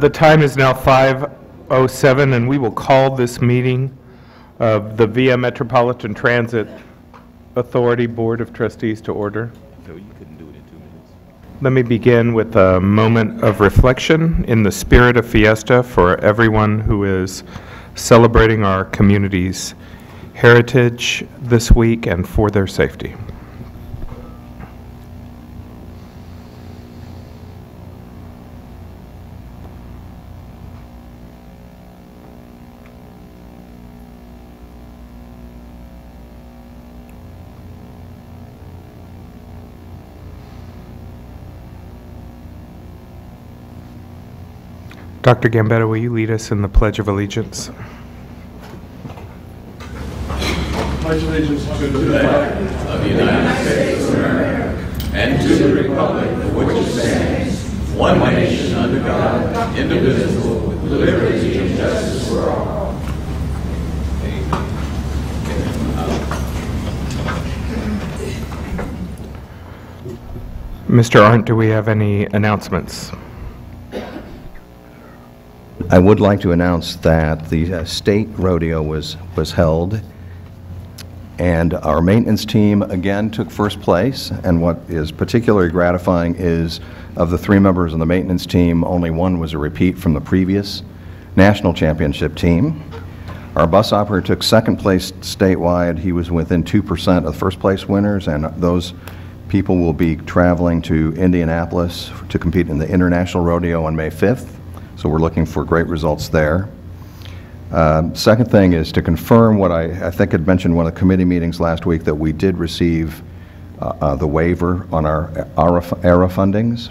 The time is now 5:07, and we will call this meeting of the VIA Metropolitan Transit Authority Board of Trustees to order. So you couldn't do it in 2 minutes. Let me begin with a moment of reflection in the spirit of fiesta for everyone who is celebrating our community's heritage this week and for their safety. Dr. Gambetta, will you lead us in the Pledge of Allegiance? Pledge allegiance to the flag of the United States of America and to the republic for which it stands, one nation under God, indivisible, with liberty and justice for all. Mr. Arndt, do we have any announcements? I would like to announce that the state rodeo was held, and our maintenance team again took first place. And what is particularly gratifying is, of the 3 members on the maintenance team, only one was a repeat from the previous national championship team. Our bus operator took second place statewide. He was within 2% of the first place winners, and those people will be traveling to Indianapolis to compete in the International Rodeo on May 5th. So we're looking for great results there. Second thing is to confirm what I think I'd mentioned in one of the committee meetings last week, that we did receive the waiver on our ARA fundings.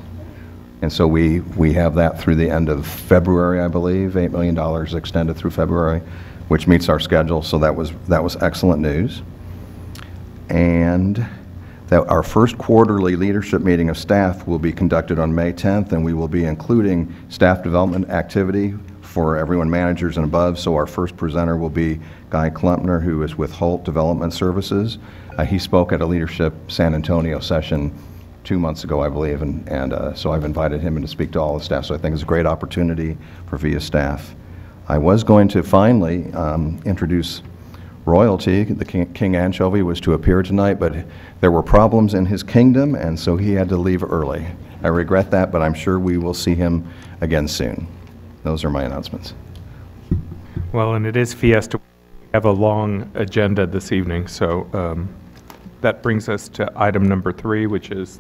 And so we have that through the end of February, I believe, $8 million extended through February, which meets our schedule. So that was excellent news. And that our first quarterly leadership meeting of staff will be conducted on May 10th, and we will be including staff development activity for everyone, managers and above. So our first presenter will be Guy Klumpner, who is with Holt Development Services. He spoke at a leadership San Antonio session 2 months ago, I believe, and so I've invited him in to speak to all the staff. So I think it's a great opportunity for VIA staff. I was going to finally introduce royalty. The King Anchovy was to appear tonight, but there were problems in his kingdom, and so he had to leave early. I regret that, but I'm sure we will see him again soon. Those are my announcements. Well, and it is fiesta. We have a long agenda this evening, so that brings us to item number 3, which is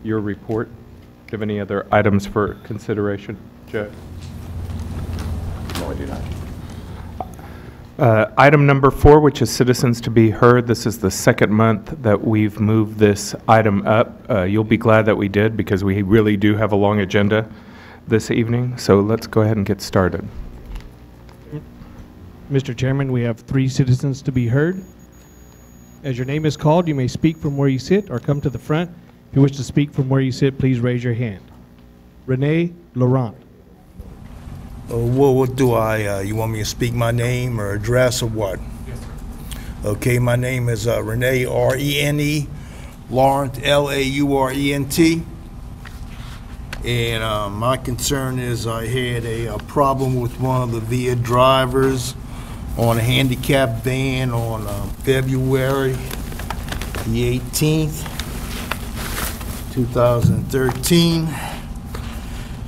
your report. Do you have any other items for consideration, Joe? No, I do not. Item number 4, which is citizens to be heard. This is the second month that we've moved this item up. You'll be glad that we did, because we really do have a long agenda this evening. So let's go ahead and get started. Mr. Chairman, we have 3 citizens to be heard. As your name is called, you may speak from where you sit or come to the front. If you wish to speak from where you sit, please raise your hand. Renee Laurent. What do you want me to speak my name or address or what? Yes, sir. Okay, my name is Renee, R-E-N-E, Laurent, L-A-U-R-E-N-T. And my concern is I had a problem with one of the VIA drivers on a handicapped van on February the 18th, 2013.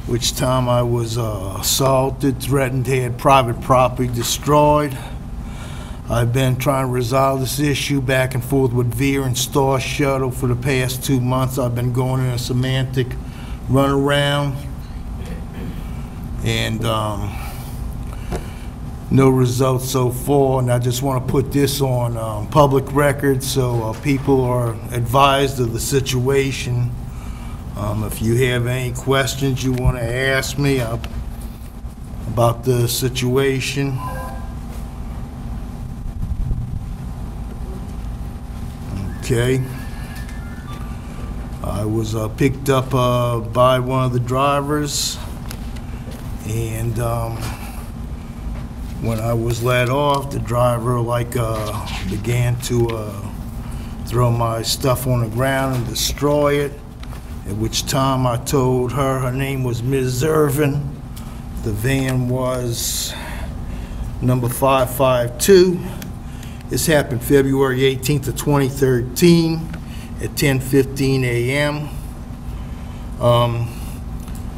Which time I was assaulted, threatened, had private property destroyed. I've been trying to resolve this issue back and forth with VIA and Star Shuttle for the past 2 months. I've been going in a semantic runaround, and no results so far. And I just want to put this on public record so people are advised of the situation. If you have any questions you want to ask me about the situation. Okay. I was picked up by one of the drivers, and when I was let off, the driver began to throw my stuff on the ground and destroy it. At which time I told her name was Ms. Irvin. The van was number 552. This happened February 18th of 2013 at 10:15 a.m.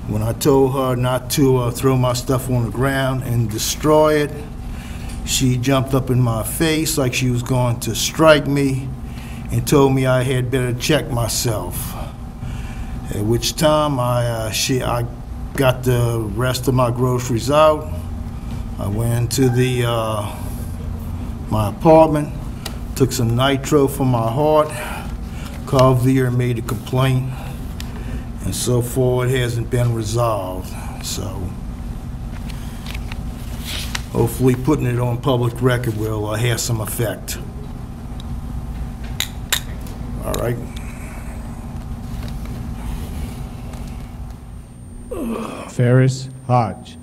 When I told her not to throw my stuff on the ground and destroy it, she jumped up in my face like she was going to strike me and told me I had better check myself. At which time I got the rest of my groceries out. I went into my apartment, took some nitro for my heart, called VIA and made a complaint, and so far it hasn't been resolved. So hopefully putting it on public record will have some effect. All right. Ferris Hodge.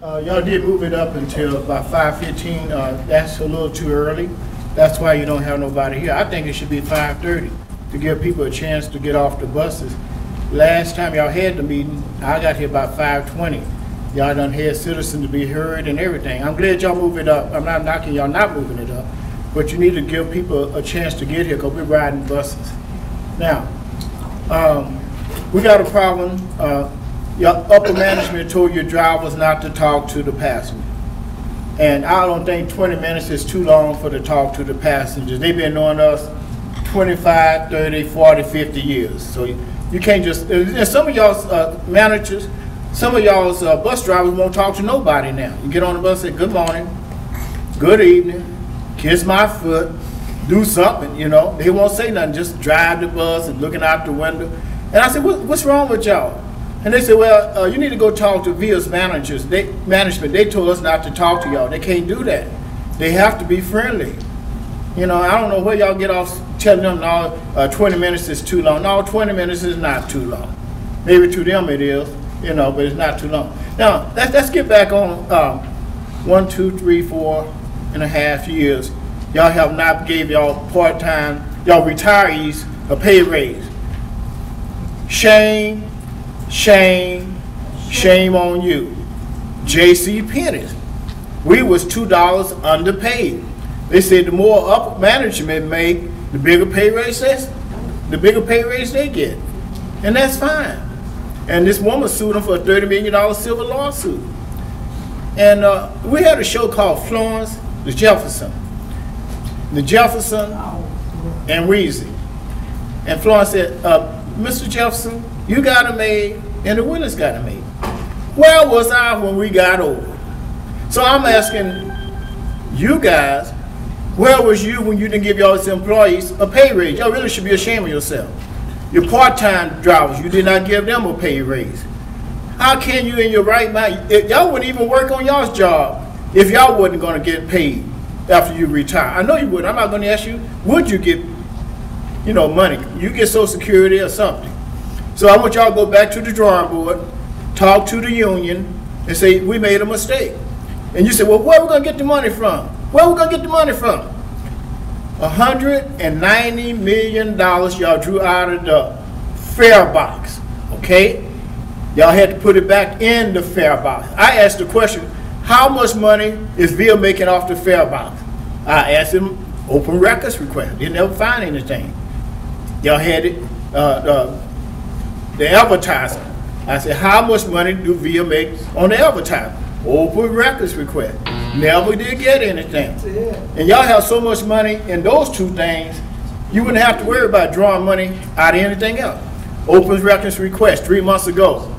Y'all did move it up until about 5:15. That's a little too early. That's why you don't have nobody here. I think it should be 5:30 to give people a chance to get off the buses. Last time y'all had the meeting, I got here about 5:20. Y'all done had citizens to be heard and everything. I'm glad y'all move it up. I'm not knocking y'all not moving it up, but you need to give people a chance to get here because we're riding buses. Now, we got a problem. Your upper management told your drivers not to talk to the passenger. And I don't think 20 minutes is too long for to talk to the passengers. They've been knowing us 25, 30, 40, 50 years. So you can't just, and some of y'all's managers, some of y'all's bus drivers won't talk to nobody now. You get on the bus and say, good morning, good evening, kiss my foot, do something, you know. They won't say nothing, just drive the bus and looking out the window. And I said, what's wrong with y'all? And they said, well, you need to go talk to VIA's managers. Management, they told us not to talk to y'all. They can't do that. They have to be friendly. You know, I don't know where y'all get off telling them, no, 20 minutes is too long. No, 20 minutes is not too long. Maybe to them it is, you know, but it's not too long. Now, let's get back on 1, 2, 3, 4.5 years. Y'all have not gave y'all part-time, y'all retirees a pay raise. Shame. Shame, shame on you. J.C. Penney's. We was $2 underpaid. They said the more upper management make, the bigger pay raise they get. And that's fine. And this woman sued them for a $30 million civil lawsuit. And we had a show called Florence the Jefferson. The Jefferson and Weezy. And Florence said, Mr. Jefferson, you got it made, and the Willis got it made. Where was I when we got over? So I'm asking you guys, where was you when you didn't give y'all employees a pay raise? Y'all really should be ashamed of yourself. Your part-time drivers, you did not give them a pay raise. How can you in your right mind, y'all wouldn't even work on y'all's job if y'all wasn't gonna get paid after you retire. I know you would. I'm not gonna ask you, would you get, you know, money? You get Social Security or something. So I want y'all to go back to the drawing board, talk to the union, and say, we made a mistake. And you say, well, where are we going to get the money from? Where are we going to get the money from? $190 million y'all drew out of the fare box, okay? Y'all had to put it back in the fare box. I asked the question, how much money is VIA making off the fare box? I asked them, open records request. They never find anything. Y'all had it, the advertising. I said, how much money do VIA make on the advertising? Open records request. Never did get anything. And y'all have so much money in those two things, you wouldn't have to worry about drawing money out of anything else. Open records request 3 months ago.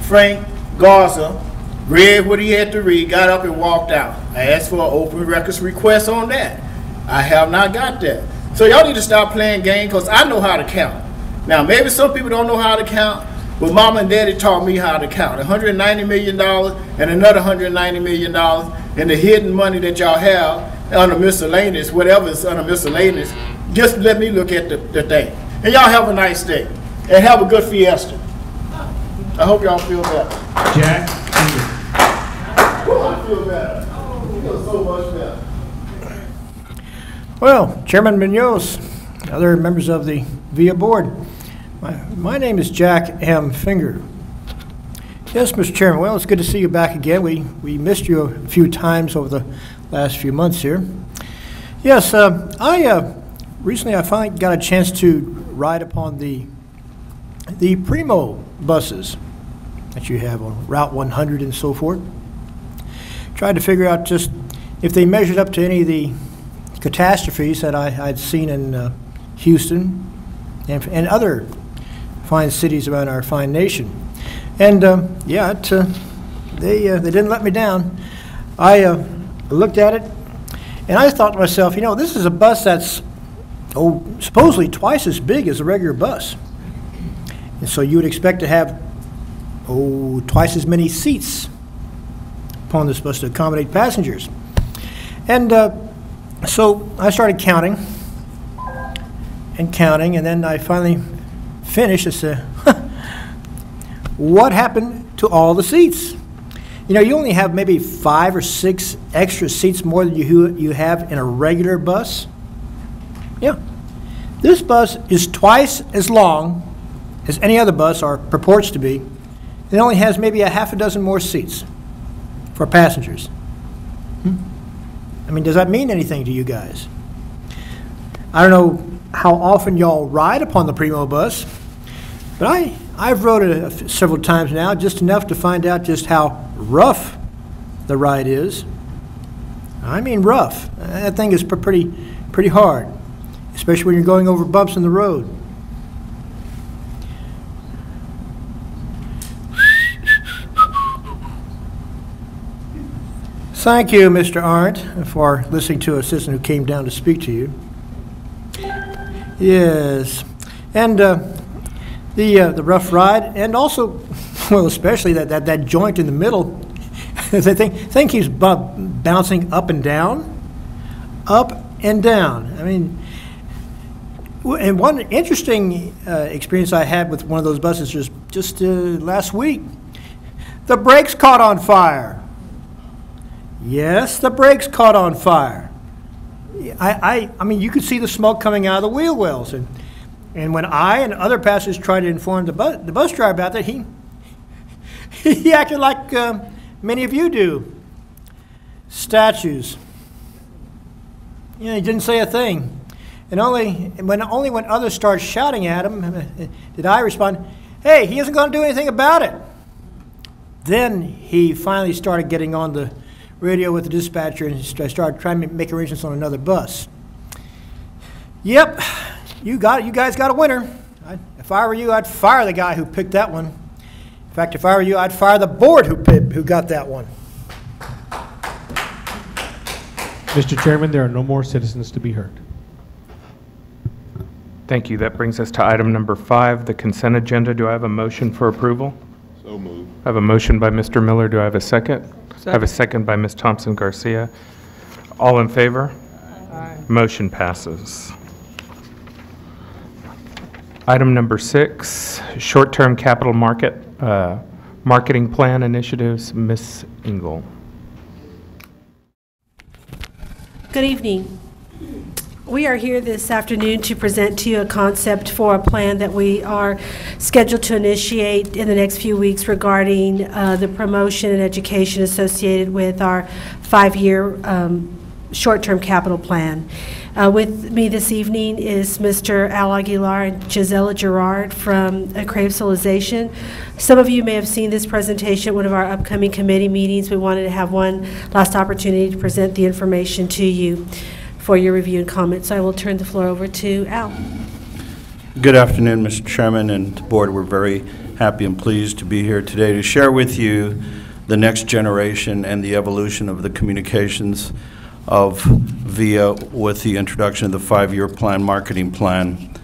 Frank Garza read what he had to read, got up and walked out. I asked for an open records request on that. I have not got that. So y'all need to stop playing games because I know how to count. Now, maybe some people don't know how to count, but Mama and Daddy taught me how to count. $190 million and another $190 million, and the hidden money that y'all have under miscellaneous, whatever is under miscellaneous, just let me look at the thing. And y'all have a nice day, and have a good fiesta. I hope y'all feel better. Jack. I feel better. I feel so much better. Well, Chairman Munoz, other members of the VIA board, my name is Jack M. Finger. Yes, Mr. Chairman. Well, it's good to see you back again. We missed you a few times over the last few months here. Yes, recently I finally got a chance to ride upon the Primo buses that you have on Route 100 and so forth. Tried to figure out just if they measured up to any of the catastrophes that I'd seen in Houston and other fine cities around our fine nation. And yeah, they didn't let me down. I looked at it, and I thought to myself, you know, this is a bus that's supposedly twice as big as a regular bus. And so you would expect to have twice as many seats upon this bus to accommodate passengers. And so I started counting, and then I finally finished. I said, what happened to all the seats? You know, you only have maybe 5 or 6 extra seats more than you have in a regular bus. Yeah. This bus is twice as long as any other bus, or purports to be. It only has maybe a half a dozen more seats for passengers. I mean, does that mean anything to you guys? I don't know how often y'all ride upon the Primo bus, but I've rode it several times now, just enough to find out just how rough the ride is. I mean rough. That thing is pretty hard, especially when you're going over bumps in the road. Thank you, Mr. Arndt, for listening to a citizen who came down to speak to you. Yes, and the rough ride, and also, well, especially that joint in the middle. The thing keeps bouncing up and down, up and down. I mean, and one interesting experience I had with one of those buses just last week, the brakes caught on fire. Yes, the brakes caught on fire. I mean, you could see the smoke coming out of the wheel wells, and when I and other passengers tried to inform the bus driver about that, he acted like many of you do, statues. You know, he didn't say a thing, and only when others started shouting at him did I respond, "Hey, he isn't going to do anything about it." Then he finally started getting on the radio with the dispatcher, and I started trying to make arrangements on another bus. Yep, you guys got a winner. If I were you, I'd fire the guy who picked that one. In fact, if I were you, I'd fire the board who got that one. Mr. Chairman, there are no more citizens to be heard. Thank you. That brings us to item number 5, the consent agenda. Do I have a motion for approval? So moved. I have a motion by Mr. Miller. Do I have a second? I have a second by Ms. Thompson Garcia. All in favor? Aye. Motion passes. Item number 6, short-term capital marketing plan initiatives. Ms. Engel. Good evening. We are here this afternoon to present to you a concept for a plan that we are scheduled to initiate in the next few weeks regarding the promotion and education associated with our 5-year short-term capital plan. With me this evening is Mr. Al Aguilar and Gisela Gerard from Crave Civilization. Some of you may have seen this presentation at one of our upcoming committee meetings. We wanted to have one last opportunity to present the information to you for your review and comment. So I will turn the floor over to Al. Good afternoon, Mr. Chairman and the board. We're very happy and pleased to be here today to share with you the next generation and the evolution of the communications of VIA with the introduction of the 5-year plan marketing plan.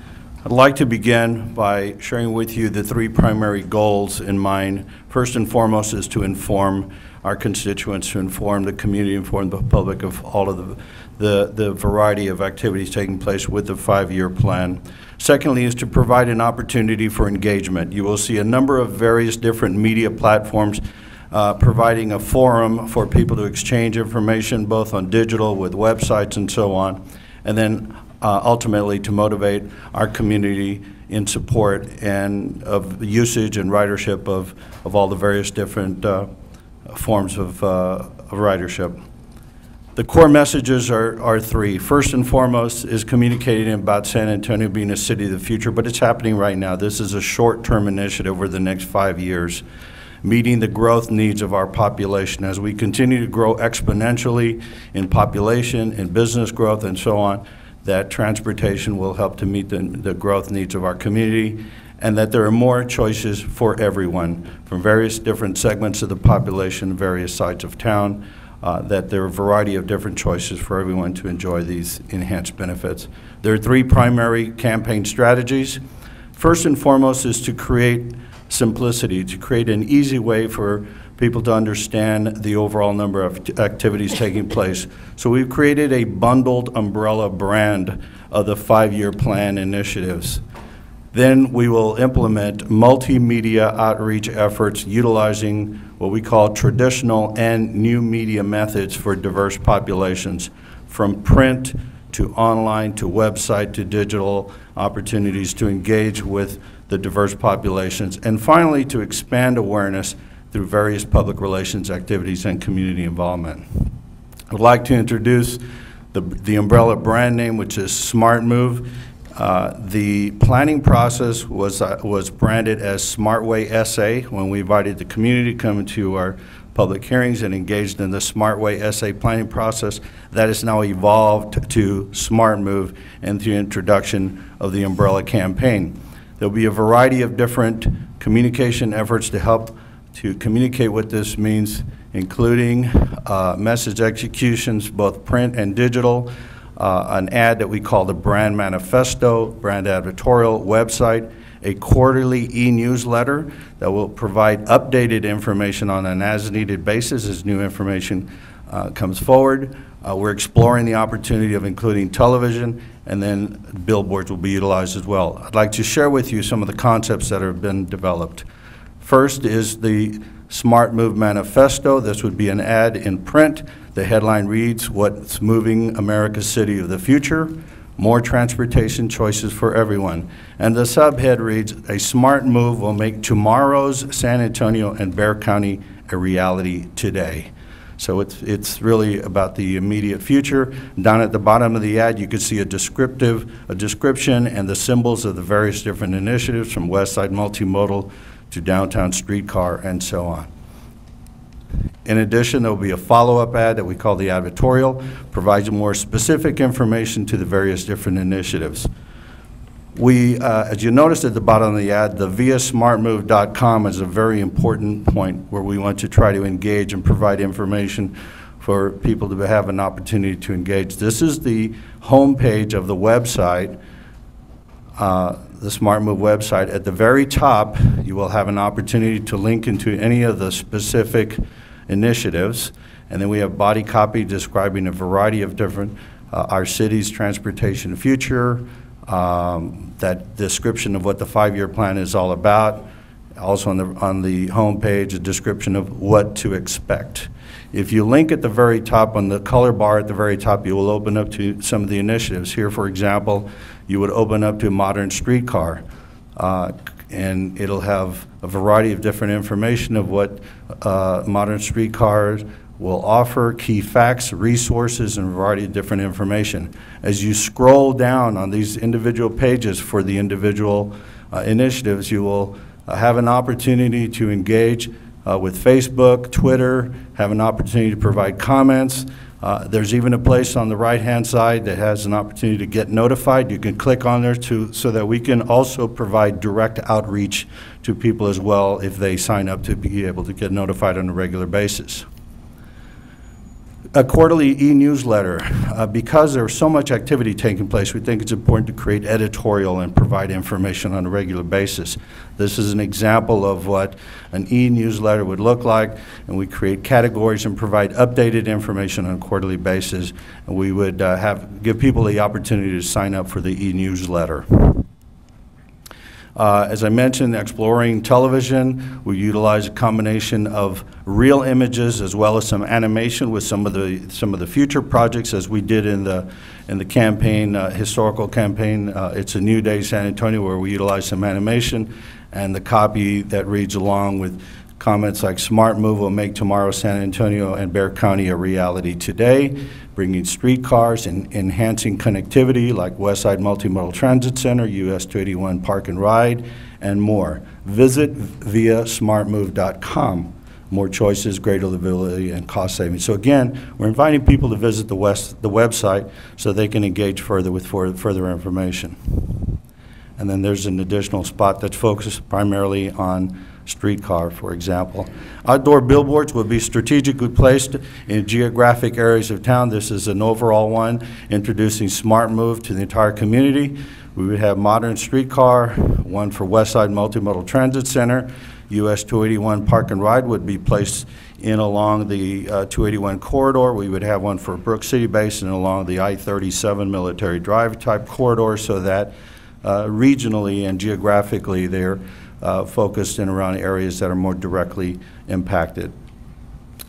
I'd like to begin by sharing with you the 3 primary goals in mind. First and foremost is to inform our constituents, to inform the community, inform the public of all of the variety of activities taking place with the 5-year plan. Secondly is to provide an opportunity for engagement. You will see a number of various different media platforms providing a forum for people to exchange information both on digital with websites and so on. And then ultimately to motivate our community in support and of usage and ridership of all the various different forms of ridership. The core messages are three. First and foremost is communicating about San Antonio being a city of the future, but it's happening right now. This is a short-term initiative over the next 5 years, meeting the growth needs of our population. As we continue to grow exponentially in population, in business growth, and so on, that transportation will help to meet the growth needs of our community, and that there are more choices for everyone from various different segments of the population, various sides of town, that there are a variety of different choices for everyone to enjoy these enhanced benefits. There are three primary campaign strategies. First and foremost is to create simplicity, to create an easy way for people to understand the overall number of activities taking place. So we've created a bundled umbrella brand of the 5-year plan initiatives. Then we will implement multimedia outreach efforts utilizing what we call traditional and new media methods for diverse populations, from print to online to website to digital opportunities to engage with the diverse populations, and finally to expand awareness through various public relations activities and community involvement. I would like to introduce the umbrella brand name, which is Smart Move. The planning process was branded as Smart Way SA when we invited the community to come to our public hearings and engaged in the Smart Way SA planning process. That has now evolved to Smart Move and the introduction of the umbrella campaign. There'll be a variety of different communication efforts to help to communicate what this means, including message executions, both print and digital, an ad that we call the Brand Manifesto, brand advertorial website, a quarterly e-newsletter that will provide updated information on an as-needed basis as new information comes forward. We're exploring the opportunity of including television, and then billboards will be utilized as well. I'd like to share with you some of the concepts that have been developed. First is the Smart Move Manifesto. This would be an ad in print. The headline reads, "What's moving America's city of the future? More transportation choices for everyone." And the subhead reads, "A smart move will make tomorrow's San Antonio and Bexar County a reality today." So it's really about the immediate future. Down at the bottom of the ad, you can see a description and the symbols of the various different initiatives, from Westside Multimodal to Downtown Streetcar and so on. In addition, there will be a follow-up ad that we call the advertorial, provides more specific information to the various different initiatives. We, as you noticed at the bottom of the ad, the viasmartmove.com is a very important point where we want to try to engage and provide information for people to have an opportunity to engage. This is the homepage of the website, the Smart Move website. At the very top, you will have an opportunity to link into any of the specific initiatives, and then we have body copy describing a variety of different, our city's transportation future, that description of what the 5-year plan is all about. Also on the home page, a description of what to expect. If you link at the very top, on the color bar at the very top, you will open up to some of the initiatives. Here, for example, you would open up to Modern Streetcar, and it'll have a variety of different information of what Modern Streetcars will offer, key facts, resources, and a variety of different information. As you scroll down on these individual pages for the individual initiatives, you will have an opportunity to engage with Facebook, Twitter, have an opportunity to provide comments. There's even a place on the right-hand side that has an opportunity to get notified. You can click on there so that we can also provide direct outreach to people as well if they sign up to be able to get notified on a regular basis. A quarterly e-newsletter. Because there's so much activity taking place, we think it's important to create editorial and provide information on a regular basis. This is an example of what an e-newsletter would look like, and we create categories and provide updated information on a quarterly basis, and we would give people the opportunity to sign up for the e-newsletter. As I mentioned, exploring television, we utilize a combination of real images as well as some animation with some of the future projects, as we did in the campaign, historical campaign. It's a New Day San Antonio, where we utilize some animation, and the copy that reads along with comments like "Smart Move will make tomorrow San Antonio and Bexar County a reality today," bringing streetcars and enhancing connectivity like Westside Multimodal Transit Center, US 281 Park and Ride, and more. Visit viasmartmove.com. More choices, greater livability, and cost savings. So again, we're inviting people to visit the website so they can engage further with further information. And then there's an additional spot that's focused primarily on streetcar, for example. Outdoor billboards will be strategically placed in geographic areas of town. This is an overall one, introducing Smart Move to the entire community. We would have modern streetcar, one for Westside Multimodal Transit Center. US 281 Park and Ride would be placed in along the 281 corridor. We would have one for Brook City Basin along the I-37 Military Drive type corridor, so that regionally and geographically they're focused in around areas that are more directly impacted.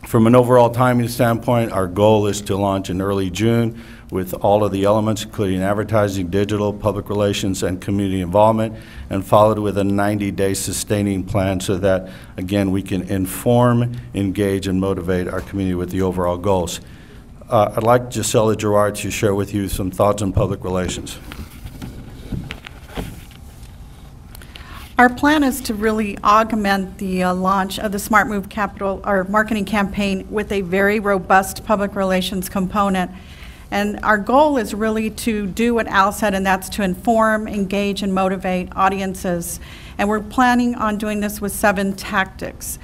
From an overall timing standpoint, our goal is to launch in early June with all of the elements, including advertising, digital, public relations, and community involvement, and followed with a 90-day sustaining plan so that, again, we can inform, engage, and motivate our community with the overall goals. I'd like Gisela Gerard to share with you some thoughts on public relations. Our plan is to really augment the launch of the Smart Move Capital, our marketing campaign, with a very robust public relations component. And our goal is really to do what Al said, and that's to inform, engage, and motivate audiences. And we're planning on doing this with 7 tactics.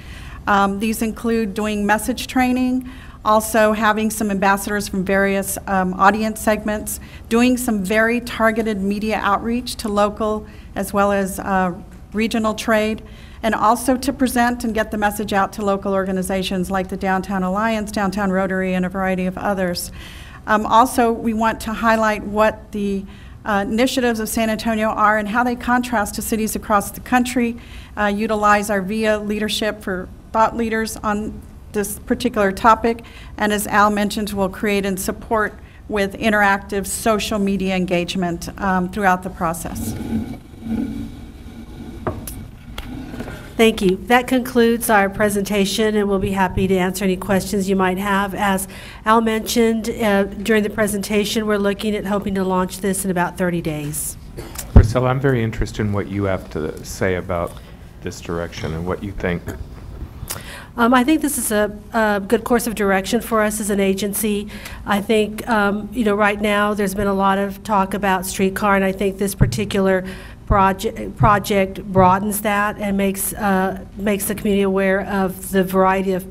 These include doing message training, also having some ambassadors from various audience segments, doing some very targeted media outreach to local as well as regional trade, and also to present and get the message out to local organizations like the Downtown Alliance, Downtown Rotary, and a variety of others. Also, we want to highlight what the initiatives of San Antonio are and how they contrast to cities across the country, utilize our VIA leadership for thought leaders on this particular topic, and as Al mentioned, we'll create and support with interactive social media engagement throughout the process. Thank you. That concludes our presentation, and we'll be happy to answer any questions you might have. As Al mentioned during the presentation, we're looking at hoping to launch this in about 30 days. Priscilla, I'm very interested in what you have to say about this direction and what you think. I think this is a good course of direction for us as an agency. I think, right now there's been a lot of talk about streetcar, and I think this particular project broadens that and makes the community aware of the variety of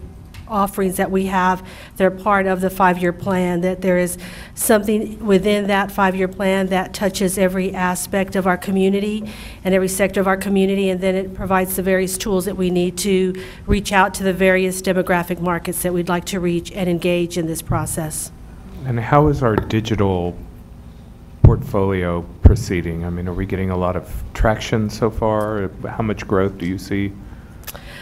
offerings that we have that are part of the 5-year plan, that there is something within that 5-year plan that touches every aspect of our community and every sector of our community, and then it provides the various tools that we need to reach out to the various demographic markets that we'd like to reach and engage in this process. And how is our digital portfolio proceeding? I mean, are we getting a lot of traction so far? How much growth do you see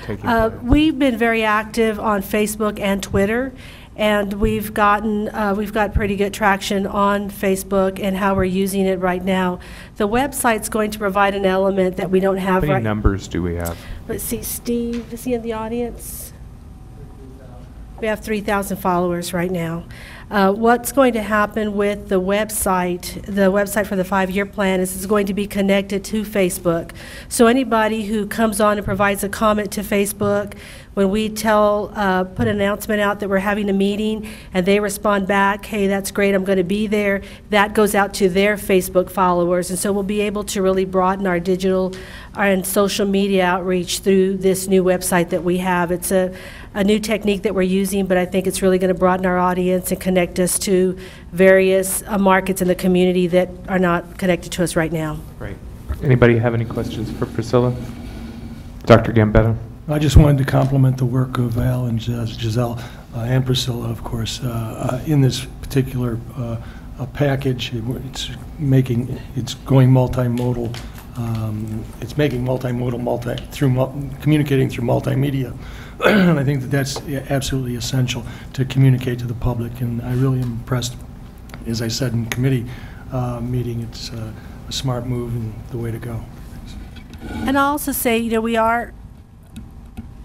taking place? We've been very active on Facebook and Twitter, and we've got pretty good traction on Facebook and how we're using it right now. The website's going to provide an element that we don't have. How many numbers do we have? Let's see, Steve, is he in the audience? We have 3,000 followers right now. What's going to happen with the website for the 5-year plan is it's going to be connected to Facebook. So anybody who comes on and provides a comment to Facebook, when we put an announcement out that we're having a meeting and they respond back, hey, that's great, I'm going to be there, that goes out to their Facebook followers. And so we'll be able to really broaden our digital and social media outreach through this new website that we have. It's a new technique that we're using, but I think it's really going to broaden our audience and connect us to various markets in the community that are not connected to us right now. Great. Anybody have any questions for Priscilla? Dr. Gambetta? I just wanted to compliment the work of Al and Giselle and Priscilla, of course, in this particular package. It's going multimodal It's making multimodal, communicating through multimedia. And I think that that's absolutely essential to communicate to the public. And I really am impressed, as I said in committee meeting, it's a smart move and the way to go. And I'll also say, you know, we are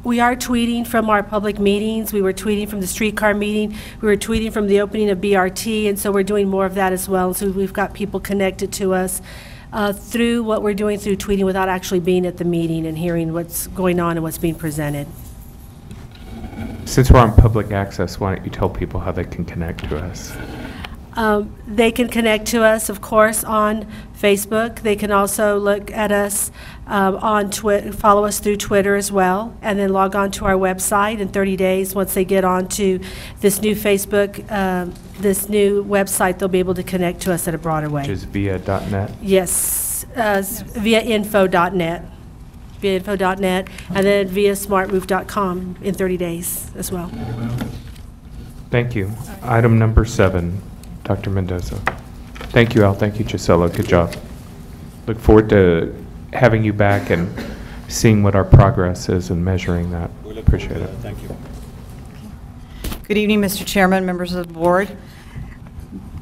tweeting from our public meetings. We were tweeting from the streetcar meeting. We were tweeting from the opening of BRT, and so we're doing more of that as well. So we've got people connected to us through what we're doing through tweeting without actually being at the meeting and hearing what's going on and what's being presented. Since we're on public access, why don't you tell people how they can connect to us? They can connect to us, of course, on Facebook. They can also look at us on Twitter, follow us through Twitter as well, and then log on to our website in 30 days. Once they get onto this new Facebook, this new website, they'll be able to connect to us in a broader way. Which is via.net? Yes, via info.net. Via info.net, and then via smartmove.com in 30 days as well. Thank you. Item number 7, Dr. Mendoza. Thank you, Al. Thank you, Gisela. Good job. Look forward to having you back and seeing what our progress is and measuring that. Appreciate it. Thank you. Good evening, Mr. Chairman, members of the board.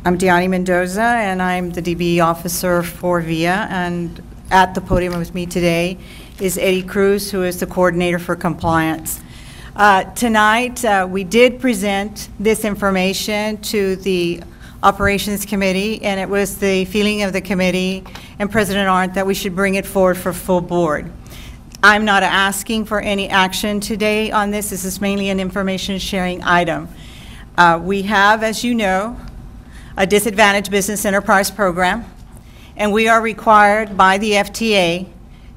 I'm Diani Mendoza, and I'm the DBE officer for VIA, and at the podium with me today is Eddie Cruz, who is the coordinator for compliance. Tonight, we did present this information to the Operations Committee, and it was the feeling of the committee and President Arndt that we should bring it forward for full board. I'm not asking for any action today on this. This is mainly an information sharing item. We have, as you know, a disadvantaged business enterprise program, and we are required by the FTA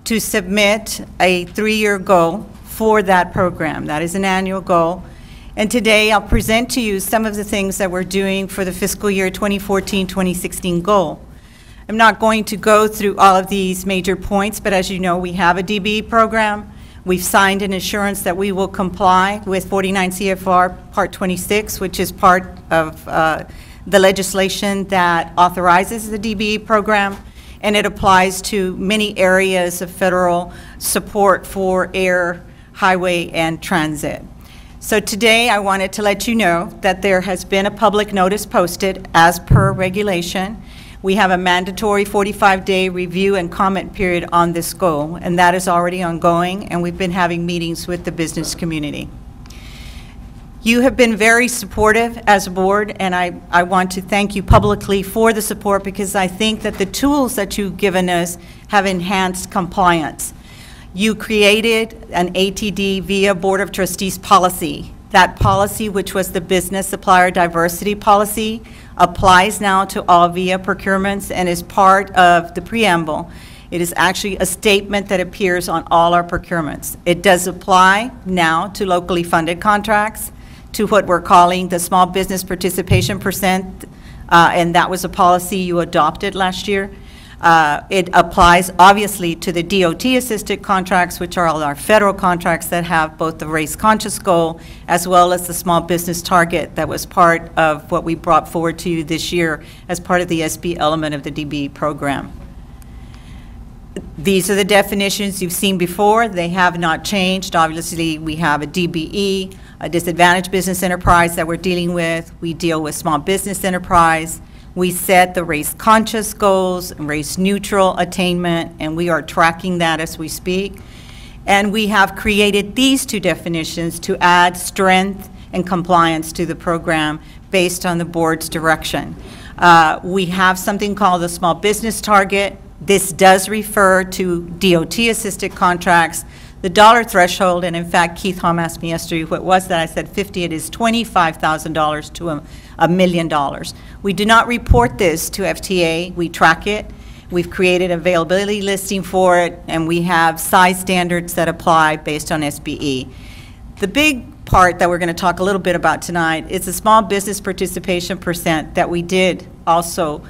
to submit a 3-year goal for that program. That is an annual goal. And today I'll present to you some of the things that we're doing for the fiscal year 2014-2016 goal. I'm not going to go through all of these major points, but as you know, we have a DBE program. We've signed an assurance that we will comply with 49 CFR Part 26, which is part of the legislation that authorizes the DBE program, and it applies to many areas of federal support for air, highway, and transit. So today I wanted to let you know that there has been a public notice posted as per regulation. We have a mandatory 45-day review and comment period on this goal, and that is already ongoing, and we've been having meetings with the business community. You have been very supportive as a board, and I want to thank you publicly for the support, because I think that the tools that you've given us have enhanced compliance. You created an ATD VIA Board of Trustees policy. That policy, which was the business supplier diversity policy, applies now to all VIA procurements and is part of the preamble. It is actually a statement that appears on all our procurements. It does apply now to locally funded contracts, to what we're calling the small business participation percent, and that was a policy you adopted last year. It applies obviously to the DOT-assisted contracts, which are all our federal contracts that have both the race-conscious goal as well as the small business target that was part of what we brought forward to you this year as part of the SB element of the DBE program. These are the definitions you've seen before. They have not changed. Obviously, we have a DBE, a disadvantaged business enterprise that we're dealing with. We deal with small business enterprise. We set the race-conscious goals, race-neutral attainment, and we are tracking that as we speak. And we have created these two definitions to add strength and compliance to the program based on the board's direction. We have something called the small business target. This does refer to DOT-assisted contracts. The dollar threshold, and in fact, Keith Hom asked me yesterday what was that. I said 50. It is $25,000 to $1 million. We do not report this to FTA. We track it. We've created availability listing for it, and we have size standards that apply based on SBE. The big part that we're going to talk a little bit about tonight is the small business participation percent that we did also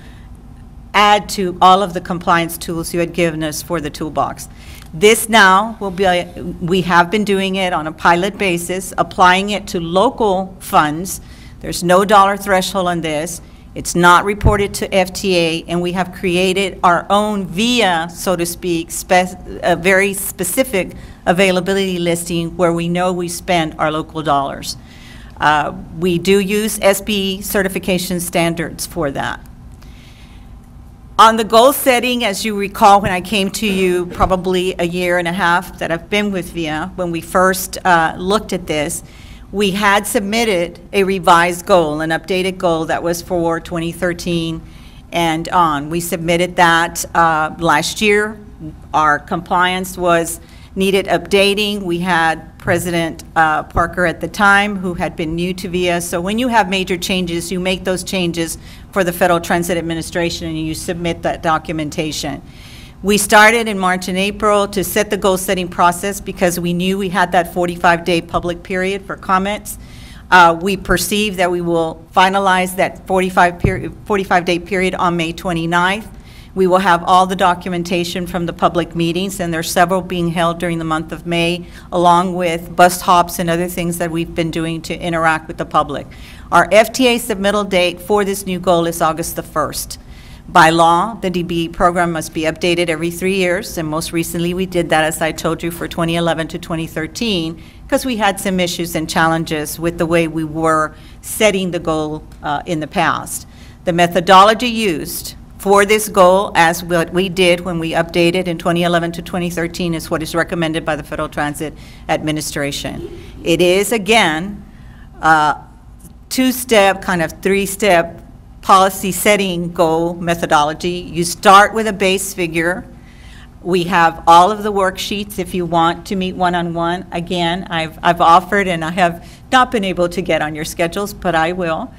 add to all of the compliance tools you had given us for the toolbox. This now will be, we have been doing it on a pilot basis, applying it to local funds. There's no dollar threshold on this. It's not reported to FTA, and we have created our own VIA, so to speak, a very specific availability listing where we know we spend our local dollars. We do use SB certification standards for that. On the goal setting, as you recall, when I came to you probably a year and a half that I've been with VIA, when we first looked at this, we had submitted a revised goal, an updated goal that was for 2013 and on. We submitted that last year. Our compliance needed updating. We had President Parker at the time, who had been new to VIA. So when you have major changes, you make those changes for the Federal Transit Administration and you submit that documentation. We started in March and April to set the goal-setting process because we knew we had that 45-day public period for comments. We perceive that we will finalize that 45-day period on May 29th. We will have all the documentation from the public meetings, and there's several being held during the month of May, along with bus hops and other things that we've been doing to interact with the public. Our FTA submittal date for this new goal is August the 1st. By law, the DBE program must be updated every 3 years, and most recently we did that, as I told you, for 2011 to 2013, because we had some issues and challenges with the way we were setting the goal in the past. The methodology used for this goal, as what we did when we updated in 2011 to 2013, is what is recommended by the Federal Transit Administration. It is, again, two-step, kind of three-step policy setting goal methodology. You start with a base figure. We have all of the worksheets if you want to meet one-on-one. Again, I've offered, and I have not been able to get on your schedules, but I will,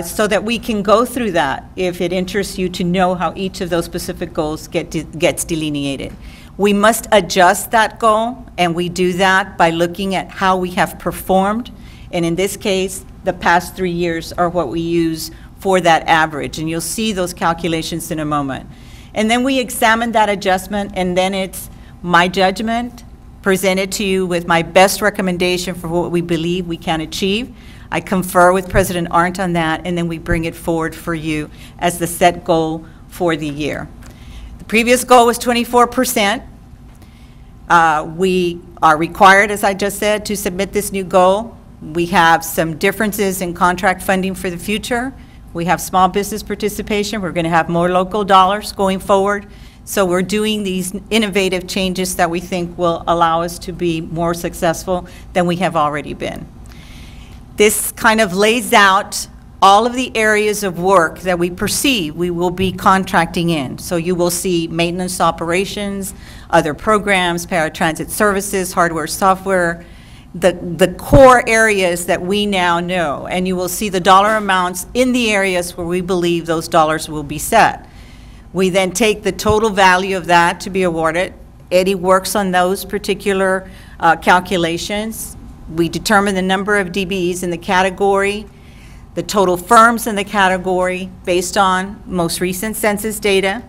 so that we can go through that if it interests you to know how each of those specific goals gets delineated. We must adjust that goal, and we do that by looking at how we have performed. And in this case, the past 3 years are what we use for that average, and you'll see those calculations in a moment. And then we examine that adjustment, and then it's my judgment presented to you with my best recommendation for what we believe we can achieve. I confer with President Arndt on that, and then we bring it forward for you as the set goal for the year. The previous goal was 24%. We are required, as I just said, to submit this new goal. We have some differences in contract funding for the future. We have small business participation. We're going to have more local dollars going forward. So we're doing these innovative changes that we think will allow us to be more successful than we have already been. This kind of lays out all of the areas of work that we perceive we will be contracting in. So you will see maintenance operations, other programs, paratransit services, hardware, software, the core areas that we now know, and you will see the dollar amounts in the areas where we believe those dollars will be set. We then take the total value of that to be awarded. Eddie works on those particular calculations. We determine the number of DBEs in the category, the total firms in the category based on most recent census data,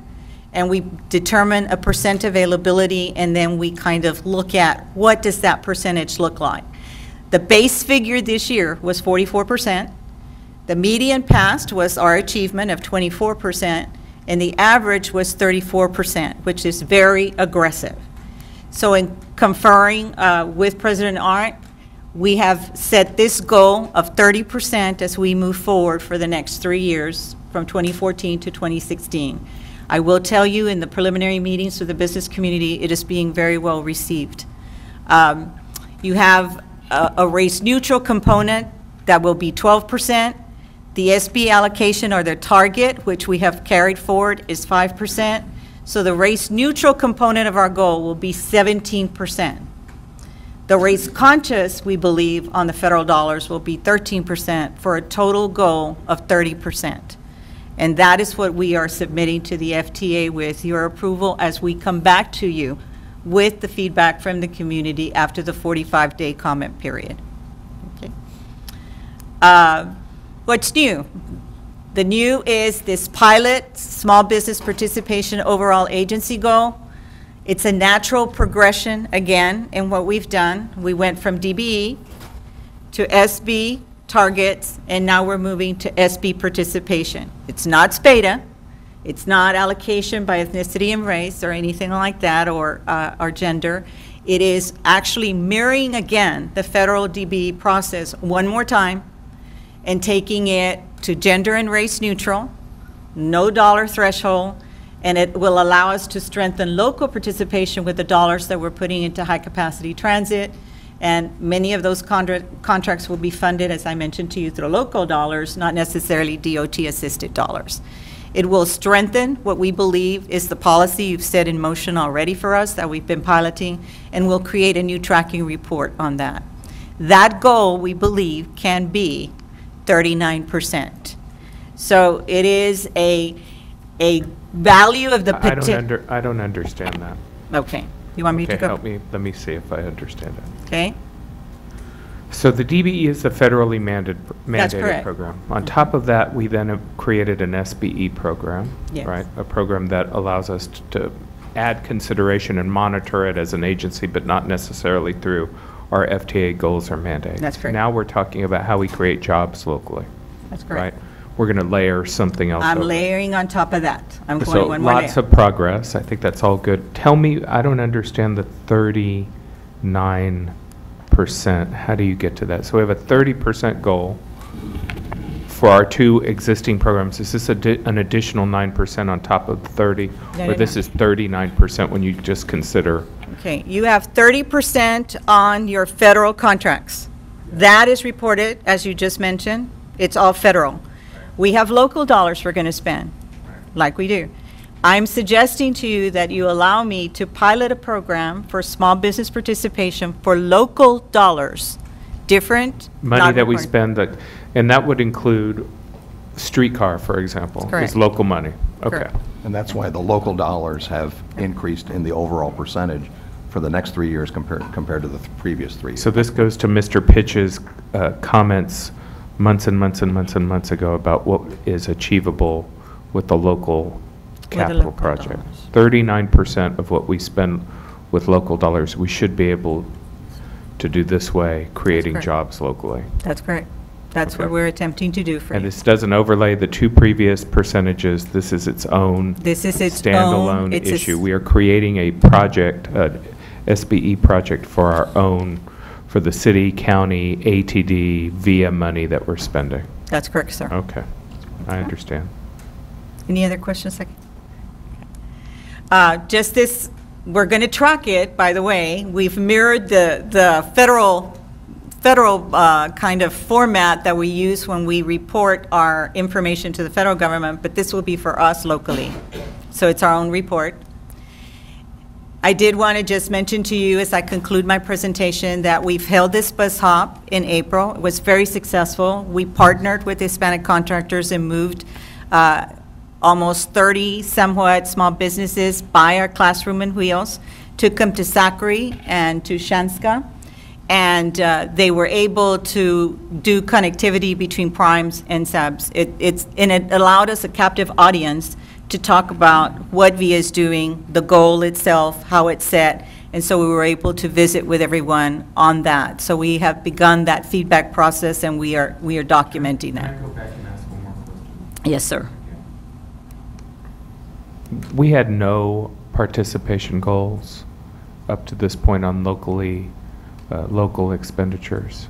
and we determine a percent availability, and then we kind of look at what does that percentage look like. The base figure this year was 44%. The median past was our achievement of 24%, and the average was 34%, which is very aggressive. So in conferring with President Arndt, we have set this goal of 30% as we move forward for the next 3 years, from 2014 to 2016. I will tell you, in the preliminary meetings with the business community, it is being very well received. You have a race-neutral component that will be 12%. The SB allocation, or the target, which we have carried forward, is 5%. So the race-neutral component of our goal will be 17%. The race-conscious, we believe, on the federal dollars will be 13%, for a total goal of 30%. And that is what we are submitting to the FTA with your approval as we come back to you with the feedback from the community after the 45-day comment period. Okay. What's new? The new is this pilot small business participation overall agency goal. It's a natural progression, again, in what we've done. We went from DBE to SB targets, and now we're moving to SB participation. It's not SPADA. It's not allocation by ethnicity and race or anything like that, or gender. It is actually mirroring again the federal DBE process one more time and taking it to gender and race neutral, no dollar threshold, and it will allow us to strengthen local participation with the dollars that we're putting into high capacity transit. And many of those contracts will be funded, as I mentioned to you, through local dollars, not necessarily DOT assisted dollars. It will strengthen what we believe is the policy you've set in motion already for us that we've been piloting, and we'll create a new tracking report on that. That goal, we believe, can be 39%. So it is a value of the potential. I don't understand that. Okay. You want me to go? Help me. Let me see if I understand it. Okay. So the DBE is the federally mandated correct. program. On top of that, we then have created an SBE program, Yes. right? A program that allows us to add consideration and monitor it as an agency, but not necessarily through our FTA goals or mandates. That's correct. Now we're talking about how we create jobs locally. That's correct. Right? We're going to layer something else I'm over. layering on top of that. I'm going So one more layer. lots of progress. I think that's all good. Tell me, I don't understand the 39%. How do you get to that? So we have a 30% goal for our two existing programs. Is this an additional 9% on top of the 30? No, Or no, this no. is 39% when you just consider? Okay, you have 30% on your federal contracts. That is reported, as you just mentioned. It's all federal. We have local dollars we're going to spend, like we do. I'm suggesting to you that you allow me to pilot a program for small business participation for local dollars, different. Money not that we reported. spend, and that would include streetcar, for example, Correct. is local money. Okay. Correct. And that's why the local dollars have increased in the overall percentage for the next 3 years compared to the previous 3 years. So this goes to Mr. Pitch's comments months and months and months and months ago about what is achievable with the local capital local project. dollars. 39% of what we spend with local dollars, we should be able to do this way, creating correct. jobs locally. That's correct. That's what Okay. we're attempting to do for And you. this doesn't overlay the two previous percentages. This is its own This is its standalone own. It's a issue. We are creating a project, SBE project for our own, for the city, county, ATD, VIA money that we're spending. That's correct, sir. Okay, I understand. Any other questions? Just this, we're going to track it, by the way. We've mirrored the federal kind of format that we use when we report our information to the federal government, but this will be for us locally. So it's our own report. I did want to just mention to you as I conclude my presentation that we've held this bus hop in April. It was very successful. We partnered with Hispanic contractors and moved almost 30 somewhat small businesses by our classroom and wheels, took them to Zachary and to Shanska, and they were able to do connectivity between primes and subs. And it allowed us a captive audience to talk about what VIA is doing, the goal itself, how it's set, and so we were able to visit with everyone on that. So we have begun that feedback process, and we are documenting that. Can I go back and ask one more question? Yes, sir. We had no participation goals up to this point on local expenditures.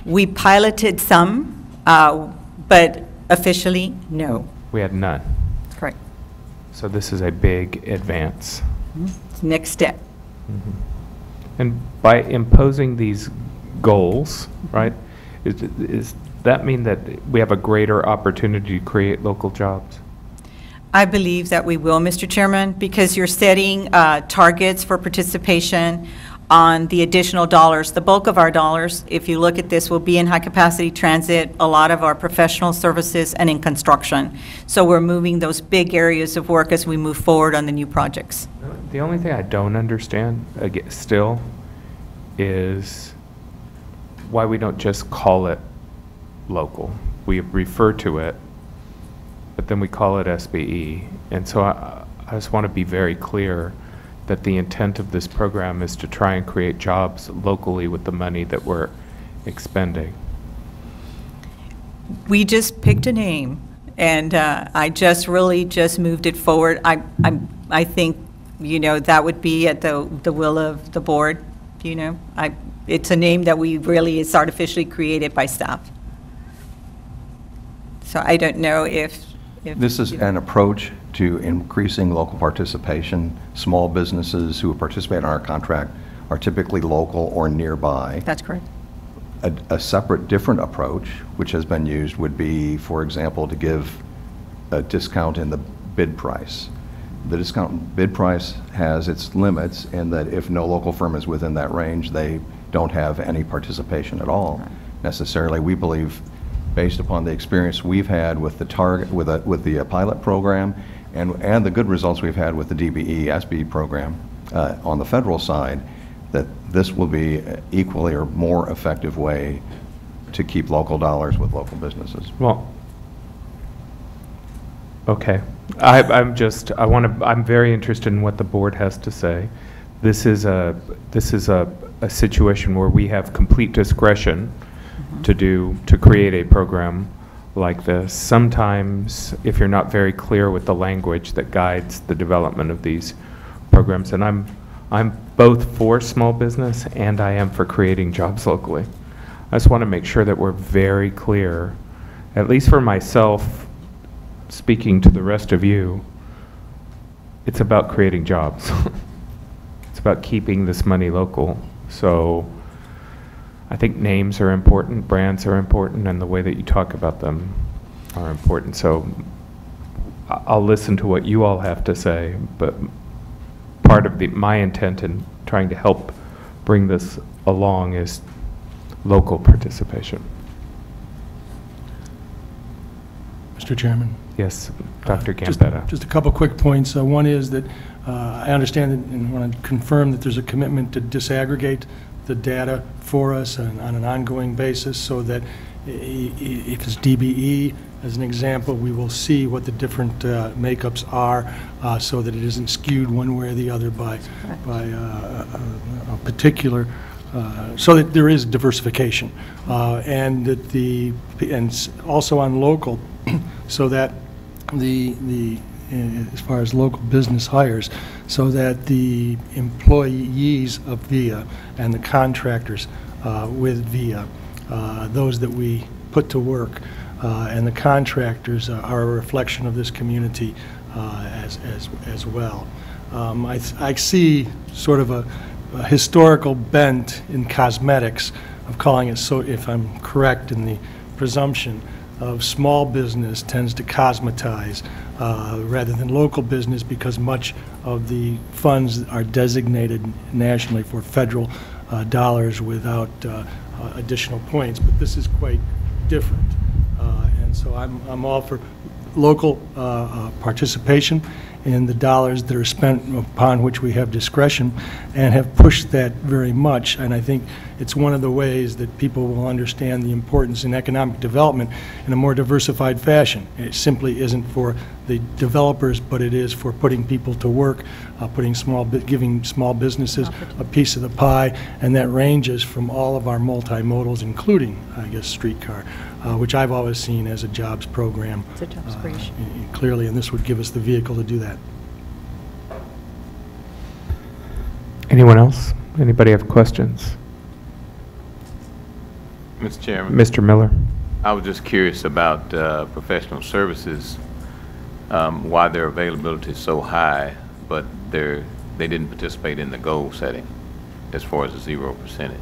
We piloted some, but officially, no. We had none. Correct. So this is a big advance. Next step. And by imposing these goals, right, is that mean that we have a greater opportunity to create local jobs? I believe that we will, Mr. Chairman, because you're setting targets for participation on the additional dollars. The bulk of our dollars, if you look at this, will be in high-capacity transit, a lot of our professional services, and in construction. So we're moving those big areas of work as we move forward on the new projects. The only thing I don't understand still is why we don't just call it local. We refer to it, but then we call it SBE. And so I just want to be very clear that the intent of this program is to try and create jobs locally with the money that we're expending. We just picked a name, and I just really just moved it forward. I think, you know, that would be at the will of the board, you know. It's a name that it's artificially created by staff. So I don't know if This is an approach to increasing local participation. Small businesses who participate in our contract are typically local or nearby. That's correct. A separate, different approach, which has been used, would be, for example, to give a discount in the bid price. The discount bid price has its limits in that if no local firm is within that range, they don't have any participation at all necessarily. We believe, based upon the experience we've had with the target, with the pilot program, and the good results we've had with the DBE SB program on the federal side, that this will be equally or more effective way to keep local dollars with local businesses. Well, okay. I'm very interested in what the board has to say. This is a situation where we have complete discretion to create a program like this. Sometimes, if you're not very clear with the language that guides the development of these programs, and I'm both for small business and I am for creating jobs locally. I just want to make sure that we're very clear, at least for myself, speaking to the rest of you, it's about creating jobs. It's about keeping this money local. So I think names are important, brands are important, and the way that you talk about them are important. So I'll listen to what you all have to say, but part of my intent in trying to help bring this along is local participation. Mr. Chairman. Yes, Dr. Gambetta. Just a couple quick points. One is that I understand and want to confirm that there's a commitment to disaggregate the data for us on an ongoing basis, so that if it's DBE, as an example, we will see what the different makeups are, so that it isn't skewed one way or the other by a particular, so that there is diversification, and that and also on local, so that as far as local business hires, so that the employees of VIA and the contractors with VIA, those that we put to work, and the contractors are a reflection of this community as well. I see sort of a historical bent in cosmetics of calling it, so if I'm correct in the presumption, of small business tends to cosmetize rather than local business, because much of the funds are designated nationally for federal dollars without additional points. But this is quite different. And so I'm all for local participation in the dollars that are spent upon which we have discretion, and have pushed that very much. And I think it's one of the ways that people will understand the importance in economic development in a more diversified fashion. It simply isn't for the developers, but it is for putting people to work, giving small businesses a piece of the pie, and that ranges from all of our multimodals, including, I guess, streetcar, which I've always seen as a jobs program. It's a jobs creation. Clearly, and this would give us the vehicle to do that. Anyone else? Anybody have questions? Mr. Chairman. Mr. Miller. I was just curious about professional services, why their availability is so high, but they didn't participate in the goal setting as far as the 0%.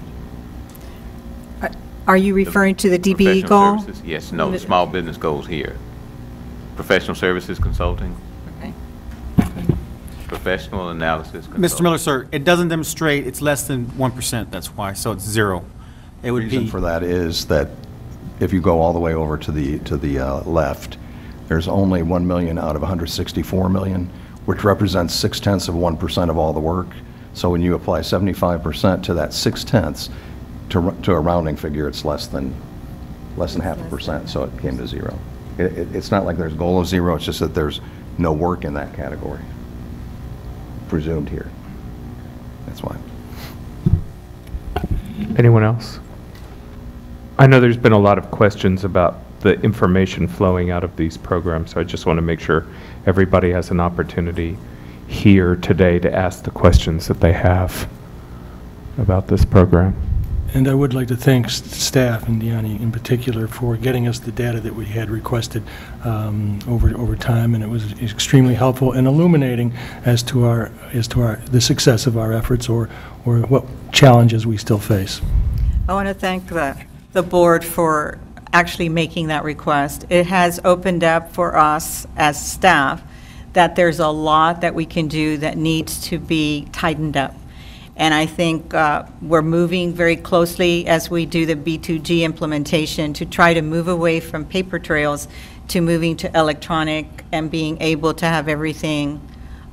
Are you referring to the DBE Professional goal? services, yes, no, the small business goals here. Professional services consulting. Okay. Professional analysis consulting. Mr. Miller, sir, it doesn't demonstrate it's less than 1%, that's why, so it's 0. It would The reason be for that is that if you go all the way over to the left, there's only 1 million out of 164 million, which represents 0.6% of all the work. So when you apply 75% to that 0.6, to a rounding figure, it's less than 0.5%. So it came to 0. It's not like there's a goal of 0. It's just that there's no work in that category presumed here. That's why. Anyone else? I know there's been a lot of questions about the information flowing out of these programs. So I just want to make sure everybody has an opportunity here today to ask the questions that they have about this program. And I would like to thank staff and Deani in particular for getting us the data that we had requested over time, and it was extremely helpful and illuminating as to the success of our efforts or what challenges we still face. I want to thank the board for actually making that request. It has opened up for us as staff that there's a lot that we can do that needs to be tightened up. And I think we're moving very closely as we do the B2G implementation to try to move away from paper trails to moving to electronic and being able to have everything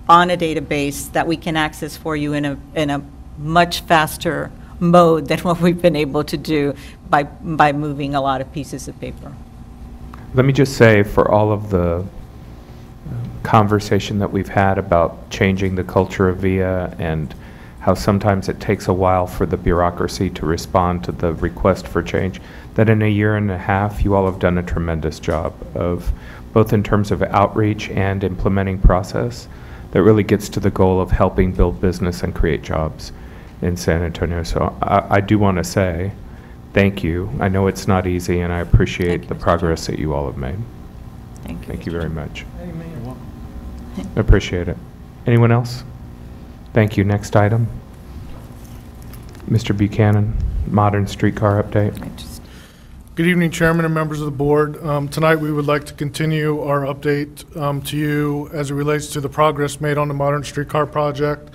on a database that we can access for you in a much faster mode than what we've been able to do by moving a lot of pieces of paper. Let me just say, for all of the conversation that we've had about changing the culture of VIA and how sometimes it takes a while for the bureaucracy to respond to the request for change, that in a year and a half, you all have done a tremendous job of both in terms of outreach and implementing process that really gets to the goal of helping build business and create jobs in San Antonio. So I do want to say thank you. I know it's not easy, and I appreciate the progress that you all have made. Thank you. Thank you very much. I appreciate it. Anyone else? Thank you. Next item. Mr. Buchanan, modern streetcar update. Good evening, Chairman and members of the board. Tonight we would like to continue our update to you as it relates to the progress made on the modern streetcar project.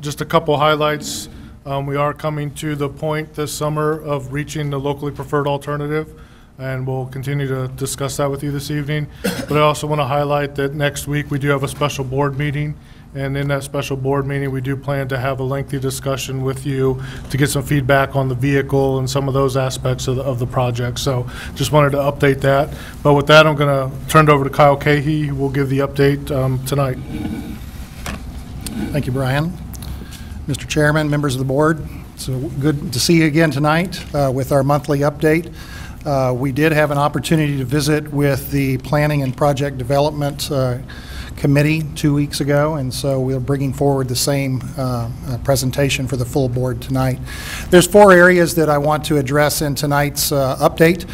Just a couple highlights. We are coming to the point this summer of reaching the locally preferred alternative, and we'll continue to discuss that with you this evening. But I also want to highlight that next week we do have a special board meeting, and in that special board meeting we do plan to have a lengthy discussion with you to get some feedback on the vehicle and some of those aspects of the project. So just wanted to update that. But with that, I'm going to turn it over to Kyle Cahey, who will give the update tonight. Thank you, Brian. Mr. Chairman, members of the board, so good to see you again tonight with our monthly update. We did have an opportunity to visit with the Planning and Project Development Committee 2 weeks ago, and so we're bringing forward the same presentation for the full board tonight. There's 4 areas that I want to address in tonight's update.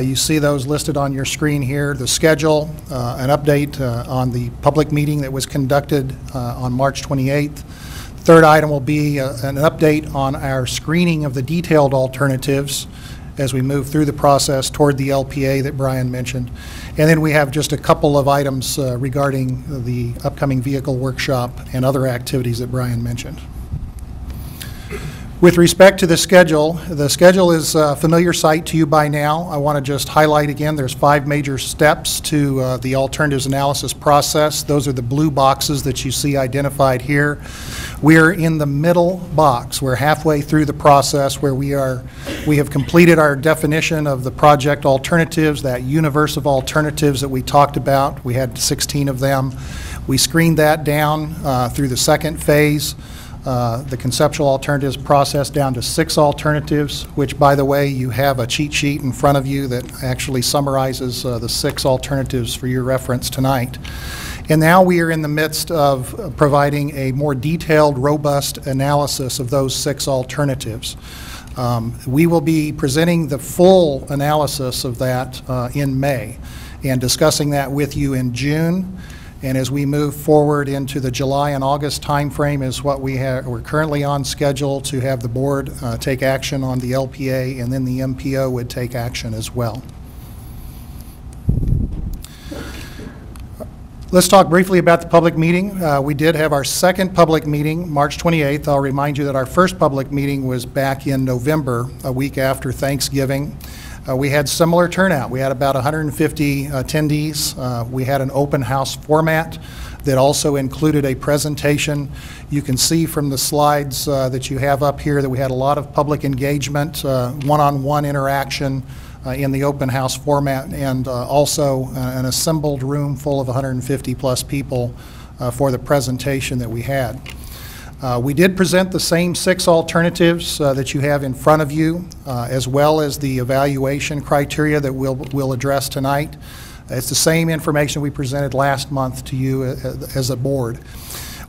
You see those listed on your screen here. The schedule, an update on the public meeting that was conducted on March 28th. Third item will be an update on our screening of the detailed alternatives as we move through the process toward the LPA that Brian mentioned. And then we have just a couple of items regarding the upcoming vehicle workshop and other activities that Brian mentioned. With respect to the schedule is a familiar sight to you by now. I want to just highlight again, there's 5 major steps to the alternatives analysis process. Those are the blue boxes that you see identified here. We are in the middle box. We're halfway through the process where we have completed our definition of the project alternatives, that universe of alternatives that we talked about. We had 16 of them. We screened that down through the second phase. The conceptual alternatives process down to 6 alternatives, which, by the way, you have a cheat sheet in front of you that actually summarizes the 6 alternatives for your reference tonight. And now we are in the midst of providing a more detailed, robust analysis of those 6 alternatives. We will be presenting the full analysis of that in May and discussing that with you in June. And as we move forward into the July and August timeframe is what we're currently on schedule to have the board take action on the LPA, and then the MPO would take action as well. Let's talk briefly about the public meeting. We did have our second public meeting, March 28th. I'll remind you that our first public meeting was back in November, a week after Thanksgiving. We had similar turnout. We had about 150 attendees. We had an open house format that also included a presentation. You can see from the slides that you have up here that we had a lot of public engagement, one-on-one interaction in the open house format, and also an assembled room full of 150 plus people for the presentation that we had. We did present the same 6 alternatives that you have in front of you, as well as the evaluation criteria that we'll address tonight. It's the same information we presented last month to you as a board.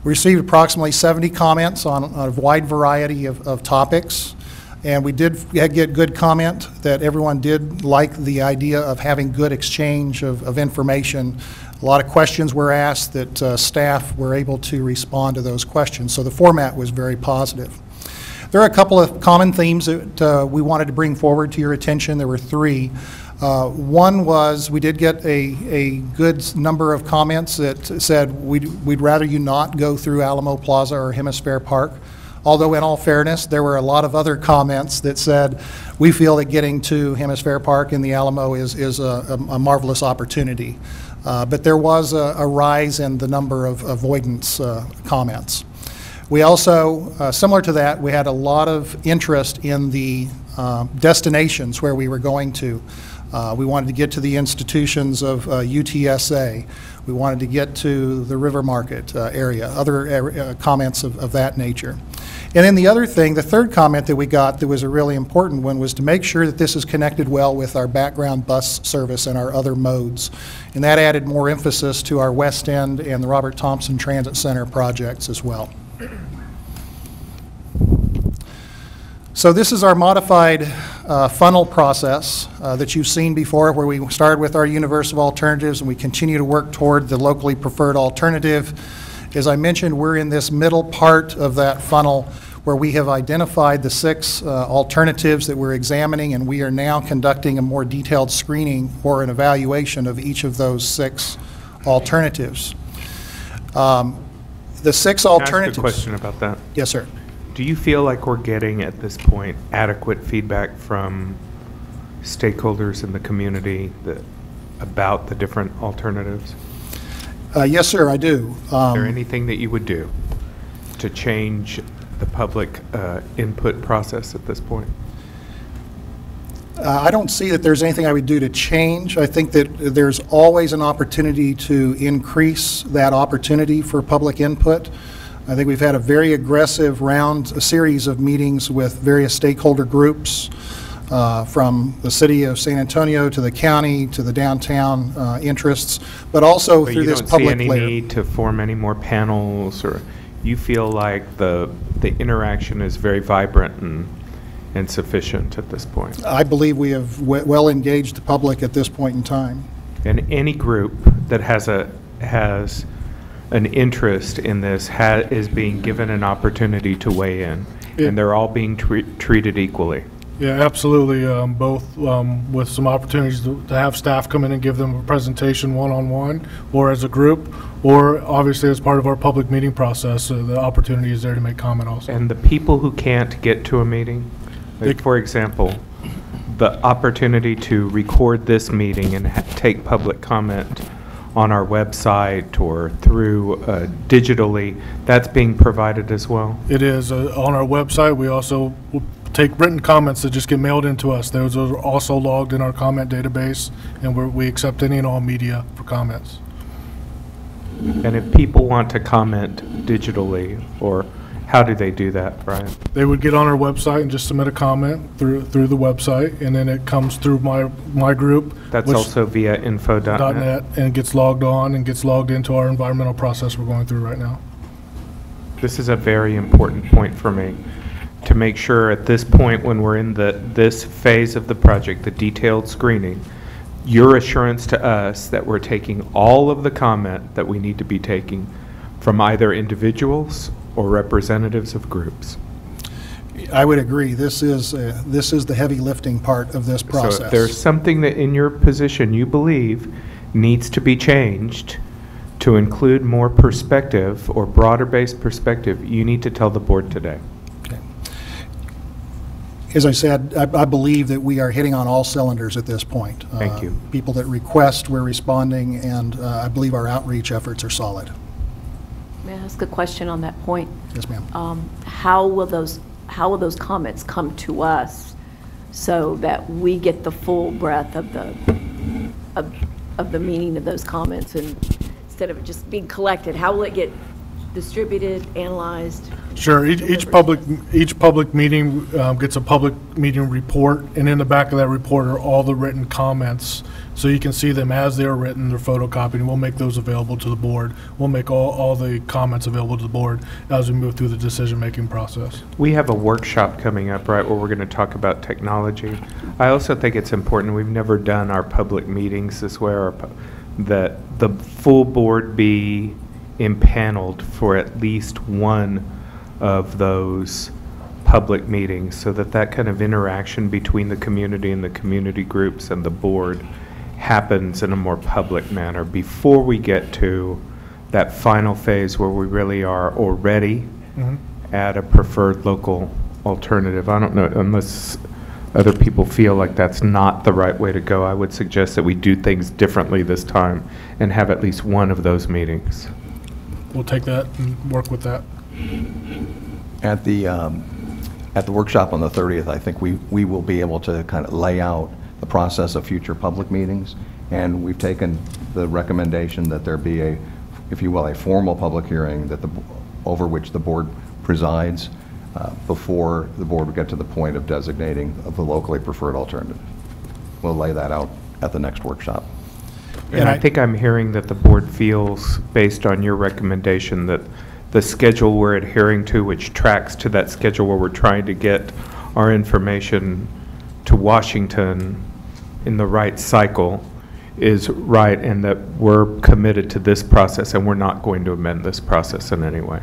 We received approximately 70 comments on a wide variety of topics, and we did get good comment that everyone did like the idea of having good exchange of information. A lot of questions were asked that staff were able to respond to those questions, so the format was very positive. There are a couple of common themes that we wanted to bring forward to your attention. There were 3. One was we did get a good number of comments that said we'd rather you not go through Alamo Plaza or Hemisphere Park, although in all fairness there were a lot of other comments that said we feel that getting to Hemisphere Park in the Alamo is a marvelous opportunity. But there was a rise in the number of avoidance comments. We also, similar to that, we had a lot of interest in the destinations where we were going to. We wanted to get to the institutions of UTSA. We wanted to get to the River Market area, other comments of that nature. And then the other thing, the third comment that we got that was a really important one was to make sure that this is connected well with our background bus service and our other modes. And that added more emphasis to our West End and the Robert Thompson Transit Center projects as well. So this is our modified funnel process that you've seen before, where we started with our universe of alternatives and we continue to work toward the locally preferred alternative. As I mentioned, we're in this middle part of that funnel where we have identified the 6 alternatives that we're examining, and we are now conducting a more detailed screening or an evaluation of each of those 6 alternatives. The 6 alternatives. Can I ask a question about that? Yes, sir. Do you feel like we're getting, at this point, adequate feedback from stakeholders in the community about the different alternatives? Yes, sir, I do. Is there anything that you would do to change the public input process at this point? I don't see that there's anything I would do to change. I think that there's always an opportunity to increase that opportunity for public input. I think we've had a very aggressive a series of meetings with various stakeholder groups, from the city of San Antonio to the county to the downtown interests, but also through this public layer. You don't see any need to form any more panels, or you feel like the interaction is very vibrant and sufficient at this point? I believe we have well engaged the public at this point in time. And any group that has an interest in this is being given an opportunity to weigh in, and they're all being treated equally. Yeah, absolutely. Both with some opportunities to have staff come in and give them a presentation one-on-one, or as a group, or obviously as part of our public meeting process. The opportunity is there to make comment also. And the people who can't get to a meeting, like for example, the opportunity to record this meeting and take public comment on our website or through digitally, that's being provided as well? It is. On our website, we also take written comments that just get mailed into us. Those are also logged in our comment database, and we accept any and all media for comments. And if people want to comment digitally, or how do they do that, Brian? They would get on our website and just submit a comment through the website, and then it comes through my group. That's also via info.net. And gets logged on and gets logged into our environmental process we're going through right now. This is a very important point for me, to make sure at this point when we're in this phase of the project, the detailed screening, your assurance to us that we're taking all of the comment that we need to be taking from either individuals or representatives of groups. I would agree. This is the heavy lifting part of this process. So if there's something that in your position you believe needs to be changed to include more perspective or broader based perspective, you need to tell the board today. Okay. As I said, I believe that we are hitting on all cylinders at this point. Thank you. People that request, we're responding, and I believe our outreach efforts are solid. May I ask a question on that point? Yes, ma'am. How will those comments come to us so that we get the full breadth of the meaning of those comments, and instead of it just being collected, how will it get distributed, analyzed? Sure. Each public meeting gets a public meeting report, and in the back of that report are all the written comments. So you can see them as they're written, they're photocopied, and we'll make those available to the board. We'll make all the comments available to the board as we move through the decision-making process. We have a workshop coming up, right, where we're going to talk about technology. I also think it's important, we've never done our public meetings this way, that the full board be impaneled for at least one of those public meetings, so that that kind of interaction between the community and the community groups and the board happens in a more public manner before we get to that final phase where we really are already at a preferred local alternative. I don't know, unless other people feel like that's not the right way to go, I would suggest that we do things differently this time and have at least one of those meetings. We'll take that and work with that. At the workshop on the 30th, I think we will be able to kind of lay out the process of future public meetings, and we've taken the recommendation that there be a, if you will, a formal public hearing that over which the board presides before the board would get to the point of designating the locally preferred alternative. We'll lay that out at the next workshop. And I think I'm hearing that the board feels, based on your recommendation, that the schedule we're adhering to, which tracks to that schedule where we're trying to get our information to Washington in the right cycle, is right, and that we're committed to this process and we're not going to amend this process in any way.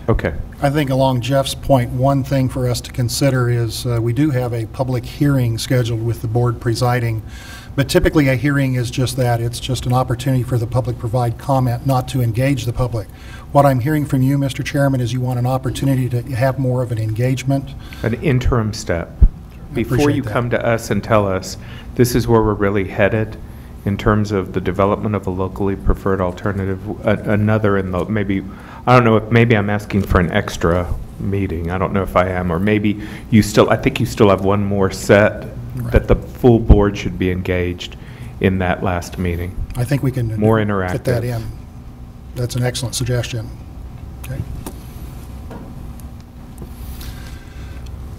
Okay. I think along Jeff's point, one thing for us to consider is we do have a public hearing scheduled with the board presiding, but typically a hearing is just that. It's just an opportunity for the public to provide comment, not to engage the public. What I'm hearing from you, Mr. Chairman, is you want an opportunity to have more of an engagement. An interim step. Before you come to us and tell us, this is where we're really headed in terms of the development of a locally preferred alternative, another in the, maybe, I don't know if, maybe I'm asking for an extra meeting. I don't know if I am, or maybe you still, I think you still have one more set that the full board should be engaged in that last meeting. I think we can more interactive. Fit that in. That's an excellent suggestion. Okay.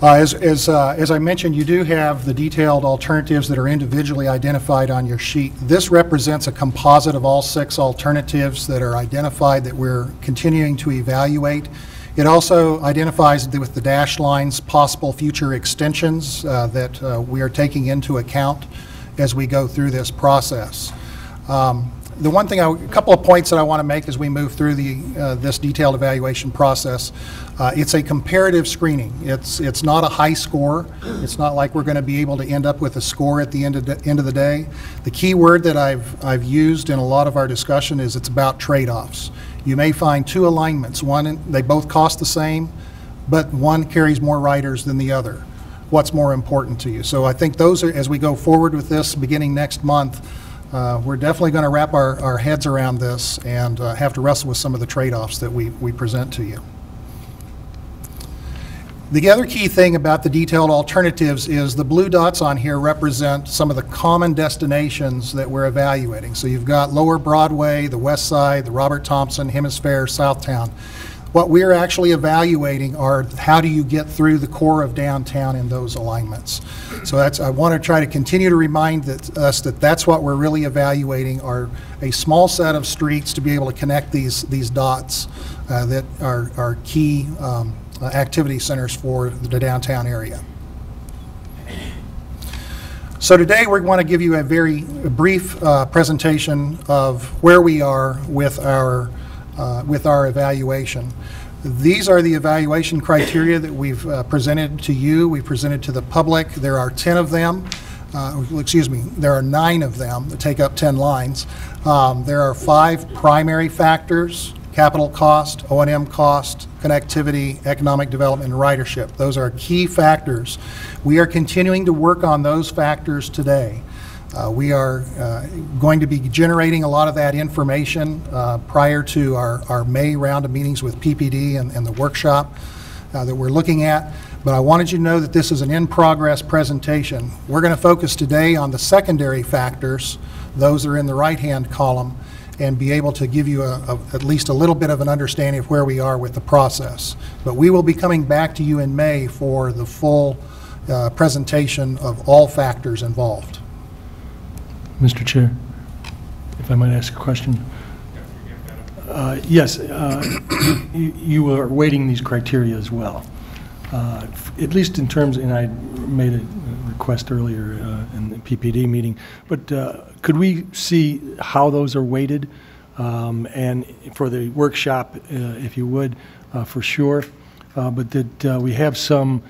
As I mentioned, you do have the detailed alternatives that are individually identified on your sheet. This represents a composite of all 6 alternatives that are identified that we're continuing to evaluate. It also identifies with the dashed lines possible future extensions that we are taking into account as we go through this process. The one thing, a couple of points that I want to make as we move through this detailed evaluation process. It's a comparative screening. It's not a high score. It's not like we're going to be able to end up with a score at the end of the day. The key word that I've used in a lot of our discussion is it's about trade-offs. You may find 2 alignments. One, they both cost the same, but one carries more riders than the other. What's more important to you? So I think those are, as we go forward with this beginning next month, we're definitely going to wrap our heads around this and have to wrestle with some of the trade-offs that we present to you. The other key thing about the detailed alternatives is the blue dots on here represent some of the common destinations that we're evaluating. So you've got Lower Broadway, the West Side, the Robert Thompson, Hemisphere, Southtown. What we're actually evaluating are how do you get through the core of downtown in those alignments. So I want to try to continue to remind us that that's what we're really evaluating, are a small set of streets to be able to connect these dots that are key activity centers for the downtown area. So today we want to give you a very brief presentation of where we are with our evaluation. These are the evaluation criteria that we've presented to you, we've presented to the public. There are 10 of them. Excuse me, there are 9 of them that take up 10 lines. There are 5 primary factors: capital cost, O&M cost, connectivity, economic development, and ridership. Those are key factors. We are continuing to work on those factors today. We are going to be generating a lot of that information prior to our May round of meetings with PPD and the workshop that we're looking at. But I wanted you to know that this is an in-progress presentation. We're going to focus today on the secondary factors. Those are in the right-hand column. and be able to give you at least a little bit of an understanding of where we are with the process. But we will be coming back to you in May for the full presentation of all factors involved. Mr. Chair, if I might ask a question. Yes, you are weighting these criteria as well. At least in terms, and I made a request earlier in the PPD meeting, but could we see how those are weighted? And for the workshop, if you would, for sure, but that we have some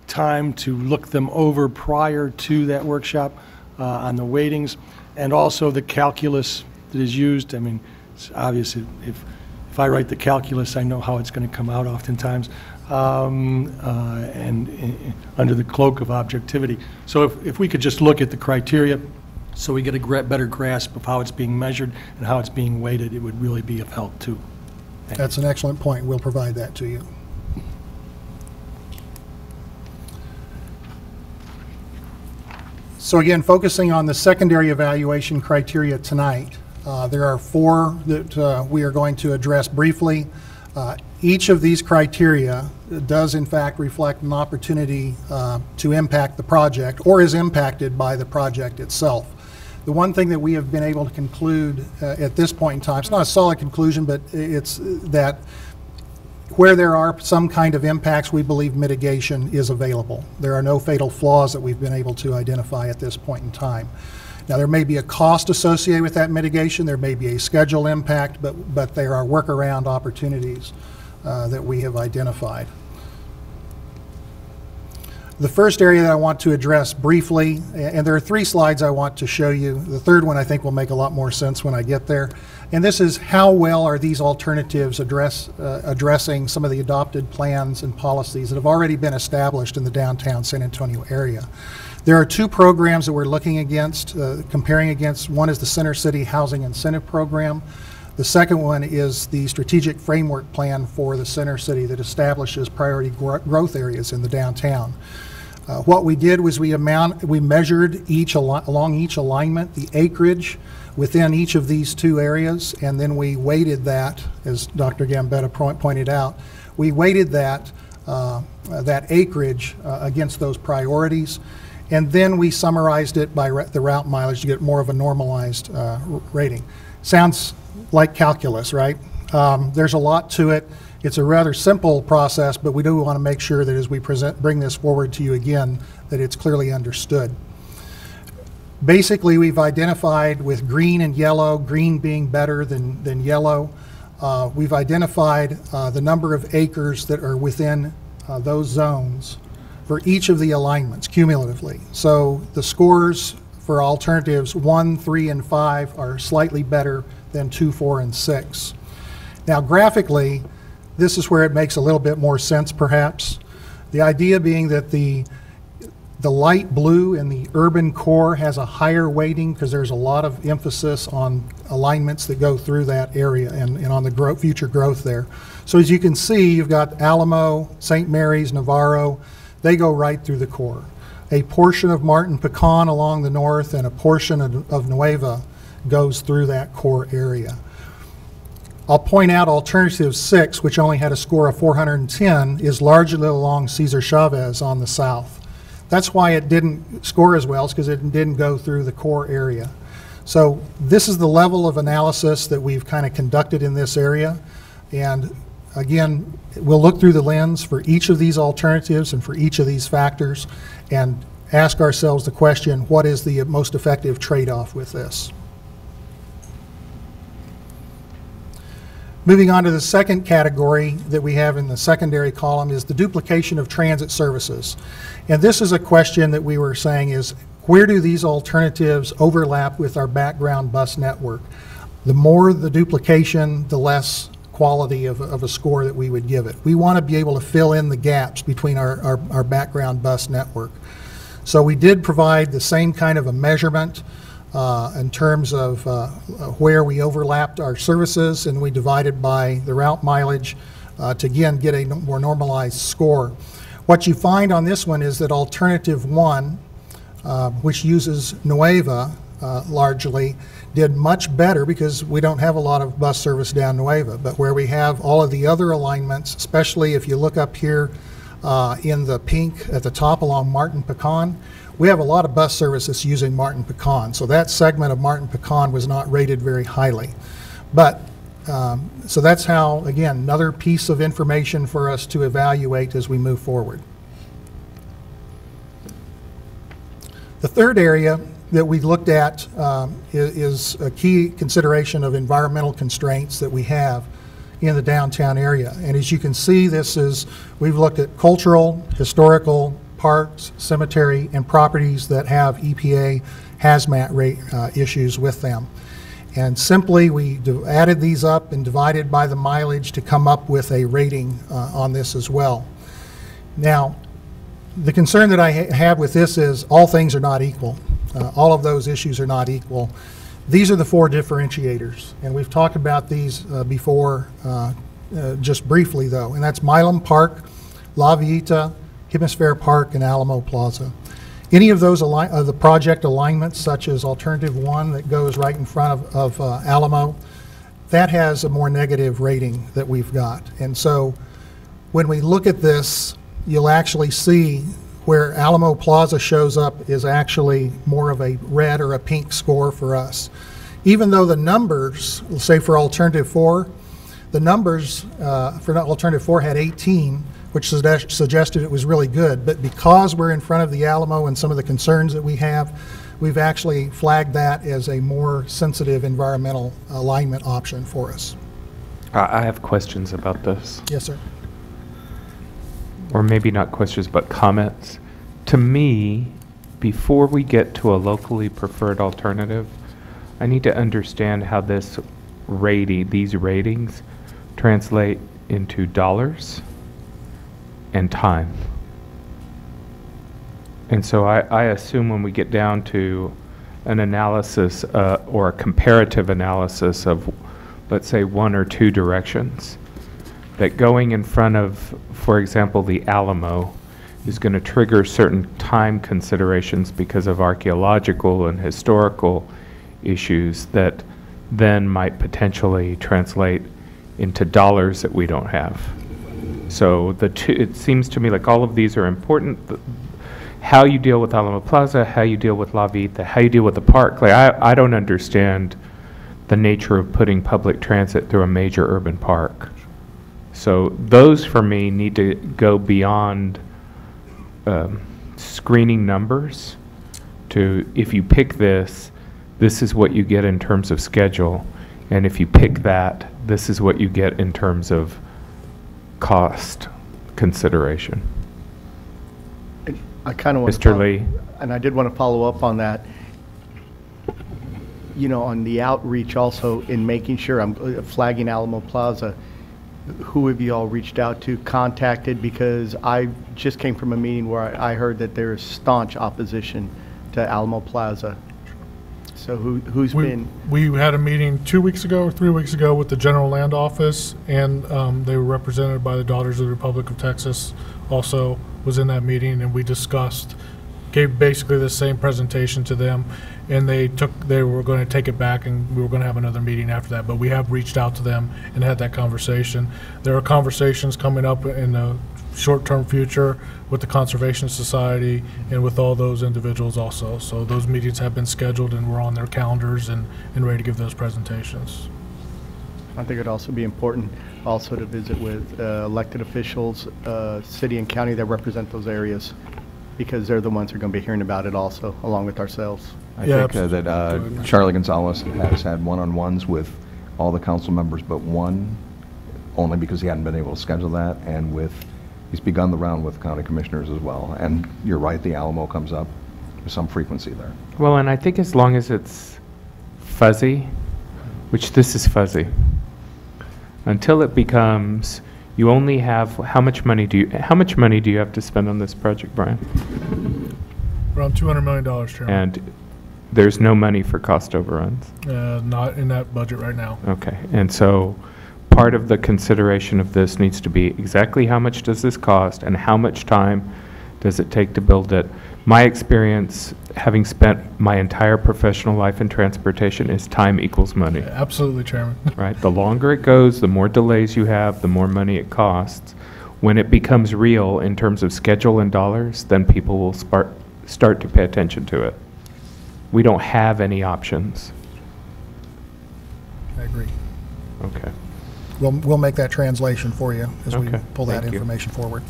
time to look them over prior to that workshop on the weightings, and also the calculus that is used. I mean, it's obvious if I write the calculus, I know how it's going to come out oftentimes, and under the cloak of objectivity. So if we could just look at the criteria so we get a better grasp of how it's being measured and how it's being weighted, it would really be of help too. That's an excellent point. We'll provide that to you. So again, focusing on the secondary evaluation criteria tonight, there are 4 that we are going to address briefly. Each of these criteria does in fact reflect an opportunity to impact the project or is impacted by the project itself. The one thing that we have been able to conclude at this point in time, it's not a solid conclusion, but it's that where there are some kind of impacts, we believe mitigation is available. There are no fatal flaws that we've been able to identify at this point in time. Now, there may be a cost associated with that mitigation, there may be a schedule impact, but there are workaround opportunities that we have identified. The first area that I want to address briefly, and there are 3 slides I want to show you. The third one I think will make a lot more sense when I get there. And this is how well are these alternatives addressing some of the adopted plans and policies that have already been established in the downtown San Antonio area. There are 2 programs that we're looking against, comparing against. One is the Center City Housing Incentive Program. The second one is the Strategic Framework Plan for the Center City that establishes priority growth areas in the downtown. What we did was we measured along each alignment the acreage within each of these 2 areas, and then we weighted that, as Dr. Gambetta pointed out, we weighted that acreage against those priorities, and then we summarized it by the route mileage to get more of a normalized rating. Sounds like calculus, right? There's a lot to it. It's a rather simple process, but we do want to make sure that as we bring this forward to you again, that it's clearly understood. Basically, we've identified with green and yellow, green being better than yellow, we've identified the number of acres that are within those zones for each of the alignments cumulatively. So the scores for alternatives 1, 3, and 5 are slightly better than 2, 4, and 6. Now graphically, this is where it makes a little bit more sense perhaps. The idea being that the light blue in the urban core has a higher weighting because there's a lot of emphasis on alignments that go through that area and on the future growth there. So as you can see, you've got Alamo, St. Mary's, Navarro, they go right through the core. A portion of Martin Pecan along the north and a portion of Nueva goes through that core area. I'll point out alternative 6, which only had a score of 410, is largely along Cesar Chavez on the south. That's why it didn't score as well, because it didn't go through the core area. So this is the level of analysis that we've kind of conducted in this area. And again, we'll look through the lens for each of these alternatives and for each of these factors and ask ourselves the question, what is the most effective trade-off with this? Moving on to the second category that we have in the secondary column is the duplication of transit services. And this is a question that we were saying is, where do these alternatives overlap with our background bus network? The more the duplication, the less quality of a score that we would give it. We want to be able to fill in the gaps between our background bus network. So we did provide the same kind of a measurement in terms of where we overlapped our services, and we divided by the route mileage to again get a more normalized score. What you find on this one is that alternative 1, which uses Nueva largely, did much better because we don't have a lot of bus service down Nueva, but where we have all of the other alignments, especially if you look up here in the pink at the top along Martin Pecan, we have a lot of bus services using Martin Pecan. So that segment of Martin Pecan was not rated very highly. But so that's how, again, another piece of information for us to evaluate as we move forward. The third area that we looked at is a key consideration of environmental constraints that we have in the downtown area. And as you can see, we've looked at cultural, historical, parks, cemetery, and properties that have EPA hazmat rate issues with them. And simply, we added these up and divided by the mileage to come up with a rating on this as well. Now, the concern that I have with this is all things are not equal. All of those issues are not equal. These are the four differentiators, and we've talked about these before, just briefly though, and that's Milam Park, La Villita, Hemisphere Park, and Alamo Plaza. Any of those the project alignments, such as Alternative 1 that goes right in front of Alamo, that has a more negative rating that we've got. And so when we look at this, you'll actually see where Alamo Plaza shows up is actually more of a red or a pink score for us. Even though the numbers, let's say for Alternative 4, the numbers for Alternative 4 had 18, which suggested it was really good. But because we're in front of the Alamo and some of the concerns that we have, we've actually flagged that as a more sensitive environmental alignment option for us. I have questions about this. Yes, sir. Or maybe not questions, but comments. To me, before we get to a locally preferred alternative, I need to understand how these ratings translate into dollars and time. And so I assume when we get down to an analysis or a comparative analysis of, let's say, one or two directions, that going in front of, for example, the Alamo is going to trigger certain time considerations because of archaeological and historical issues that then might potentially translate into dollars that we don't have. So it seems to me like all of these are important. How you deal with Alamo Plaza, how you deal with La Vita, how you deal with the park. Like I don't understand the nature of putting public transit through a major urban park. So those for me need to go beyond screening numbers to, if you pick this is what you get in terms of schedule, and if you pick that, this is what you get in terms of cost consideration. I kind of want Mr. Lee. And I did want to follow up on that. You know, on the outreach also in making sure I'm flagging Alamo Plaza. Who have you all reached out to, contacted? Because I just came from a meeting where I heard that there is staunch opposition to Alamo Plaza. So who's been? We had a meeting 2 weeks ago or 3 weeks ago with the General Land Office, and they were represented by the Daughters of the Republic of Texas. Also was in that meeting, and we gave basically the same presentation to them, and they were going to take it back, and we were going to have another meeting after that. But we have reached out to them and had that conversation. There are conversations coming up in the short-term future with the Conservation Society and with all those individuals also. So those meetings have been scheduled, and we're on their calendars and ready to give those presentations. I think it'd also be important also to visit with elected officials, city and county that represent those areas, because they're the ones who are going to be hearing about it also, along with ourselves. I think that Charlie Gonzalez has had one-on-ones with all the council members but one, only because he hadn't been able to schedule that, and he's begun the round with county commissioners as well. And you're right, the Alamo comes up with some frequency there. Well, and I think as long as it's fuzzy, which this is fuzzy, until it becomes, you only have, how much money do you have to spend on this project, Brian? Around $200 million, Chairman. And there's no money for cost overruns? Not in that budget right now. Okay, and so part of the consideration of this needs to be exactly how much does this cost and how much time does it take to build it, My experience, having spent my entire professional life in transportation, is time equals money. Absolutely, Chairman. Right? The longer it goes, the more delays you have, the more money it costs. When it becomes real in terms of schedule and dollars, then people will start to pay attention to it. We don't have any options. I agree. Okay. We'll make that translation for you as we Okay, pull that thank you. information forward.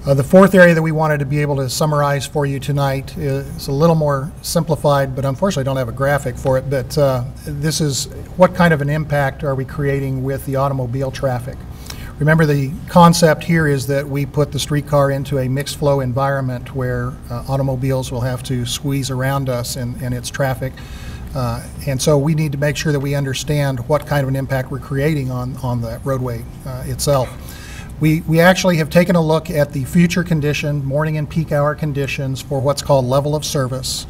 The fourth area that we wanted to be able to summarize for you tonight is a little more simplified, but unfortunately I don't have a graphic for it, but this is what kind of an impact are we creating with the automobile traffic. Remember, the concept here is that we put the streetcar into a mixed flow environment where automobiles will have to squeeze around us in its traffic. And so we need to make sure that we understand what kind of an impact we're creating on the roadway itself. We actually have taken a look at the future condition, morning and peak hour conditions for what's called level of service,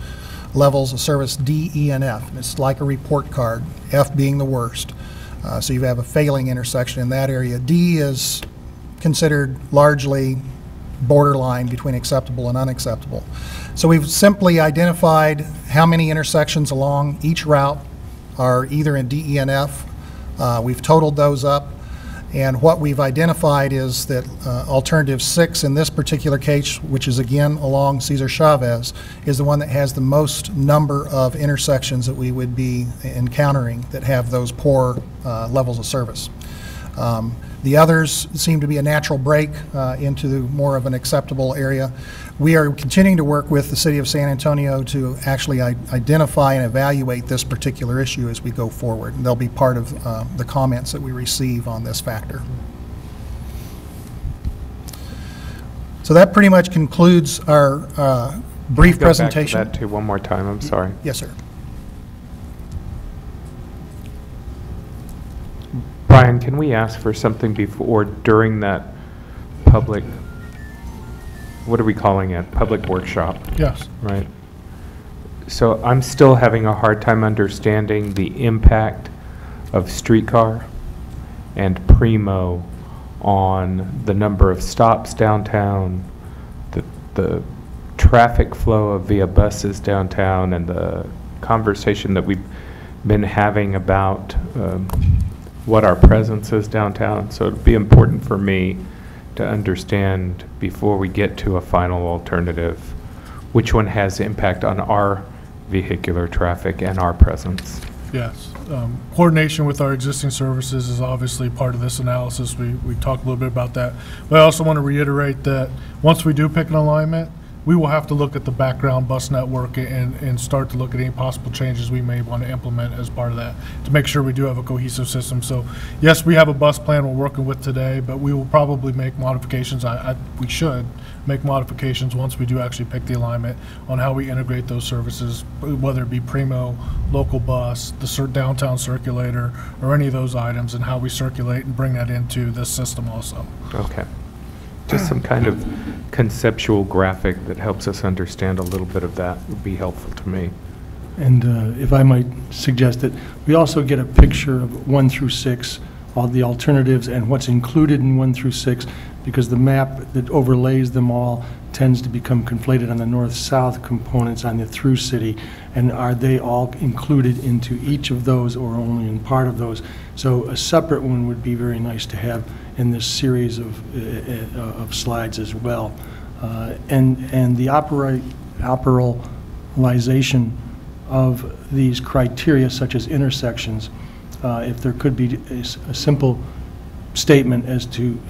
levels of service D, E, and F. And it's like a report card, F being the worst. So you have a failing intersection in that area. D is considered largely borderline between acceptable and unacceptable. So we've simply identified how many intersections along each route are either in D, E, and F. We've totaled those up. And what we've identified is that alternative 6 in this particular case, which is again along Cesar Chavez, is the one that has the most number of intersections that we would be encountering that have those poor levels of service. The others seem to be a natural break into more of an acceptable area. We are continuing to work with the City of San Antonio to actually identify and evaluate this particular issue as we go forward. And they'll be part of the comments that we receive on this factor. So that pretty much concludes our brief presentation. Go back to that one more time, I'm sorry. Yes, sir. Brian, can we ask for something before, during that public, what are we calling it? Public workshop? Yes. Right. So I'm still having a hard time understanding the impact of streetcar and Primo on the number of stops downtown, the traffic flow of VIA buses downtown, and the conversation that we've been having about what our presence is downtown. So it'd be important for me to understand before we get to a final alternative, which one has impact on our vehicular traffic and our presence. Yes. Coordination with our existing services is obviously part of this analysis. We talked a little bit about that. But I also want to reiterate that once we do pick an alignment, we will have to look at the background bus network and start to look at any possible changes we may want to implement as part of that to make sure we do have a cohesive system. So yes, we have a bus plan we're working with today, but we will probably make modifications. We should make modifications once we do actually pick the alignment on how we integrate those services, whether it be Primo, local bus, the downtown circulator, or any of those items, and how we circulate and bring that into this system also. Okay. Just some kind of conceptual graphic that helps us understand a little bit of that would be helpful to me. And if I might suggest that we also get a picture of 1 through 6, all the alternatives and what's included in 1 through 6, because the map that overlays them all tends to become conflated on the north-south components on the through city, and are they all included into each of those or only in part of those? So a separate one would be very nice to have in this series of slides as well. And the operationalization of these criteria, such as intersections, if there could be a simple statement as to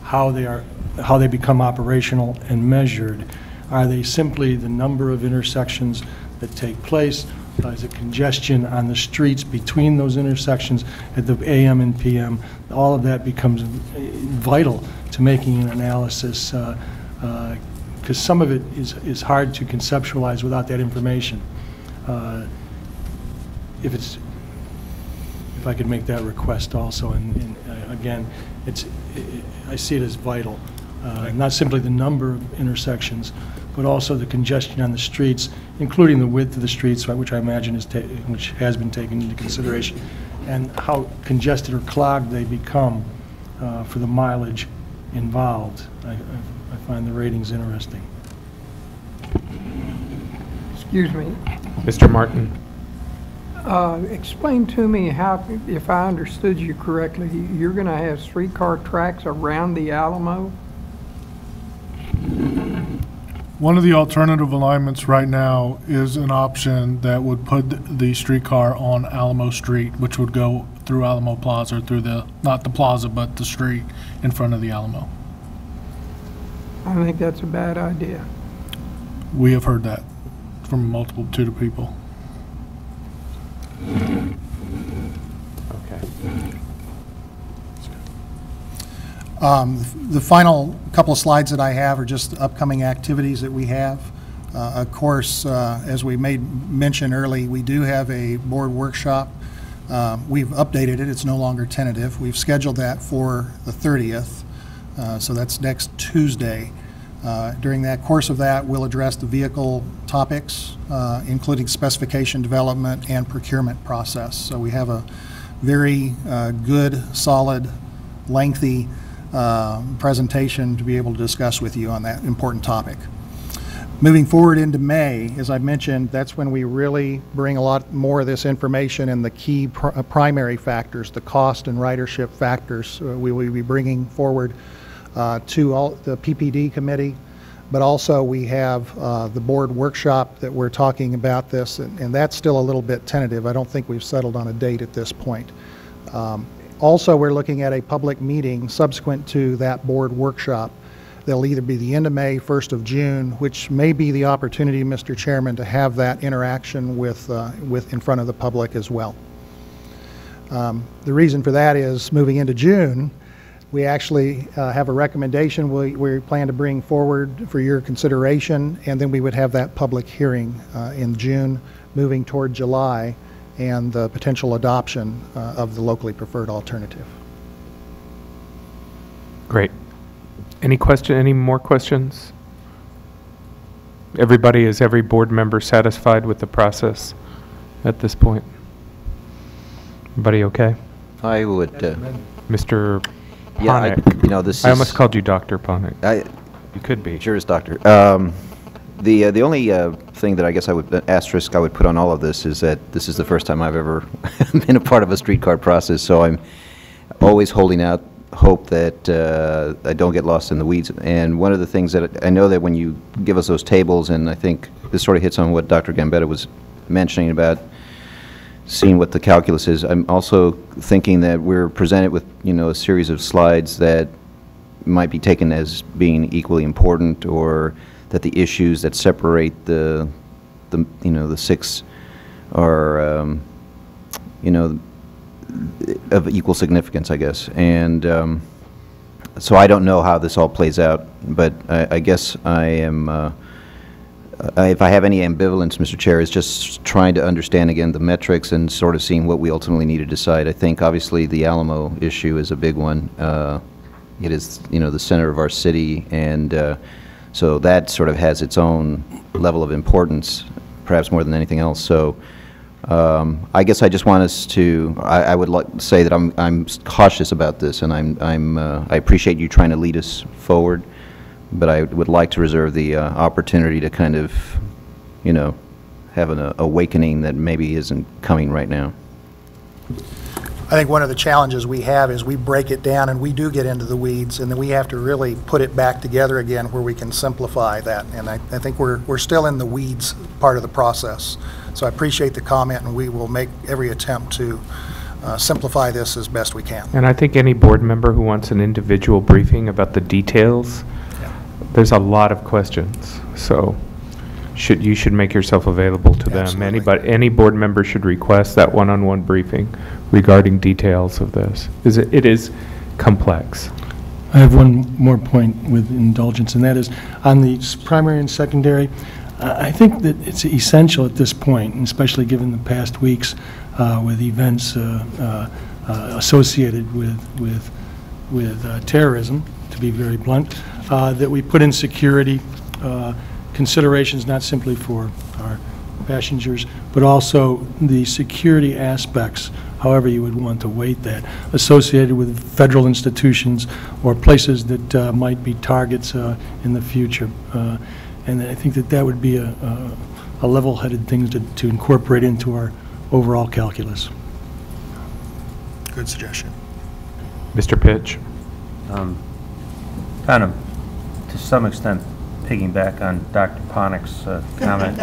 how they become operational and measured. Are they simply the number of intersections that take place? Is it congestion on the streets between those intersections at the AM and PM? All of that becomes vital to making an analysis, because some of it is hard to conceptualize without that information. If I could make that request also, and again, I see it as vital. Not simply the number of intersections, but also the congestion on the streets, including the width of the streets, which I imagine which has been taken into consideration, and how congested or clogged they become for the mileage involved. I find the ratings interesting. Excuse me. Mr. Martin? Explain to me how, if I understood you correctly, you're going to have streetcar tracks around the Alamo? One of the alternative alignments right now is an option that would put the streetcar on Alamo Street, which would go through Alamo Plaza, through the, not the plaza, but the street in front of the Alamo. I think that's a bad idea. We have heard that from a multitude of people. Okay. The final couple of slides that I have are just upcoming activities that we have. Of course, as we made mention early, we do have a board workshop. We've updated it. It's no longer tentative. We've scheduled that for the 30th, so that's next Tuesday. During that course of that, we'll address the vehicle topics, including specification development and procurement process. So we have a very good, solid, lengthy presentation to be able to discuss with you on that important topic. Moving forward into May, as I mentioned, that's when we really bring a lot more of this information and the key primary factors, the cost and ridership factors, we will be bringing forward to all the PPD committee, but also we have the board workshop that we're talking about this, and that's still a little bit tentative. I don't think we've settled on a date at this point. Also, we're looking at a public meeting subsequent to that board workshop. They'll either be the end of May, 1st of June, which may be the opportunity, Mr. Chairman, to have that interaction with in front of the public as well. The reason for that is moving into June, we actually have a recommendation we plan to bring forward for your consideration, and then we would have that public hearing in June, moving toward July, and the potential adoption of the locally preferred alternative. Great. Any more questions? Is every board member satisfied with the process at this point? Everybody okay? I would. Mr. Yeah, Panek. I almost called you Dr. Panek. You could be. Sure is Doctor. The only thing that I guess I would put on all of this is that this is the first time I've ever been a part of a streetcar process, so I'm always holding out hope that I don't get lost in the weeds. And one of the things that I know that when you give us those tables, and I think this sort of hits on what Dr. Gambetta was mentioning about seeing what the calculus is, I'm also thinking that we're presented with, a series of slides that might be taken as being equally important, or that the issues that separate the six are, of equal significance, I guess. And so I don't know how this all plays out, but I guess I am, if I have any ambivalence, Mr. Chair, is just trying to understand again the metrics and sort of seeing what we ultimately need to decide. I think obviously the Alamo issue is a big one. It is, the center of our city, and so that sort of has its own level of importance, perhaps more than anything else. So I guess I just want us to, I would like to say that I'm cautious about this, and I appreciate you trying to lead us forward, but I would like to reserve the opportunity to kind of, have an awakening that maybe isn't coming right now. I think one of the challenges we have is we break it down and we do get into the weeds, and then we have to really put it back together again where we can simplify that. And I think we're still in the weeds part of the process. So I appreciate the comment, and we will make every attempt to simplify this as best we can. And I think any board member who wants an individual briefing about the details, there's a lot of questions. So you should make yourself available to them. Any board member should request that one-on-one briefing regarding details of this. It is complex. I have one more point with indulgence, and that is on the primary and secondary. I think that it's essential at this point, and especially given the past weeks with events associated with terrorism, to be very blunt, that we put in security considerations not simply for our passengers, but also the security aspects however you would want to weight that, associated with federal institutions or places that might be targets in the future. And I think that that would be a level-headed thing to incorporate into our overall calculus. Good suggestion. Mr. Pitch? Kind of, to some extent, piggyback on Dr. Ponick's comment.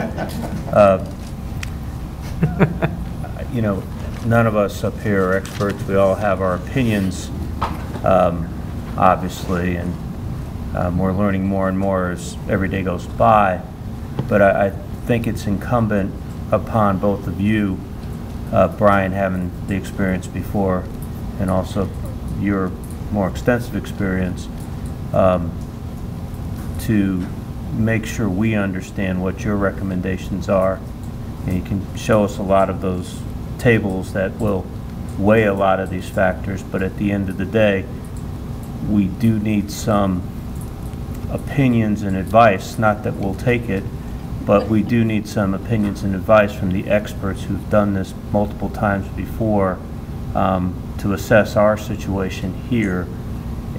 You know, none of us up here are experts. We all have our opinions, obviously, and we're learning more and more as every day goes by. But I think it's incumbent upon both of you, Brian having the experience before, and also your more extensive experience, to make sure we understand what your recommendations are. And you can show us a lot of those tables that will weigh a lot of these factors, but at the end of the day, we do need some opinions and advice, not that we'll take it, but we do need some opinions and advice from the experts who've done this multiple times before, to assess our situation here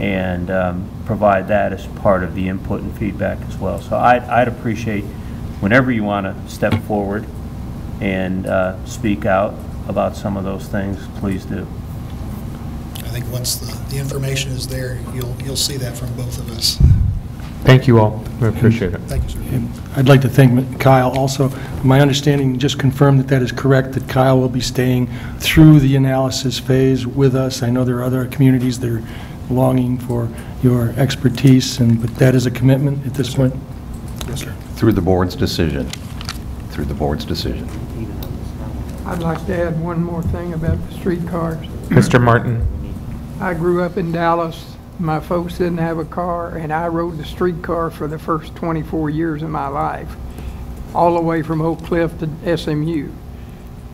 and provide that as part of the input and feedback as well. So I'd appreciate whenever you want to step forward and speak out about some of those things, please do. I think once the information is there, you'll see that from both of us. Thank you all. We appreciate it. Thank you, sir. And I'd like to thank Kyle also. My understanding, just confirmed that that is correct, that Kyle will be staying through the analysis phase with us. I know there are other communities that are longing for your expertise, but that is a commitment at this point? Yes, sir. Through the board's decision. Through the board's decision. I'd like to add one more thing about the streetcars. Mr. Martin? I grew up in Dallas. My folks didn't have a car, and I rode the streetcar for the first 24 years of my life, all the way from Oak Cliff to SMU.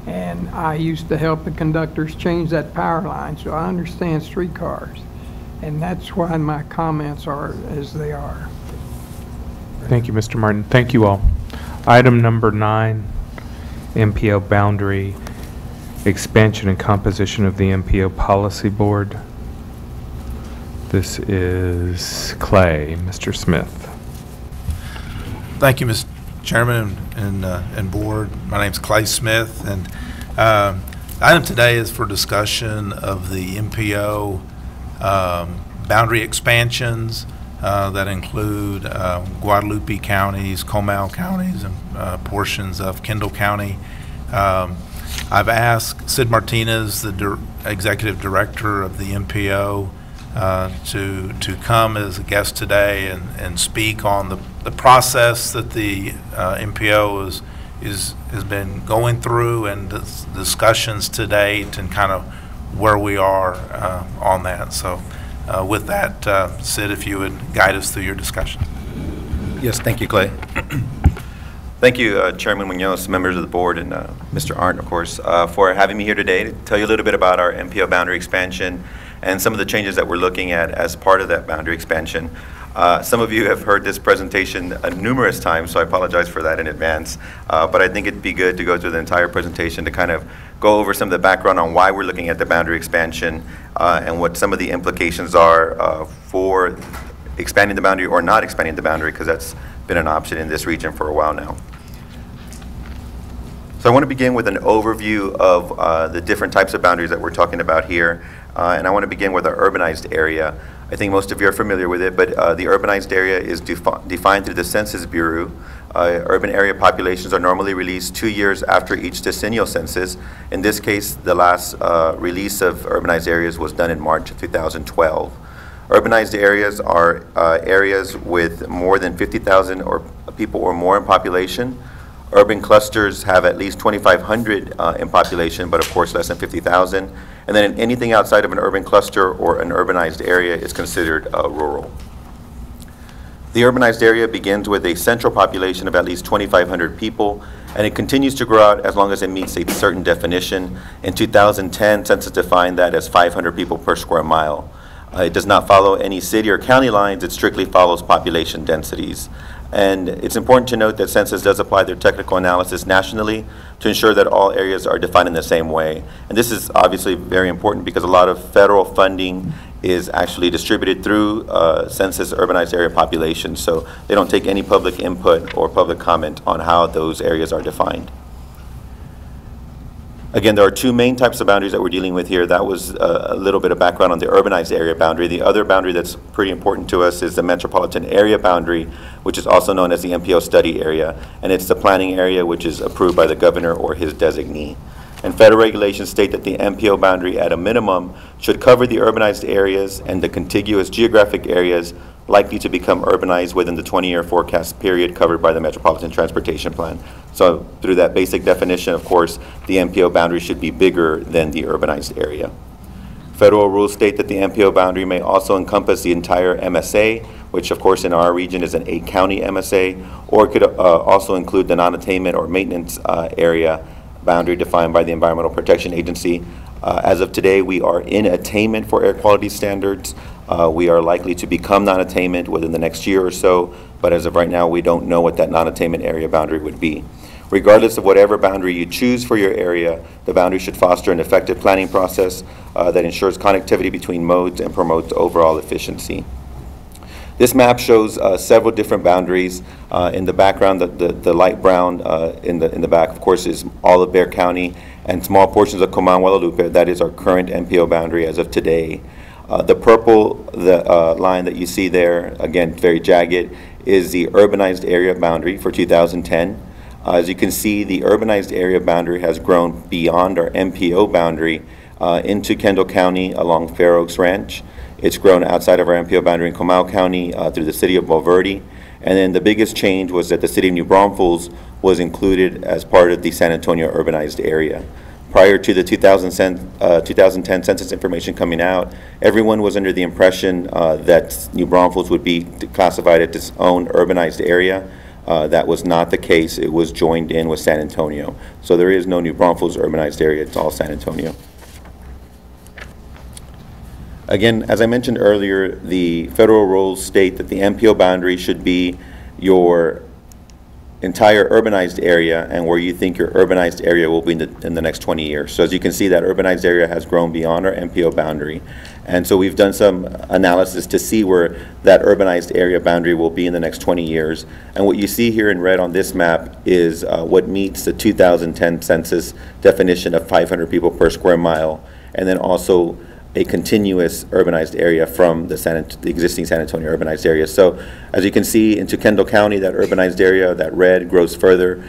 And I used to help the conductors change that power line, so I understand streetcars. And that's why my comments are as they are. Thank you, Mr. Martin. Thank you all. Item number 9, MPO boundary expansion and composition of the MPO policy board. This is Clay. Mr. Smith. Thank you, Mr. Chairman and board. My name is Clay Smith, and the item today is for discussion of the MPO boundary expansions that include Guadalupe counties, Comal counties, and portions of Kendall County. I've asked Sid Martinez, the executive director of the MPO, to come as a guest today and speak on the process that the MPO has been going through and the discussions to date and kind of where we are on that. So with that, Sid, if you would guide us through your discussion. Yes, thank you, Clay. Thank you, Chairman Munoz, members of the board, and Mr. Arndt, of course, for having me here today to tell you a little bit about our MPO boundary expansion and some of the changes that we're looking at as part of that boundary expansion. Some of you have heard this presentation numerous times, so I apologize for that in advance. But I think it'd be good to go through the entire presentation to kind of go over some of the background on why we're looking at the boundary expansion and what some of the implications are for expanding the boundary or not expanding the boundary, because that's been an option in this region for a while now. So I want to begin with an overview of the different types of boundaries that we're talking about here. And I want to begin with our urbanized area. I think most of you are familiar with it, but the urbanized area is defined through the Census Bureau. Urban area populations are normally released 2 years after each decennial census. In this case, the last release of urbanized areas was done in March of 2012. Urbanized areas are areas with more than 50,000 people or more in population. Urban clusters have at least 2,500 in population, but of course less than 50,000. And then anything outside of an urban cluster or an urbanized area is considered rural. The urbanized area begins with a central population of at least 2,500 people, and it continues to grow out as long as it meets a certain definition. In 2010, census defined that as 500 people per square mile. It does not follow any city or county lines. It strictly follows population densities. And it's important to note that Census does apply their technical analysis nationally to ensure that all areas are defined in the same way. And this is obviously very important because a lot of federal funding is actually distributed through Census urbanized area populations, so they don't take any public input or public comment on how those areas are defined. Again, there are two main types of boundaries that we're dealing with here. That was a little bit of background on the urbanized area boundary. The other boundary that's pretty important to us is the metropolitan area boundary, which is also known as the MPO study area, and it's the planning area which is approved by the governor or his designee. And federal regulations state that the MPO boundary at a minimum should cover the urbanized areas and the contiguous geographic areas likely to become urbanized within the 20-year forecast period covered by the Metropolitan Transportation Plan. So through that basic definition, of course, the MPO boundary should be bigger than the urbanized area. Federal rules state that the MPO boundary may also encompass the entire MSA, which of course in our region is an 8-county MSA, or it could also include the non-attainment or maintenance area boundary defined by the Environmental Protection Agency. As of today, we are in attainment for air quality standards. We are likely to become non-attainment within the next year or so, but as of right now, we don't know what that non-attainment area boundary would be. Regardless of whatever boundary you choose for your area, the boundary should foster an effective planning process that ensures connectivity between modes and promotes overall efficiency. This map shows several different boundaries. In the background, the light brown in the back, of course, is all of Bexar County and small portions of Comal and Guadalupe. That is our current MPO boundary as of today. The purple line that you see there, again, very jagged, is the urbanized area boundary for 2010. As you can see, the urbanized area boundary has grown beyond our MPO boundary into Kendall County along Fair Oaks Ranch. It's grown outside of our MPO boundary in Comal County through the city of Valverde. And then the biggest change was that the city of New Braunfels was included as part of the San Antonio urbanized area. Prior to the 2010 census information coming out, everyone was under the impression that New Braunfels would be classified as its own urbanized area. That was not the case. It was joined in with San Antonio. So there is no New Braunfels urbanized area. It's all San Antonio. Again, as I mentioned earlier, the federal rules state that the MPO boundary should be your entire urbanized area and where you think your urbanized area will be in the next 20 years. So as you can see, that urbanized area has grown beyond our MPO boundary. And so we've done some analysis to see where that urbanized area boundary will be in the next 20 years. And what you see here in red on this map is what meets the 2010 census definition of 500 people per square mile, and then also a continuous urbanized area from the existing San Antonio urbanized area. So as you can see, into Kendall County, that urbanized area, that red, grows further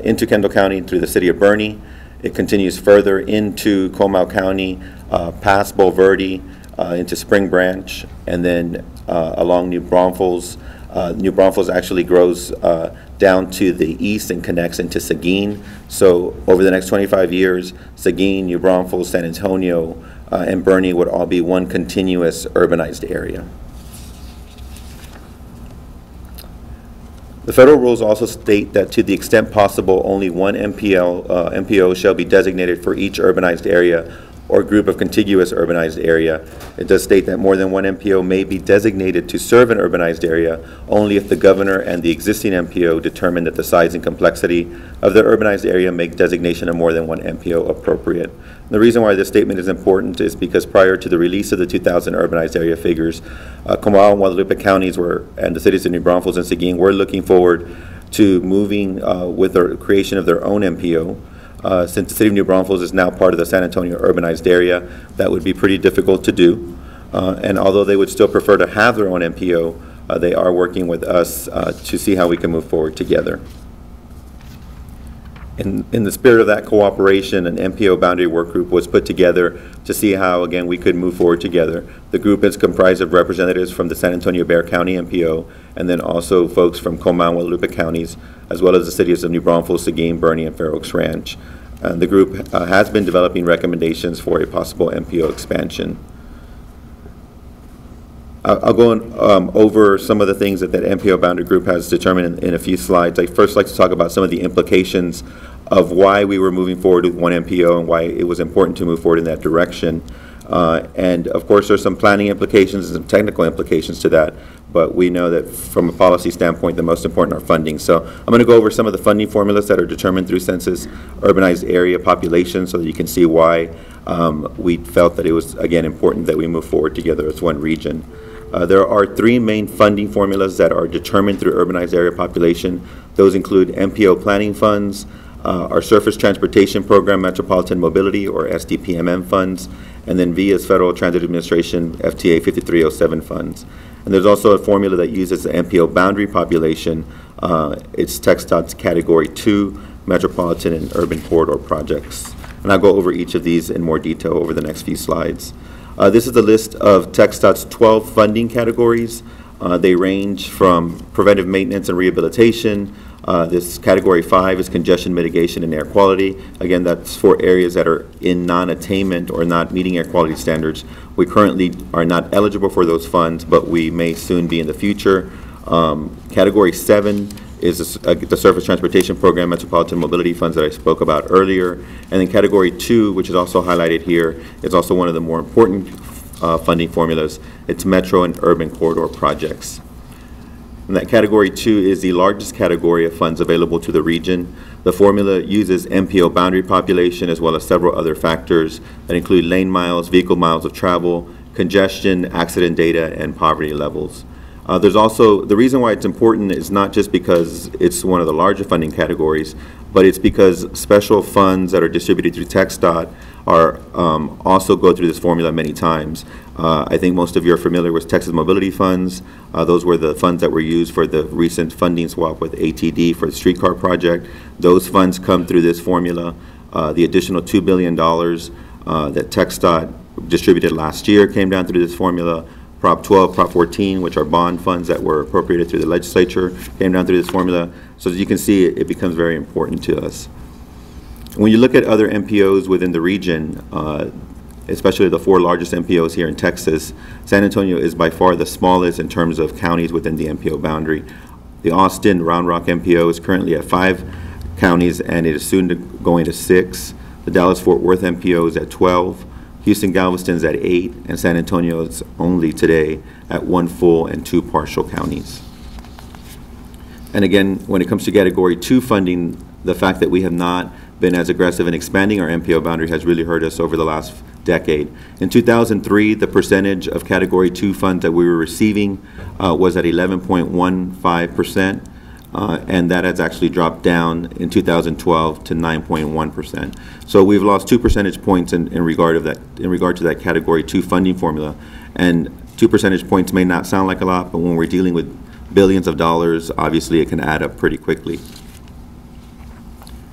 into Kendall County through the city of Bernie. It continues further into Comal County, past Valverde, into Spring Branch, and then along New Braunfels. New Braunfels actually grows down to the east and connects into Seguin. So over the next 25 years, Seguin, New Braunfels, San Antonio, and Bernie would all be one continuous urbanized area. The federal rules also state that to the extent possible, only one MPO shall be designated for each urbanized area or group of contiguous urbanized area. It does state that more than one MPO may be designated to serve an urbanized area only if the governor and the existing MPO determine that the size and complexity of the urbanized area make designation of more than one MPO appropriate. And the reason why this statement is important is because prior to the release of the 2000 urbanized area figures, Comal and Guadalupe counties and the cities of New Braunfels and Seguin were looking forward to moving with the creation of their own MPO. Since the city of New Braunfels is now part of the San Antonio urbanized area, that would be pretty difficult to do. And although they would still prefer to have their own MPO, they are working with us to see how we can move forward together. In the spirit of that cooperation, an MPO boundary work group was put together to see how, again, we could move forward together. The group is comprised of representatives from the San Antonio-Bexar County MPO, and then also folks from Comal and Guadalupe counties, as well as the cities of New Braunfels, Seguin, Bernie, and Fair Oaks Ranch. The group has been developing recommendations for a possible MPO expansion. I'll go over some of the things that MPO boundary group has determined in a few slides. I'd first like to talk about some of the implications of why we were moving forward with one MPO and why it was important to move forward in that direction. And of course, there's some planning implications and some technical implications to that. but we know that from a policy standpoint, the most important are funding. So I'm going to go over some of the funding formulas that are determined through census urbanized area population so that you can see why we felt that it was, again, important that we move forward together as one region. There are three main funding formulas that are determined through urbanized area population. Those include MPO planning funds, our Surface Transportation Program Metropolitan Mobility, or SDPMM funds, and then VIA's Federal Transit Administration FTA 5307 funds. And there's also a formula that uses the MPO boundary population. It's TxDOT's Category 2 Metropolitan and Urban Corridor projects. And I'll go over each of these in more detail over the next few slides. This is a list of TxDOT's 12 funding categories. They range from preventive maintenance and rehabilitation. This Category 5 is congestion mitigation and air quality. Again, that's for areas that are in non-attainment or not meeting air quality standards. We currently are not eligible for those funds, but we may soon be in the future. Category 7 is the Surface Transportation Program Metropolitan Mobility funds that I spoke about earlier. And then Category 2, which is also highlighted here, is also one of the more important funding formulas. It's Metro and Urban Corridor projects. And that Category 2 is the largest category of funds available to the region. The formula uses MPO boundary population as well as several other factors that include lane miles, vehicle miles of travel, congestion, accident data, and poverty levels. There's also, the reason why it's important is not just because it's one of the larger funding categories, but it's because special funds that are distributed through TxDOT are also go through this formula many times. I think most of you are familiar with Texas Mobility Funds. Those were the funds that were used for the recent funding swap with ATD for the streetcar project. Those funds come through this formula. The additional $2 billion that TxDOT distributed last year came down through this formula. Prop 12, Prop 14, which are bond funds that were appropriated through the legislature, came down through this formula. So as you can see, it becomes very important to us. When you look at other MPOs within the region, especially the 4 largest MPOs here in Texas, San Antonio is by far the smallest in terms of counties within the MPO boundary. The Austin Round Rock MPO is currently at 5 counties, and it is soon going to 6. The Dallas-Fort Worth MPO is at 12. Houston Galveston's at 8, and San Antonio is only today at 1 full and 2 partial counties. And again, when it comes to Category 2 funding, the fact that we have not been as aggressive in expanding our MPO boundary has really hurt us over the last decade. In 2003, the percentage of Category 2 funds that we were receiving was at 11.15%. And that has actually dropped down in 2012 to 9.1%. So we've lost 2 percentage points in regard to that Category 2 funding formula. And 2 percentage points may not sound like a lot, but when we're dealing with billions of dollars, obviously it can add up pretty quickly.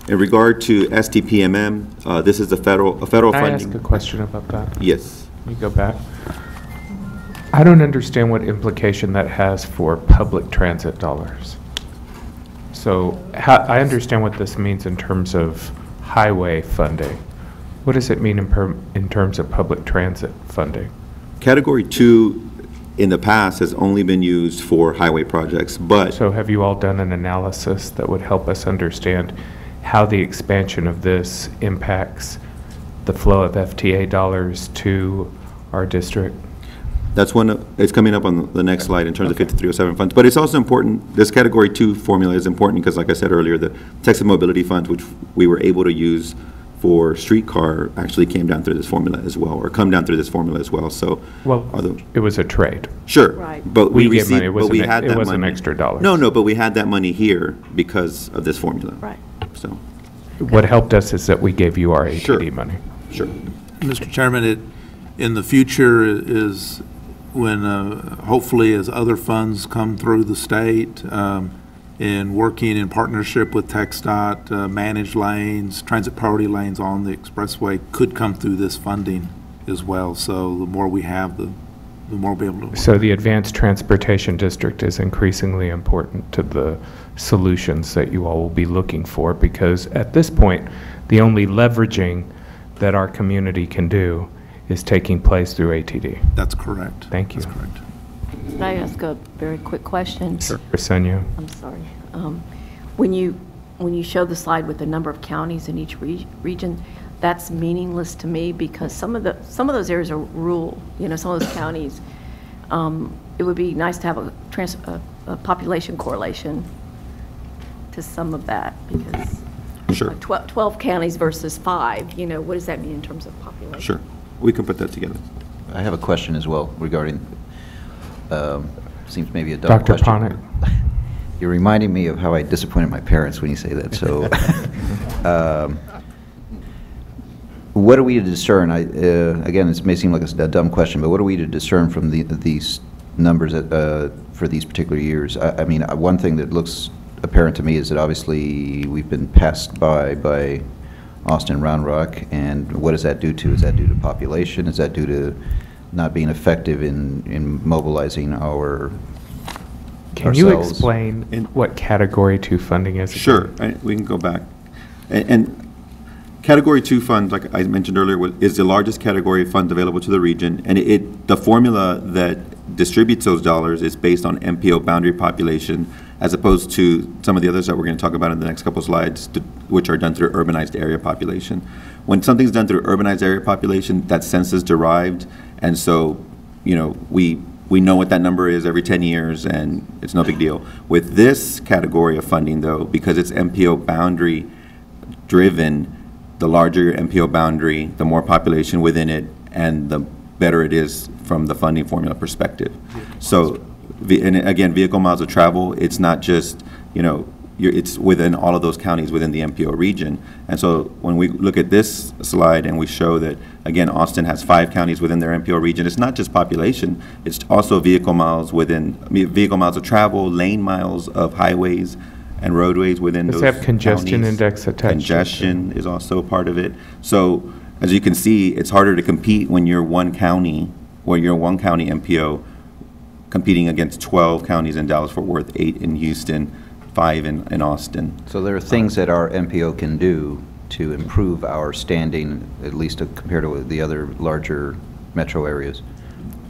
In regard to STPMM, this is a federal funding. Can I ask a question about that? Yes. Can you go back? I don't understand what implication that has for public transit dollars. So I understand what this means in terms of highway funding. What does it mean in terms of public transit funding? Category 2 in the past has only been used for highway projects, but... So have you all done an analysis that would help us understand how the expansion of this impacts the flow of FTA dollars to our district? That's it's coming up on the next slide in terms of 5307 funds. But it's also important, this Category 2 formula is important because, like I said earlier, the Texas Mobility Funds, which we were able to use for streetcar, actually came down through this formula as well, or come down through this formula as well. So, it was a trade. Sure. Right. But we gave money. received, It wasn't extra dollars. No, but we had that money here because of this formula. Right. So. What helped us is that we gave you our ATD money. Sure. Mr. Chairman, in the future is when hopefully as other funds come through the state in working in partnership with TxDOT, managed lanes, transit priority lanes on the expressway could come through this funding as well. So the more we have, the more we'll be able to work. So the Advanced Transportation District is increasingly important to the solutions that you all will be looking for, because at this point, the only leveraging that our community can do is taking place through ATD. That's correct. Thank you. That's correct. Can I ask a very quick question? Sure. Arsenio. I'm sorry. When you show the slide with the number of counties in each region, that's meaningless to me because some of those areas are rural. You know, some of those counties. It would be nice to have a population correlation to some of that? Because Sure. 12 counties versus 5, you know, what does that mean in terms of population? Sure. We can put that together. I have a question as well regarding, seems maybe a dumb Dr. question. Ponick. You're reminding me of how I disappointed my parents when you say that, so. What are we to discern? Again, it may seem like a dumb question, but what are we to discern from these numbers for these particular years? I mean, one thing that looks apparent to me is that obviously we've been passed by Austin, Round Rock, and what does that do to? Is that due to population? Is that due to not being effective in mobilizing our Can you ourselves? explain what Category 2 funding is? Sure, we can go back. And Category 2 funds, like I mentioned earlier, is the largest category of funds available to the region, and the formula that distributes those dollars is based on MPO boundary population, as opposed to some of the others that we're going to talk about in the next couple slides, which are done through urbanized area population. When something's done through urbanized area population, that's census derived, and so, you know, we know what that number is every 10 years, and it's no big deal. With this category of funding, though, because it's MPO boundary driven, the larger your MPO boundary, the more population within it, and the better it is from the funding formula perspective. So, and again, vehicle miles of travel, it's not just, you know, it's within all of those counties within the MPO region. And so when we look at this slide and we show that, again, Austin has 5 counties within their MPO region, it's not just population, it's also vehicle miles of travel, lane miles of highways and roadways within those Does it have congestion counties. index attached? Congestion is also a part of it. So as you can see, it's harder to compete when you're one county, or you're one county MPO competing against 12 counties in Dallas-Fort Worth, 8 in Houston, 5 in Austin. So there are things that our MPO can do to improve our standing, at least compared to the other larger metro areas.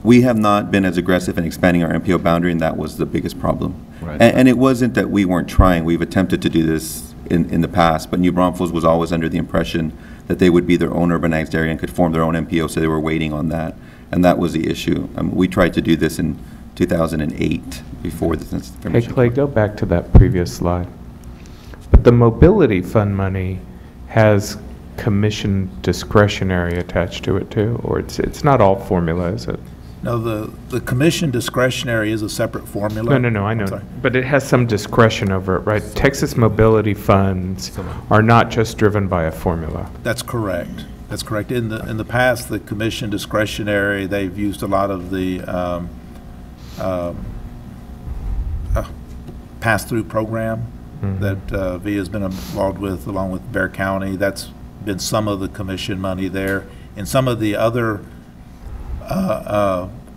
We have not been as aggressive in expanding our MPO boundary, and that was the biggest problem. Right. And it wasn't that we weren't trying. We've attempted to do this in the past, but New Braunfels was always under the impression that they would be their own urbanized area and could form their own MPO, so they were waiting on that. And that was the issue. We tried to do this in 2008 before the census Hey, information. Clay, go back to that previous slide. But the mobility fund money has commission discretionary attached to it too, or it's not all formula, is it? No, the commission discretionary is a separate formula. No, I know. I'm sorry. But it has some discretion over it, right? Texas mobility funds are not just driven by a formula. That's correct. That's correct. In the past, the commission discretionary, they've used a lot of the pass-through program that VIA has been involved with, along with Bear County. That's been some of the commission money there. And some of the other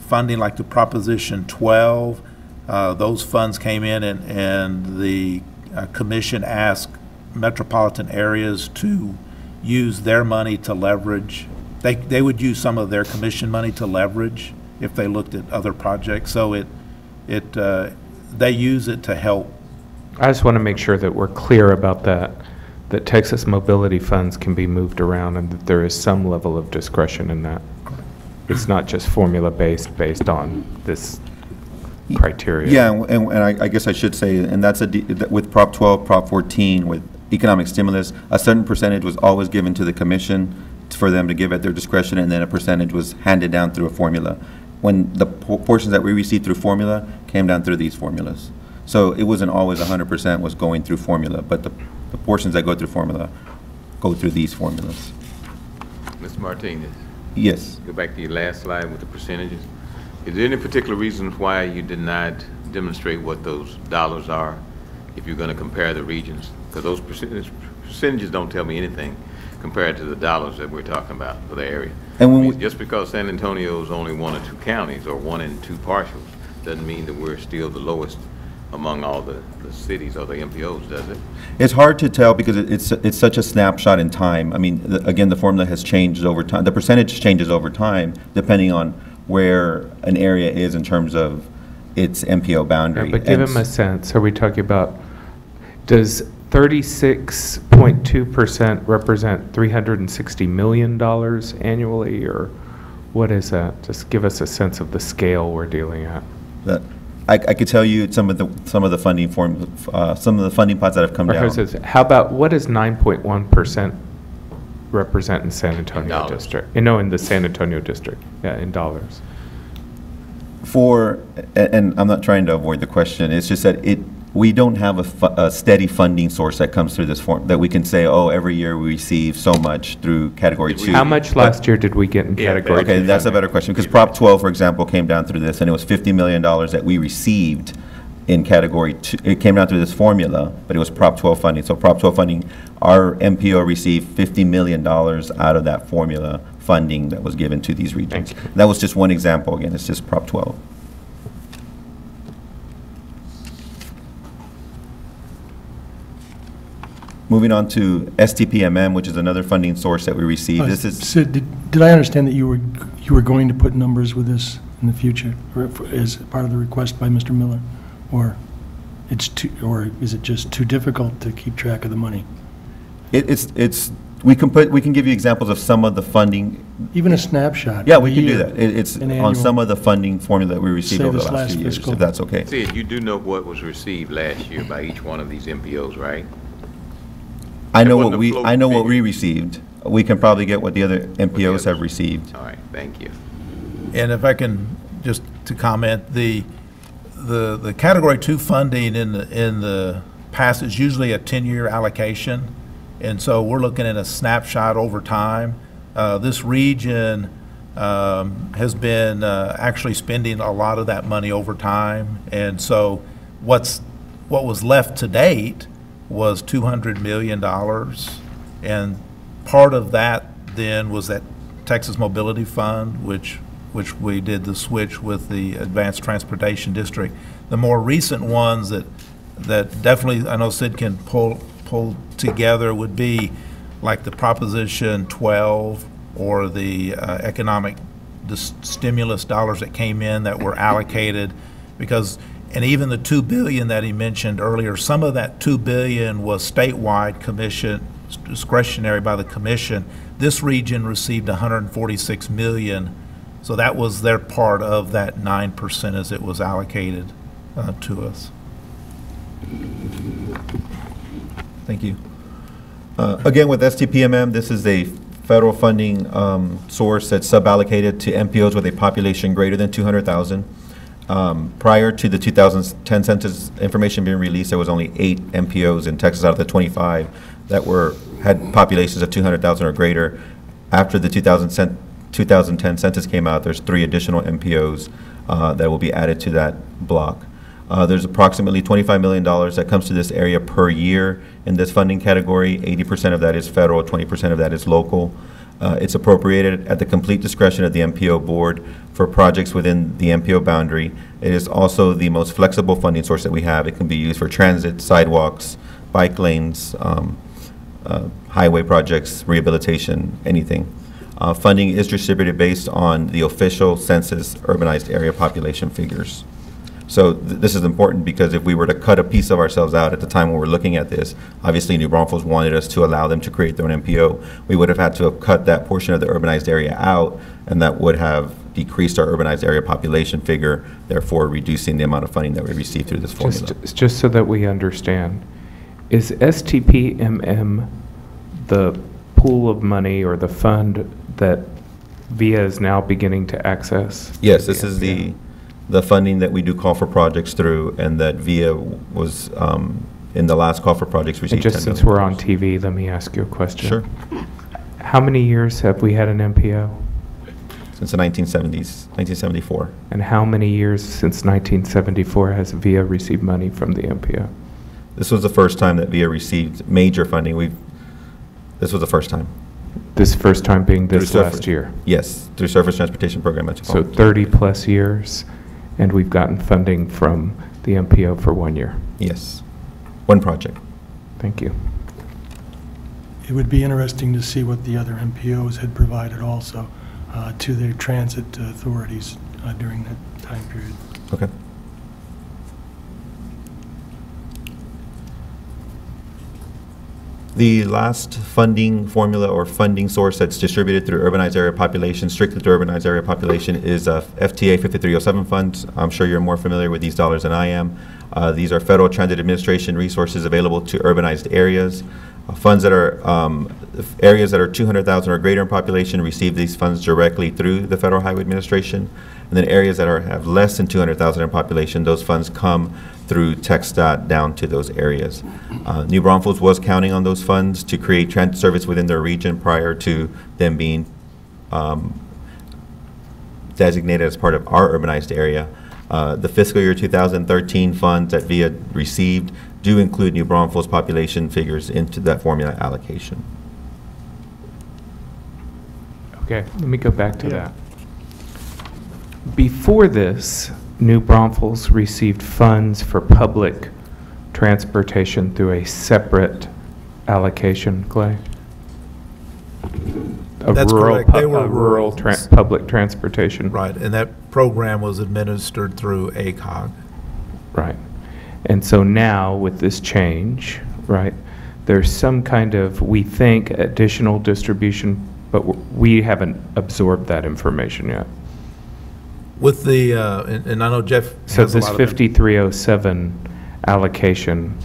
funding, like the Proposition 12, those funds came in, and the commission asked metropolitan areas to use their money to leverage. They would use some of their commission money to leverage if they looked at other projects. So they use it to help. I just want to make sure that we're clear about that Texas mobility funds can be moved around and that there is some level of discretion in that. It's not just formula-based based on this criteria. Yeah, and I guess I should say, and that's with Prop 12, Prop 14, with economic stimulus, a certain percentage was always given to the commission for them to give at their discretion, and then a percentage was handed down through a formula. When the portions that we received through formula came down through these formulas. So it wasn't always 100% was going through formula, but the portions that go through formula go through these formulas. Mr. Martinez? Yes. Go back to your last slide with the percentages. Is there any particular reason why you did not demonstrate what those dollars are if you're going to compare the regions? Because those percentages don't tell me anything compared to the dollars that we're talking about for the area. And when just because San Antonio is only 1 or 2 counties or 1 and 2 partials doesn't mean that we're still the lowest among all the cities or the MPOs, does it? It's hard to tell because it's such a snapshot in time. I mean, again, the formula has changed over time. The percentage changes over time depending on where an area is in terms of its MPO boundary. Yeah, but give him a sense. Are we talking about, does 36.2% represent $360 million annually, or what is that? Just give us a sense of the scale we're dealing at. I could tell you some of the funding some of the funding pots that have come down. How about, what does 9.1% represent in San Antonio district? No, in the San Antonio district, yeah, in dollars. And I'm not trying to avoid the question, it's just that we don't have a steady funding source that comes through this form, that we can say, oh, every year we receive so much through Category 2. How much last year did we get in Category 2? Okay, that's a better question, because Prop 12, for example, came down through this, and it was $50 million that we received in Category 2. It came down through this formula, but it was Prop 12 funding. So Prop 12 funding, our MPO received $50 million out of that formula funding that was given to these regions. That was just one example. Again, it's just Prop 12. Moving on to STPMM, which is another funding source that we received. This is Sid, did I understand that you were going to put numbers with this in the future, or as part of the request by Mr. Miller, or is it just too difficult to keep track of the money? We can give you examples of some of the funding. Even a snapshot. Yeah, we can do that. It's on some of the funding formula that we received over the last few years, if that's okay. Sid, you do know what was received last year by each one of these MPOs, right? I know what we received. We can probably get what the other MPOs have received. All right, thank you. And if I can just to comment, the Category 2 funding in the past is usually a 10-year allocation, and so we're looking at a snapshot over time. This region has been actually spending a lot of that money over time, and so what was left to date was $200 million, and part of that then was that Texas Mobility Fund, which we did the switch with the Advanced Transportation District. The more recent ones that definitely I know Sid can pull together would be like the Proposition 12 or the economic stimulus dollars that came in that were allocated, and even the $2 billion that he mentioned earlier, some of that $2 billion was statewide commission, discretionary by the commission. This region received $146 million, so that was their part of that 9% as it was allocated to us. Thank you. Again, with STPMM, this is a federal funding source that's sub-allocated to MPOs with a population greater than 200,000. Prior to the 2010 census information being released, there was only 8 MPOs in Texas out of the 25 that had populations of 200,000 or greater. After the 2010 census came out, there's 3 additional MPOs that will be added to that block. There's approximately $25 million that comes to this area per year in this funding category. 80% of that is federal, 20% of that is local. It's appropriated at the complete discretion of the MPO board for projects within the MPO boundary. It is also the most flexible funding source that we have. It can be used for transit, sidewalks, bike lanes, highway projects, rehabilitation, anything. Funding is distributed based on the official census urbanized area population figures. So this is important because if we were to cut a piece of ourselves out at the time when we're looking at this, obviously New Braunfels wanted us to allow them to create their own MPO. We would have had to have cut that portion of the urbanized area out, and that would have decreased our urbanized area population figure, therefore reducing the amount of funding that we receive through this formula. Just so that we understand, is STPMM the pool of money or the fund that VIA is now beginning to access? Yes, this is the funding that we do call for projects through, and that VIA was in the last call for projects received. And just since we're on TV, let me ask you a question. Sure. How many years have we had an MPO? Since the 1970s, 1974. And how many years since 1974 has VIA received money from the MPO? This was the first time that VIA received major funding. This was the first time. This first time being this last year? Yes, through Surface Transportation Program. So 30 plus years, and we've gotten funding from the MPO for 1 year? Yes, one project. Thank you. It would be interesting to see what the other MPOs had provided also to their transit authorities during that time period. Okay. The last funding formula or funding source that's distributed through urbanized area population, strictly to urbanized area population, is FTA 5307 funds. I'm sure you're more familiar with these dollars than I am. These are Federal Transit Administration resources available to urbanized areas. Funds that are, areas that are 200,000 or greater in population receive these funds directly through the Federal Highway Administration. And then areas that have less than 200,000 in population, those funds come through TxDOT down to those areas. New Braunfels was counting on those funds to create transit service within their region prior to them being designated as part of our urbanized area. The fiscal year 2013 funds that VIA received do include New Braunfels population figures into that formula allocation. Okay, let me go back to that. Before this, New Braunfels received funds for public transportation through a separate allocation, Clay? That's correct. They were rural public transportation. Right, and that program was administered through ACOG. Right. And so now, with this change, right, there's some kind of, we think, additional distribution, but we haven't absorbed that information yet. With the, and I know Jeff So has a this lot of 5307 allocation,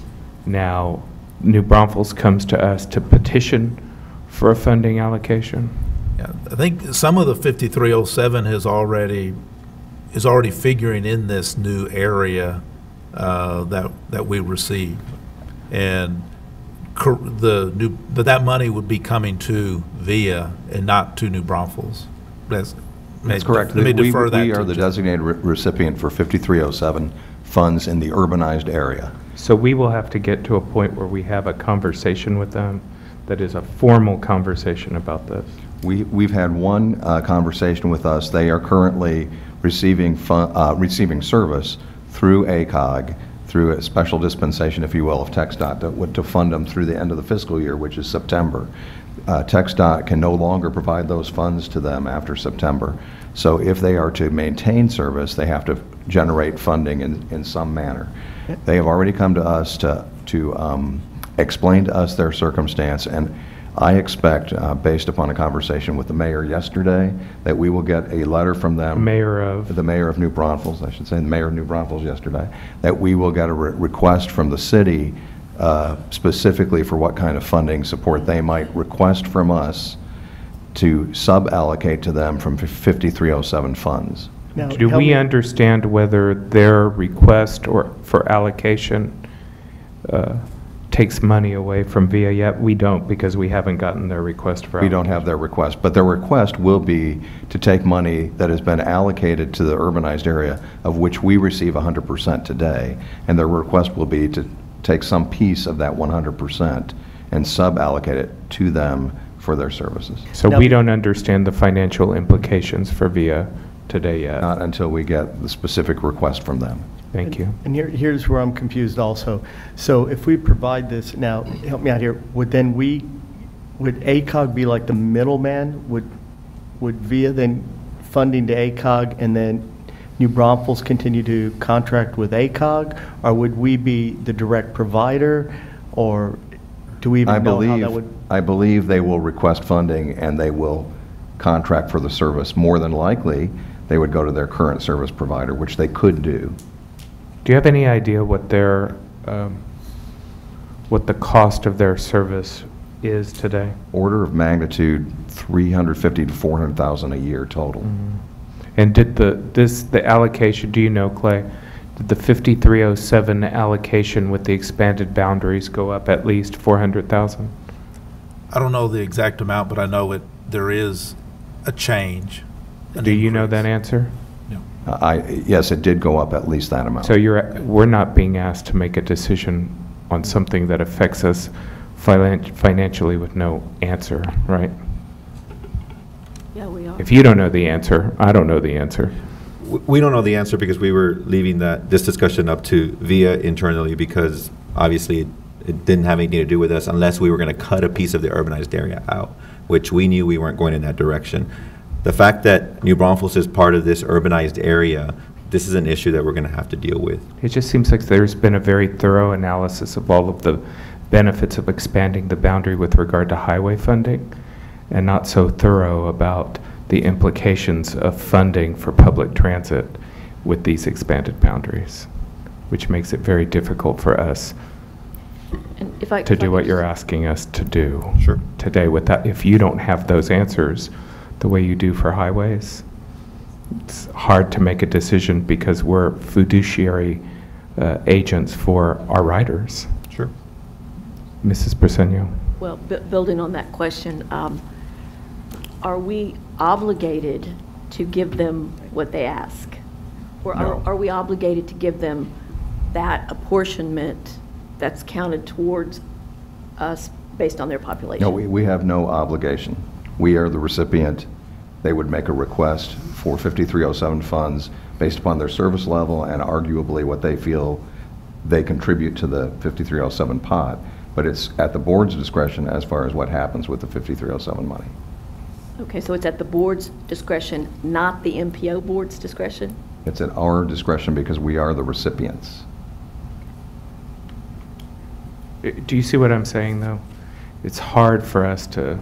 now New Braunfels comes to us to petition for a funding allocation? Yeah, I think some of the 5307 is already figuring in this new area that we receive, and that money would be coming to VIA and not to New Braunfels. That's correct. Let me defer that. We are the designated recipient for 5307 funds in the urbanized area. So we will have to get to a point where we have a conversation with them that is a formal conversation about this. We've had one conversation with us. They are currently receiving service through ACOG, through a special dispensation, if you will, of TxDOT to fund them through the end of the fiscal year, which is September. TxDOT can no longer provide those funds to them after September. So if they are to maintain service, they have to generate funding in some manner. They have already come to us to explain to us their circumstance, and I expect, based upon a conversation with the mayor yesterday, that we will get a letter from them. The mayor of New Braunfels, I should say, the mayor of New Braunfels yesterday, that we will get a request from the city specifically for what kind of funding support they might request from us to sub-allocate to them from 5307 funds. Now, do we understand whether their request or for allocation takes money away from VIA yet? We don't, because we haven't gotten their request for allocation. We don't have their request, but their request will be to take money that has been allocated to the urbanized area, of which we receive 100% today, and their request will be to take some piece of that 100% and sub-allocate it to them for their services. So we don't understand the financial implications for VIA today yet? Not until we get the specific request from them. Thank you. And here's where I'm confused also. So if we provide this, now, help me out here, would ACOG be like the middleman? Would VIA then funding to ACOG and then New Braunfels continue to contract with ACOG? Or would we be the direct provider? Or do we even know how that would? I believe they will request funding and they will contract for the service. More than likely, they would go to their current service provider, which they could do. Do you have any idea what their, what the cost of their service is today? Order of magnitude, $350,000 to $400,000 a year total. Mm-hmm. And did the allocation, do you know, Clay, did the 5307 allocation with the expanded boundaries go up at least 400,000? I don't know the exact amount, but I know there is a change. Do you know that answer? Yes, it did go up at least that amount. So we're not being asked to make a decision on something that affects us financially with no answer, right? Yeah, we are. If you don't know the answer, I don't know the answer. We don't know the answer because we were leaving this discussion up to VIA internally, because obviously it didn't have anything to do with us unless we were going to cut a piece of the urbanized area out, which we knew we weren't going in that direction. The fact that New Braunfels is part of this urbanized area, this is an issue that we're going to have to deal with. It just seems like there's been a very thorough analysis of all of the benefits of expanding the boundary with regard to highway funding, and not so thorough about the implications of funding for public transit with these expanded boundaries, which makes it very difficult for us And to do what you're asking us to do Sure. today. With that, if you don't have those answers the way you do for highways, it's hard to make a decision because we're fiduciary agents for our riders. Sure. Mrs. Briseno? Well, building on that question, are we obligated to give them what they ask? Or No. are we obligated to give them that apportionment that's counted towards us based on their population? No, we have no obligation. We are the recipient. They would make a request for 5307 funds based upon their service level and arguably what they feel they contribute to the 5307 pot. But it's at the board's discretion as far as what happens with the 5307 money. Okay, so it's at the board's discretion, not the MPO board's discretion? It's at our discretion because we are the recipients. Do you see what I'm saying, though? It's hard for us to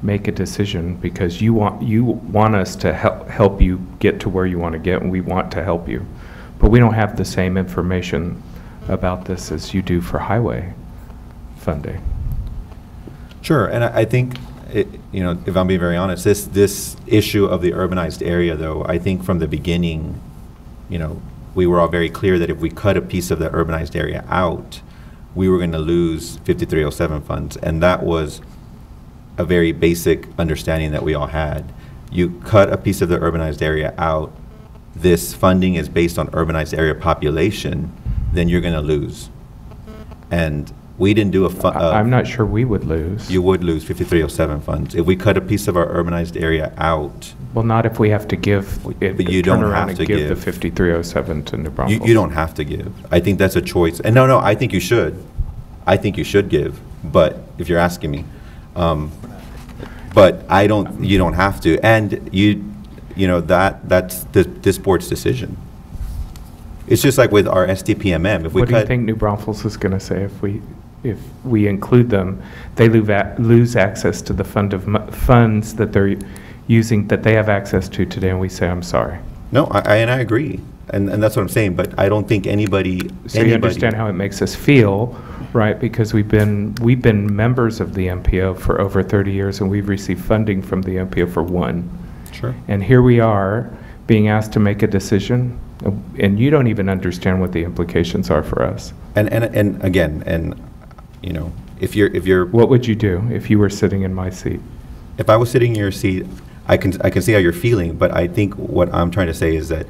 make a decision because you want us to help you get to where you want to get, and we want to help you. But we don't have the same information about this as you do for highway funding. Sure, and I think, if I'm being very honest, this issue of the urbanized area, though, I think from the beginning, we were all very clear that if we cut a piece of the urbanized area out, we were going to lose 5307 funds, and that was a very basic understanding that we all had. You cut a piece of the urbanized area out, this funding is based on urbanized area population, then you're going to lose. And we didn't do I'm not sure we would lose. You would lose 5307 funds. If we cut a piece of our urbanized area out. Well, not if we have to give, but you don't have to give the 5307 to New Braunfels. You don't have to give. I think that's a choice. And no, I think you should. I think you should give, but if you're asking me. But you don't have to. And that's this board's decision. It's just like with our SDPMM. What do you think New Braunfels is going to say if we include them? They lose access to the funds that they're using, that they have access to today, and we say, I'm sorry. No, I agree. And that's what I'm saying, but I don't think anybody. So you understand how it makes us feel, right? Because we've been members of the MPO for over 30 years, and we've received funding from the MPO for one. Sure. And here we are being asked to make a decision, and you don't even understand what the implications are for us. And again, if you're. What would you do if you were sitting in my seat? If I was sitting in your seat, I can see how you're feeling, but I think what I'm trying to say is that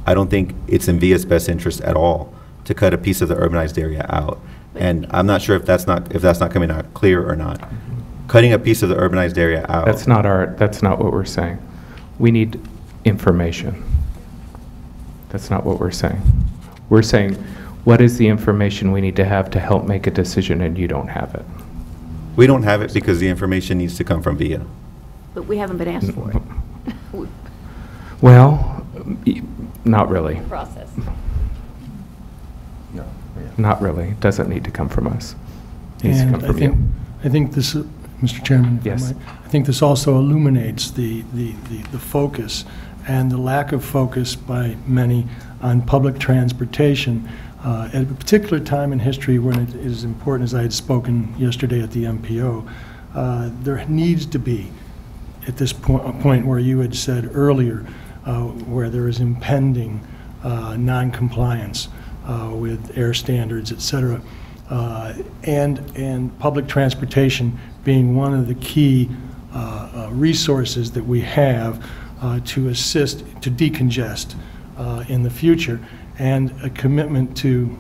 I don't think it's in VIA's best interest at all to cut a piece of the urbanized area out. And I'm not sure if that's not coming out clear or not. Cutting a piece of the urbanized area out. That's not what we're saying. We need information. That's not what we're saying. We're saying, what is the information we need to have to help make a decision, and you don't have it? We don't have it because the information needs to come from VIA. But we haven't been asked for it. Well, not really. Process. No. Not really. It doesn't need to come from us. It needs to come from you. I think this, Mr. Chairman, if Yes. I might, I think this also illuminates the focus and the lack of focus by many on public transportation at a particular time in history when it is important, as I had spoken yesterday at the MPO. There needs to be, at this point where you had said earlier, where there is impending non-compliance with air standards, et cetera, and public transportation being one of the key resources that we have to assist, to decongest in the future, and a commitment to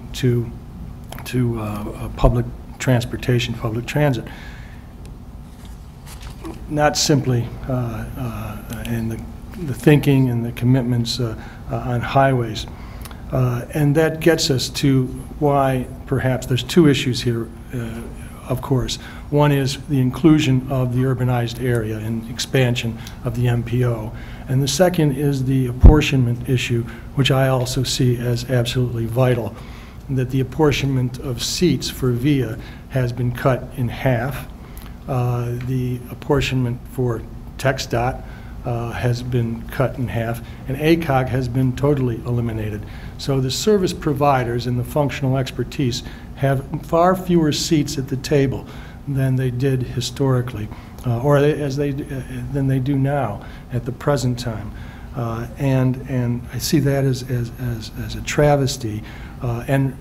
public transportation, public transit. Not simply in the thinking and the commitments on highways. And that gets us to why perhaps there's two issues here, of course. One is the inclusion of the urbanized area and expansion of the MPO. And the second is the apportionment issue, which I also see as absolutely vital, that the apportionment of seats for VIA has been cut in half. The apportionment for TxDOT has been cut in half, and ACOG has been totally eliminated. So the service providers and the functional expertise have far fewer seats at the table than they did historically, than they do now at the present time. And I see that as a travesty, and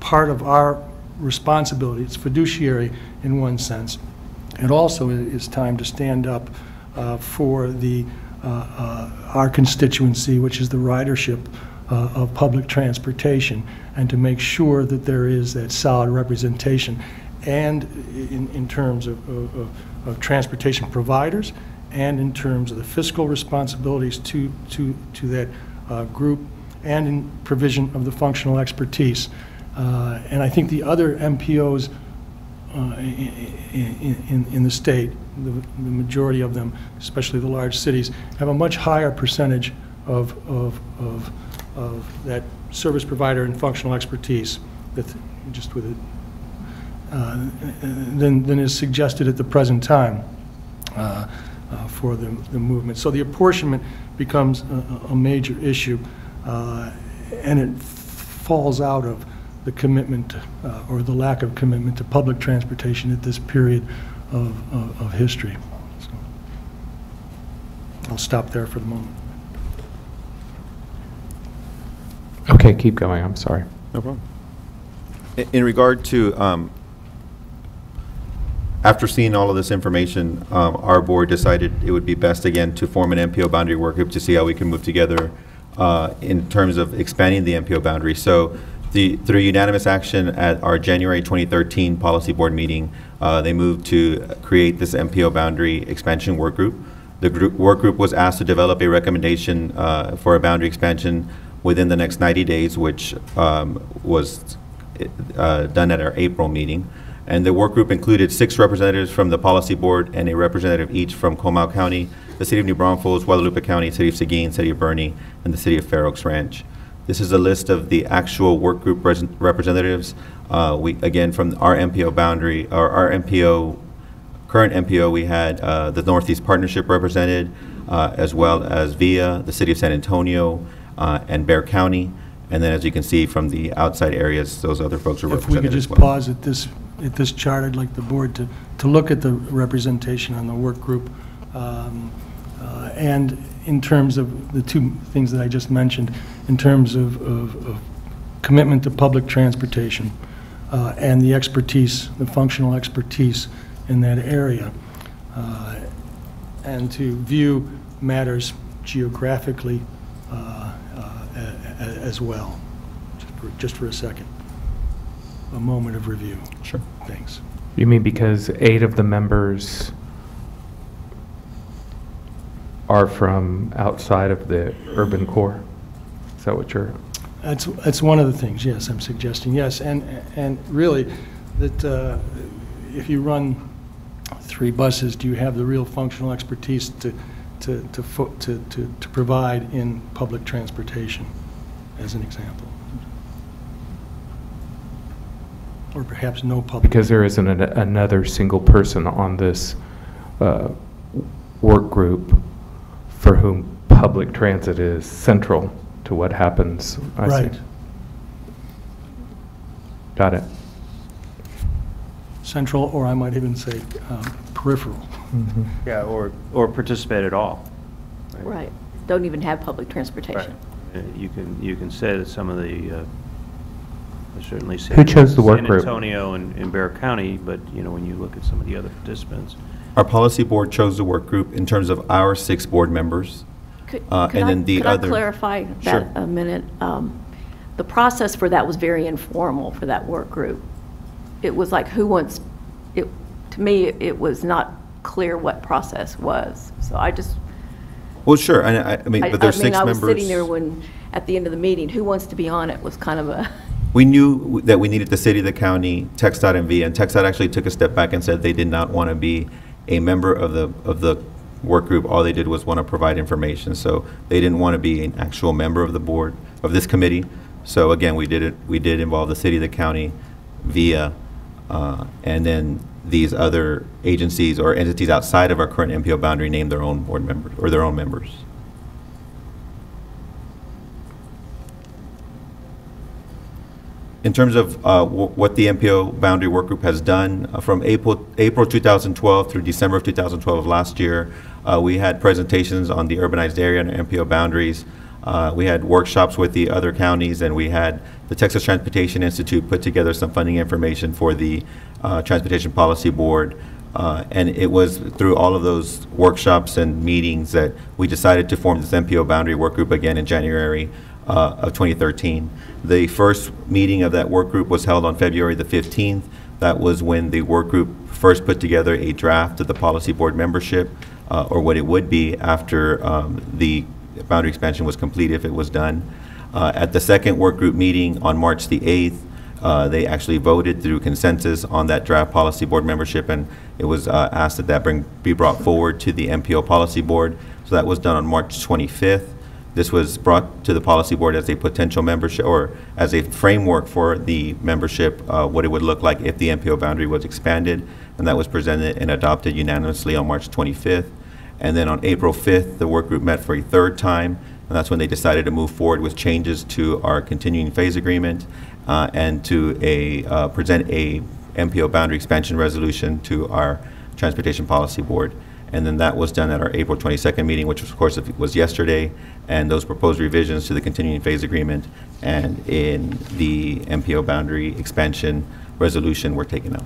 part of our responsibility. It's fiduciary in one sense. It also is time to stand up for our constituency, which is the ridership of public transportation, and to make sure that there is that solid representation, and in terms of transportation providers, and in terms of the fiscal responsibilities to that group, and in provision of the functional expertise. And I think the other MPOs in the state, the majority of them, especially the large cities, have a much higher percentage of that service provider and functional expertise that just with it than is suggested at the present time for the movement. So the apportionment becomes a major issue, and it falls out of the commitment or the lack of commitment to public transportation at this period of history. So I'll stop there for the moment. Okay, keep going. I'm sorry. No problem. In regard to, after seeing all of this information, our board decided it would be best again to form an MPO boundary work group to see how we can move together in terms of expanding the MPO boundary. So through unanimous action at our January 2013 policy board meeting, they moved to create this MPO boundary expansion work group. The work group was asked to develop a recommendation for a boundary expansion within the next 90 days, which was done at our April meeting. And the work group included 6 representatives from the policy board and a representative each from Comal County, the City of New Braunfels, Guadalupe County, City of Seguin, City of Bernie, and the City of Fair Oaks Ranch. This is a list of the actual work group representatives. Again, from our MPO boundary, or our MPO, current MPO, we had the Northeast Partnership represented, as well as VIA, the City of San Antonio, and Bexar County. And then as you can see from the outside areas, those other folks are represented. If we could just pause at this chart, I'd like the board to look at the representation on the work group. And in terms of the 2 things that I just mentioned, in terms of commitment to public transportation and the expertise, the functional expertise in that area, and to view matters geographically as well. Just for a second. A moment of review. Sure. Thanks. You mean because 8 of the members are from outside of the urban core? Is that what you're? That's one of the things, yes, I'm suggesting, yes. And really, that if you run 3 buses, do you have the real functional expertise to provide in public transportation, as an example? Or perhaps no public. Because there isn't another single person on this work group for whom public transit is central to what happens. Right. See. Got it. Central, or I might even say peripheral. Mm-hmm. Yeah, or participate at all. Right. Don't even have public transportation. Right. You can say that some of the certainly Who chose the work San group? Antonio and Bexar County, but when you look at some of the other participants. Our policy board chose the work group in terms of our 6 board members. Could I clarify that Sure. a minute? The process for that was very informal for that work group. It was like who wants, to me, it was not clear what process was. So I just. Well, sure. I mean, but there's 6 members. I was sitting there when, at the end of the meeting, who wants to be on it was kind of a. We knew that we needed the city, the county, TxDOT, and VIA, and TxDOT actually took a step back and said they did not want to be a member of the work group. All they did was want to provide information, so they didn't want to be an actual member of the board, of this committee. So again, we did involve the city, the county, VIA, And then these other agencies or entities outside of our current MPO boundary name their own board members or their own members. In terms of what the MPO boundary work group has done, from April 2012 through December of 2012 of last year, we had presentations on the urbanized area and MPO boundaries. We had workshops with the other counties, and we had the Texas Transportation Institute put together some funding information for the Transportation Policy Board. And it was through all of those workshops and meetings that we decided to form this MPO boundary work group again in January of 2013. The first meeting of that work group was held on February the 15th. That was when the work group first put together a draft of the policy board membership, or what it would be after the boundary expansion was complete if it was done. At the second work group meeting on March the 8th, they actually voted through consensus on that draft policy board membership, and it was asked that that be brought forward to the MPO policy board. So that was done on March 25th. This was brought to the policy board as a potential membership, or as a framework for the membership, what it would look like if the MPO boundary was expanded, and that was presented and adopted unanimously on March 25th. And then on April 5th, the work group met for a third time, and that's when they decided to move forward with changes to our continuing phase agreement and to present a MPO boundary expansion resolution to our Transportation Policy Board. And then that was done at our April 22nd meeting, which of course was yesterday, and those proposed revisions to the continuing phase agreement and in the MPO boundary expansion resolution were taken out.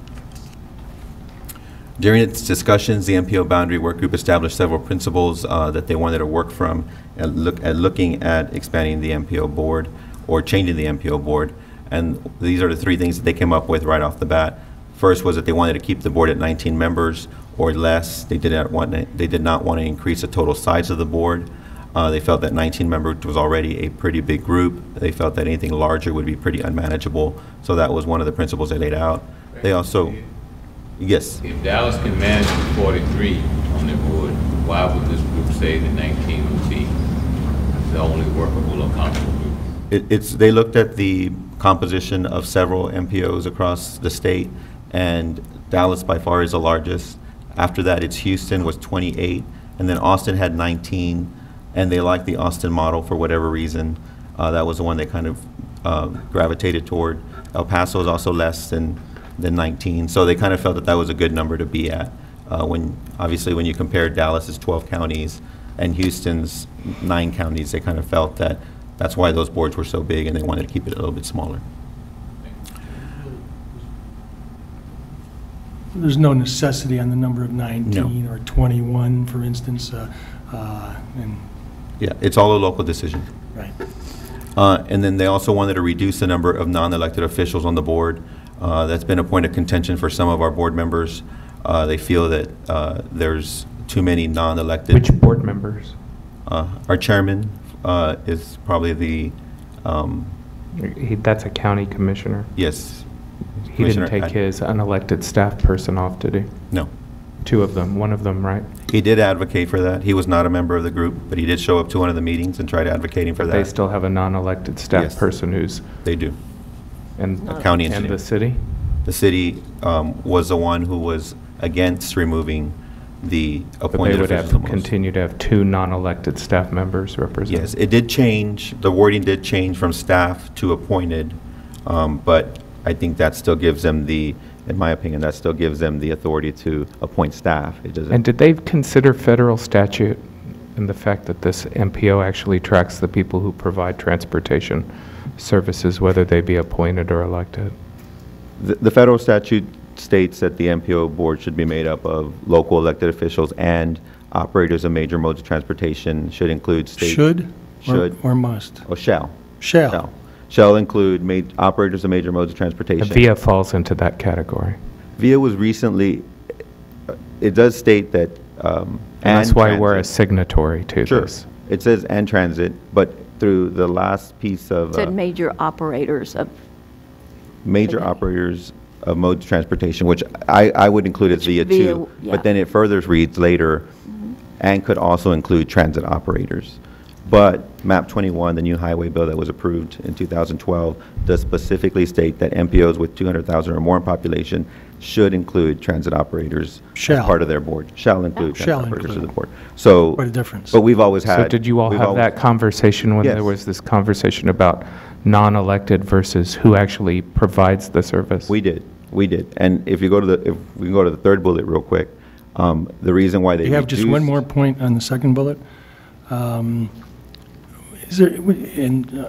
During its discussions, the MPO boundary work group established several principles that they wanted to work from and looking at expanding the MPO board or changing the MPO board. And these are the three things that they came up with right off the bat. First was that they wanted to keep the board at 19 members or less. They did not want to increase the total size of the board. They felt that 19 members was already a pretty big group. They felt that anything larger would be pretty unmanageable. So that was one of the principles they laid out. They also, yes? If Dallas can manage 43 on their board, why would this group say that 19 would be the only workable or comfortable group? They looked at the composition of several MPOs across the state, and Dallas by far is the largest. After that, it's Houston was 28, and then Austin had 19, and they liked the Austin model for whatever reason. That was the one they kind of gravitated toward. El Paso is also less than 19, so they kind of felt that that was a good number to be at. Obviously, when you compare Dallas's 12 counties and Houston's 9 counties, they kind of felt that that's why those boards were so big, and they wanted to keep it a little bit smaller. There's no necessity on the number of 19 No. or 21, for instance. Yeah, it's all a local decision. Right. And then they also wanted to reduce the number of non-elected officials on the board. That's been a point of contention for some of our board members. They feel that there's too many non-elected. Which board members? Our chairman is probably the. That's a county commissioner? Yes. He didn't take his unelected staff person off, did he? No. 2 of them, one of them, right? He did advocate for that. He was not a member of the group, but he did show up to one of the meetings and tried advocating for that. They still have a non-elected staff Yes. person who's... They do. And a county engineer. And the city? The city was the one who was against removing the appointed officials. But they would have continue to have 2 non-elected staff members represented? Yes, it did change. The wording did change from staff to appointed, but I think that still gives them in my opinion, that still gives them the authority to appoint staff. It doesn't. And did they consider federal statute and the fact that this MPO actually tracks the people who provide transportation services, whether they be appointed or elected? The federal statute states that the MPO board should be made up of local elected officials and operators of major modes of transportation. Should include state. Should or must? Oh, shall. Shall. Shall include operators of major modes of transportation. VIA falls into that category. VIA was recently, it does state that, and that's why transit. we're a signatory to this. It says and transit, but through the last piece of. Said major operators of. Major operators of modes of transportation, which I would include as VIA too, yeah. but then it further reads later, and could also include transit operators. But MAP 21, the new highway bill that was approved in 2012, does specifically state that MPOs with 200,000 or more in population should include transit operators as part of their board. Shall include transit operators of the board. So, quite a difference. But we've always had. So did you all have that conversation when Yes. there was this conversation about non-elected versus who actually provides the service? We did. And if we go to the third bullet real quick, the reason why they You have just one more point on the second bullet. Is there, and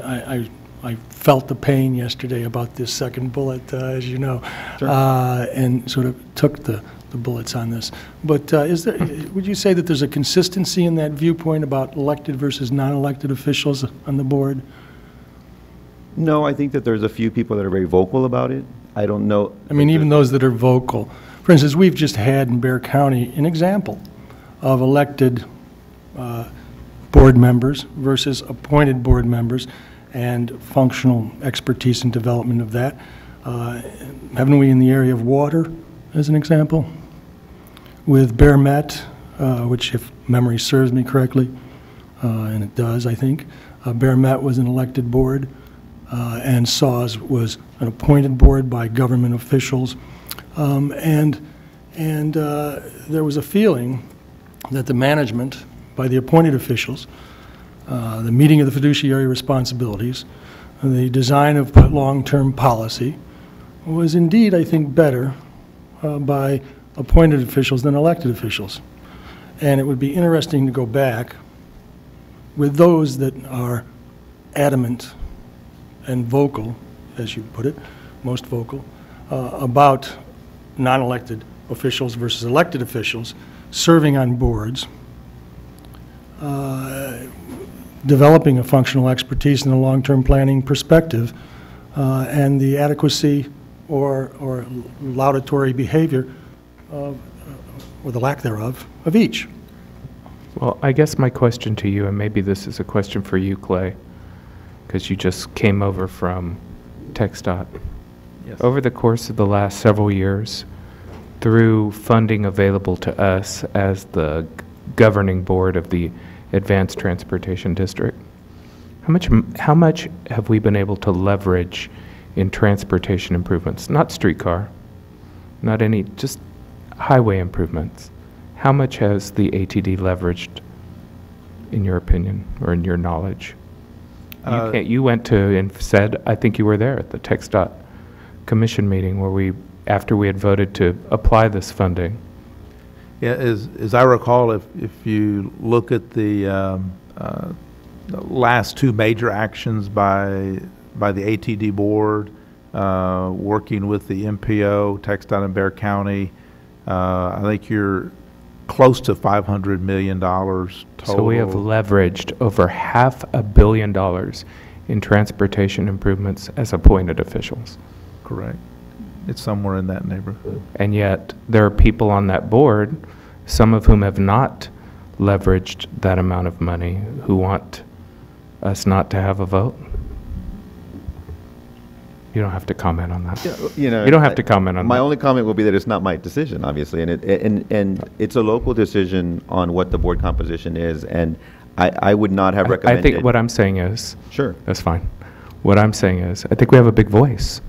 I felt the pain yesterday about this second bullet, as you know, and sort of took the bullets on this. But would you say that there's a consistency in that viewpoint about elected versus non-elected officials on the board? No, I think that there's a few people that are very vocal about it. I don't know. I mean, even those that are vocal. For instance, we've just had in Bexar County an example of elected board members versus appointed board members and functional expertise and development of that. Haven't we in the area of water, as an example? With Bear Met, which if memory serves me correctly, and it does, I think, Bear Met was an elected board, and SAWS was an appointed board by government officials. And there was a feeling that the management by the appointed officials, the meeting of the fiduciary responsibilities, the design of long-term policy was indeed, I think, better by appointed officials than elected officials. And it would be interesting to go back with those that are adamant and vocal, as you put it, most vocal, about non-elected officials versus elected officials serving on boards, developing a functional expertise in a long-term planning perspective, and the adequacy or laudatory behavior of, or the lack thereof, of each. Well, I guess my question to you, and maybe this is a question for you, Clay, because you just came over from TxDOT. Yes. Over the course of the last several years, through funding available to us as the governing board of the Advanced Transportation District, how much have we been able to leverage in transportation improvements? Not streetcar, not any, just highway improvements. How much has the ATD leveraged, in your opinion, or in your knowledge? You went to and said, I think you were there at the TxDOT commission meeting where after we had voted to apply this funding. Yeah, as I recall, if you look at the last two major actions by the ATD board, working with the MPO, TxDOT and Bexar County, I think you're close to $500 million total. So we have leveraged over $500 million in transportation improvements as appointed officials. Correct. It's somewhere in that neighborhood. And yet there are people on that board, some of whom have not leveraged that amount of money, who want us not to have a vote. You don't have to comment on that. You know, you don't have to comment on that. My only comment will be that it's not my decision, obviously, and it's a local decision on what the board composition is, and I would not have recommended. I think what I'm saying is, sure, that's fine. What I'm saying is, I think we have a big voice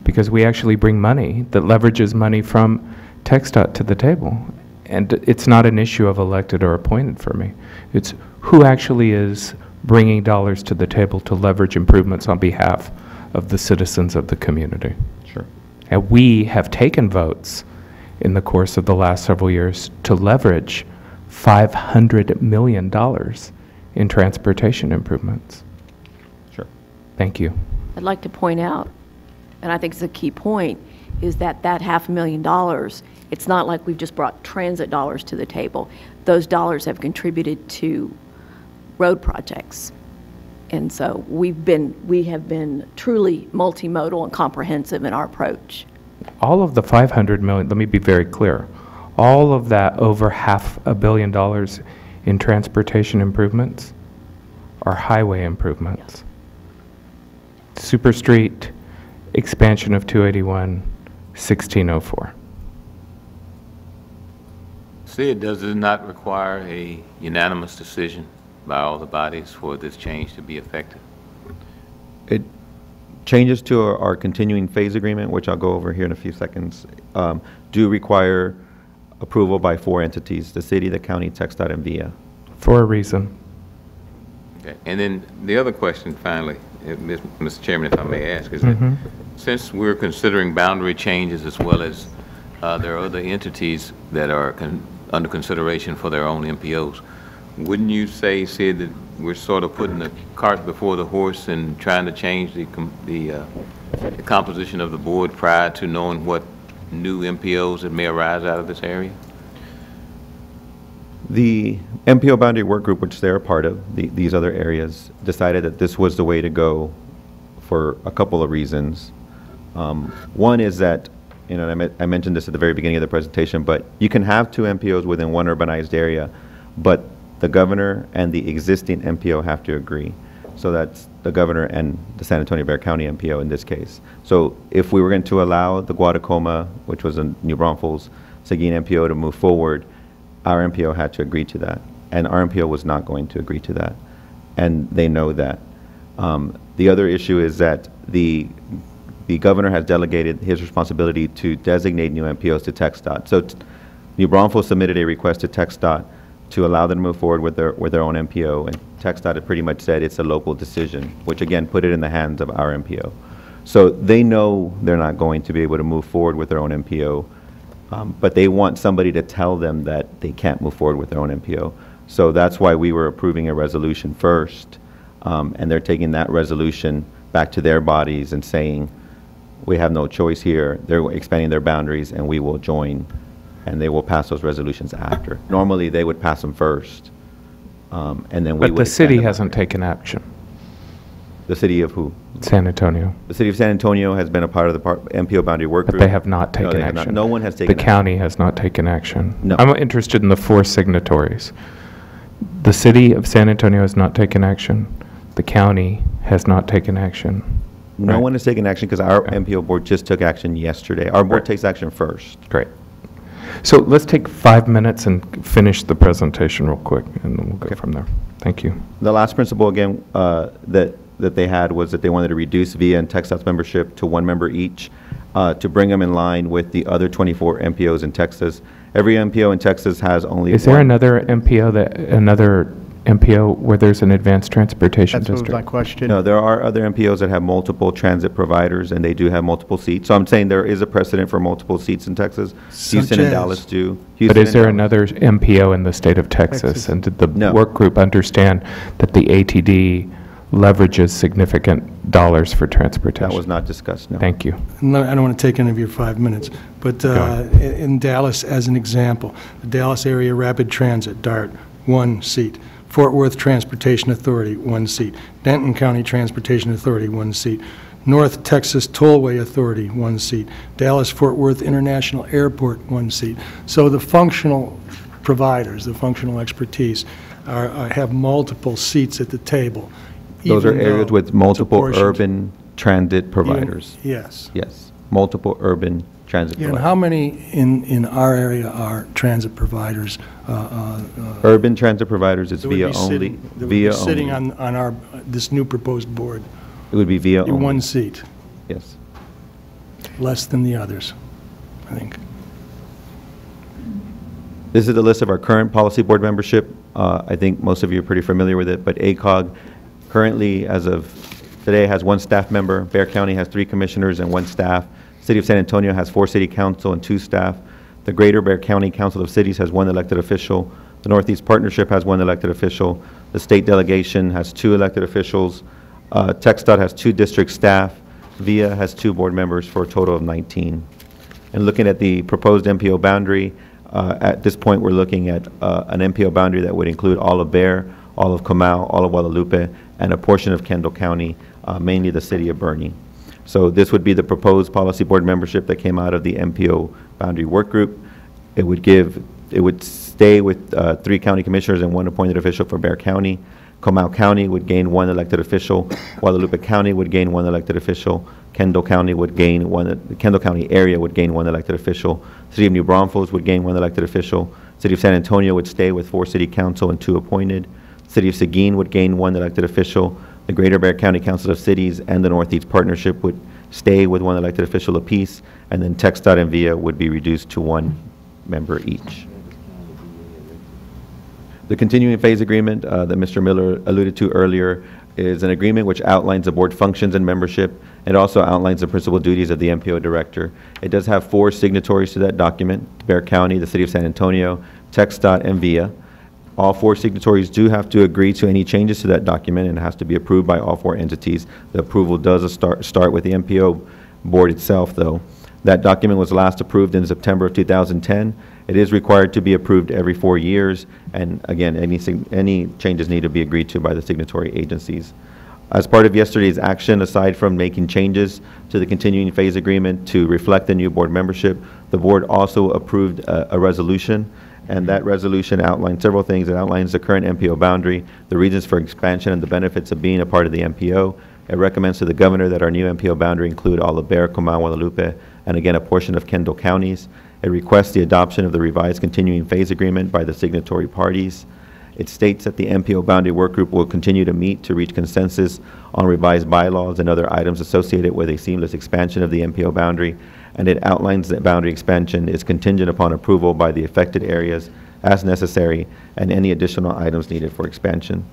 because we actually bring money that leverages money from TxDOT to the table, and it's not an issue of elected or appointed for me. It's who actually is bringing dollars to the table to leverage improvements on behalf of the citizens of the community. Sure. And we have taken votes in the course of the last several years to leverage $500 million in transportation improvements. Sure. Thank you. I'd like to point out, and I think it's a key point, is that $500,000, it's not like we've just brought transit dollars to the table. Those dollars have contributed to road projects. And so we have been truly multimodal and comprehensive in our approach. All of the $500 million, let me be very clear, all of that over $500 million in transportation improvements are highway improvements. Yeah. Super Street, expansion of 281, 1604. See, does it not require a unanimous decision by all the bodies for this change to be effective? It changes to our continuing phase agreement, which I'll go over here in a few seconds, do require approval by 4 entities: the city, the county, TxDOT, and VIA. For a reason. Okay. And then the other question, finally, Mr. Chairman, if I may ask, is that since we're considering boundary changes as well as there are other entities that are under consideration for their own MPOs, wouldn't you say, Sid, that we're sort of putting the cart before the horse and trying to change the composition of the board prior to knowing what new MPOs that may arise out of this area? The MPO boundary work group, which they're a part of, these other areas, decided that this was the way to go for a couple of reasons. One is that, you know, I mentioned this at the very beginning of the presentation, but you can have 2 MPOs within one urbanized area, but the governor and the existing MPO have to agree. So that's the governor and the San Antonio-Bexar County MPO in this case. So if we were going to allow the Guadacoma, which was a New Braunfels, Seguin MPO to move forward, our MPO had to agree to that. And our MPO was not going to agree to that. And they know that. The other issue is that the governor has delegated his responsibility to designate new MPOs to TxDOT. So New Braunfels submitted a request to TxDOT to allow them to move forward with their own MPO, and TxDOT had pretty much said it's a local decision, which again put it in the hands of our MPO. So they know they're not going to be able to move forward with their own MPO, but they want somebody to tell them that they can't move forward with their own MPO. So that's why we were approving a resolution first, and they're taking that resolution back to their bodies and saying, we have no choice here. They're expanding their boundaries, and we will join, and they will pass those resolutions after. Normally, they would pass them first, and then we would. But the city hasn't taken action. The city of who? San Antonio. The city of San Antonio has been a part of the MPO boundary work group. But they have not taken action. No one has taken action. The county has not taken action. No. I'm interested in the 4 signatories. The city of San Antonio has not taken action. The county has not taken action. No one has taken action because our MPO board just took action yesterday. Our board takes action first. Great. So let's take 5 minutes and finish the presentation real quick, and then we'll go from there. Thank you. The last principle, again, that they had was that they wanted to reduce VIA and TxDOT's membership to 1 member each to bring them in line with the other 24 MPOs in Texas. Every MPO in Texas has only Is there another MPO where there's an advanced transportation That's what was district? my question. No, there are other MPOs that have multiple transit providers, and they do have multiple seats. So I'm saying there is a precedent for multiple seats in Texas. Houston and Dallas do. But is there another MPO in the state of Texas? And did the work group understand that the ATD leverages significant dollars for transportation? That was not discussed, no. Thank you. No, I don't want to take any of your 5 minutes, but in Dallas, as an example, the Dallas Area Rapid Transit, DART, 1 seat. Fort Worth Transportation Authority, 1 seat. Denton County Transportation Authority, 1 seat. North Texas Tollway Authority, 1 seat. Dallas-Fort Worth International Airport, 1 seat. So the functional providers, the functional expertise, have multiple seats at the table. Those are areas with multiple urban transit providers. Yes. Yes, multiple urban transit Yeah, and providers. how many in our area are transit providers? Urban transit providers is that would VIA be only. sitting- that would be VIA sitting only. on our, this new proposed board? It would be VIA In only. 1 seat, Yes. less than the others, I think. This is the list of our current policy board membership. I think most of you are pretty familiar with it, but ACOG currently, as of today, has 1 staff member. Bexar County has 3 commissioners and 1 staff. City of San Antonio has 4 city council and 2 staff. The Greater Bexar County Council of Cities has 1 elected official. The Northeast Partnership has 1 elected official. The state delegation has 2 elected officials. TxDOT has 2 district staff. VIA has 2 board members for a total of 19. And looking at the proposed MPO boundary, at this point we're looking at an MPO boundary that would include all of Bexar, all of Comal, all of Guadalupe, and a portion of Kendall County, mainly the city of Bernie. So this would be the proposed policy board membership that came out of the MPO boundary work group. It would stay with 3 county commissioners and 1 appointed official for Bexar County. Comal County would gain 1 elected official. Guadalupe County would gain 1 elected official. Kendall County would gain 1. The Kendall County area would gain 1 elected official. City of New Braunfels would gain 1 elected official. City of San Antonio would stay with 4 city council and 2 appointed. City of Seguin would gain 1 elected official. The Greater Bexar County Council of Cities and the Northeast Partnership would stay with 1 elected official apiece, and then TxDOT and VIA would be reduced to 1 member each. The continuing phase agreement that Mr. Miller alluded to earlier is an agreement which outlines the board functions and membership. It also outlines the principal duties of the MPO director. It does have 4 signatories to that document: Bexar County, the City of San Antonio, TxDOT, and VIA. All 4 signatories do have to agree to any changes to that document, and it has to be approved by all 4 entities. The approval does start with the MPO board itself, though. That document was last approved in September of 2010. It is required to be approved every 4 years, and again, any changes need to be agreed to by the signatory agencies. As part of yesterday's action, aside from making changes to the continuing phase agreement to reflect the new board membership, the board also approved a resolution, and that resolution outlines several things. It outlines the current MPO boundary, the reasons for expansion, and the benefits of being a part of the MPO. It recommends to the governor that our new MPO boundary include all of Bexar, Comal, Guadalupe, and again, a portion of Kendall counties. It requests the adoption of the revised continuing phase agreement by the signatory parties. It states that the MPO boundary work group will continue to meet to reach consensus on revised bylaws and other items associated with a seamless expansion of the MPO boundary, and it outlines that boundary expansion is contingent upon approval by the affected areas as necessary and any additional items needed for expansion.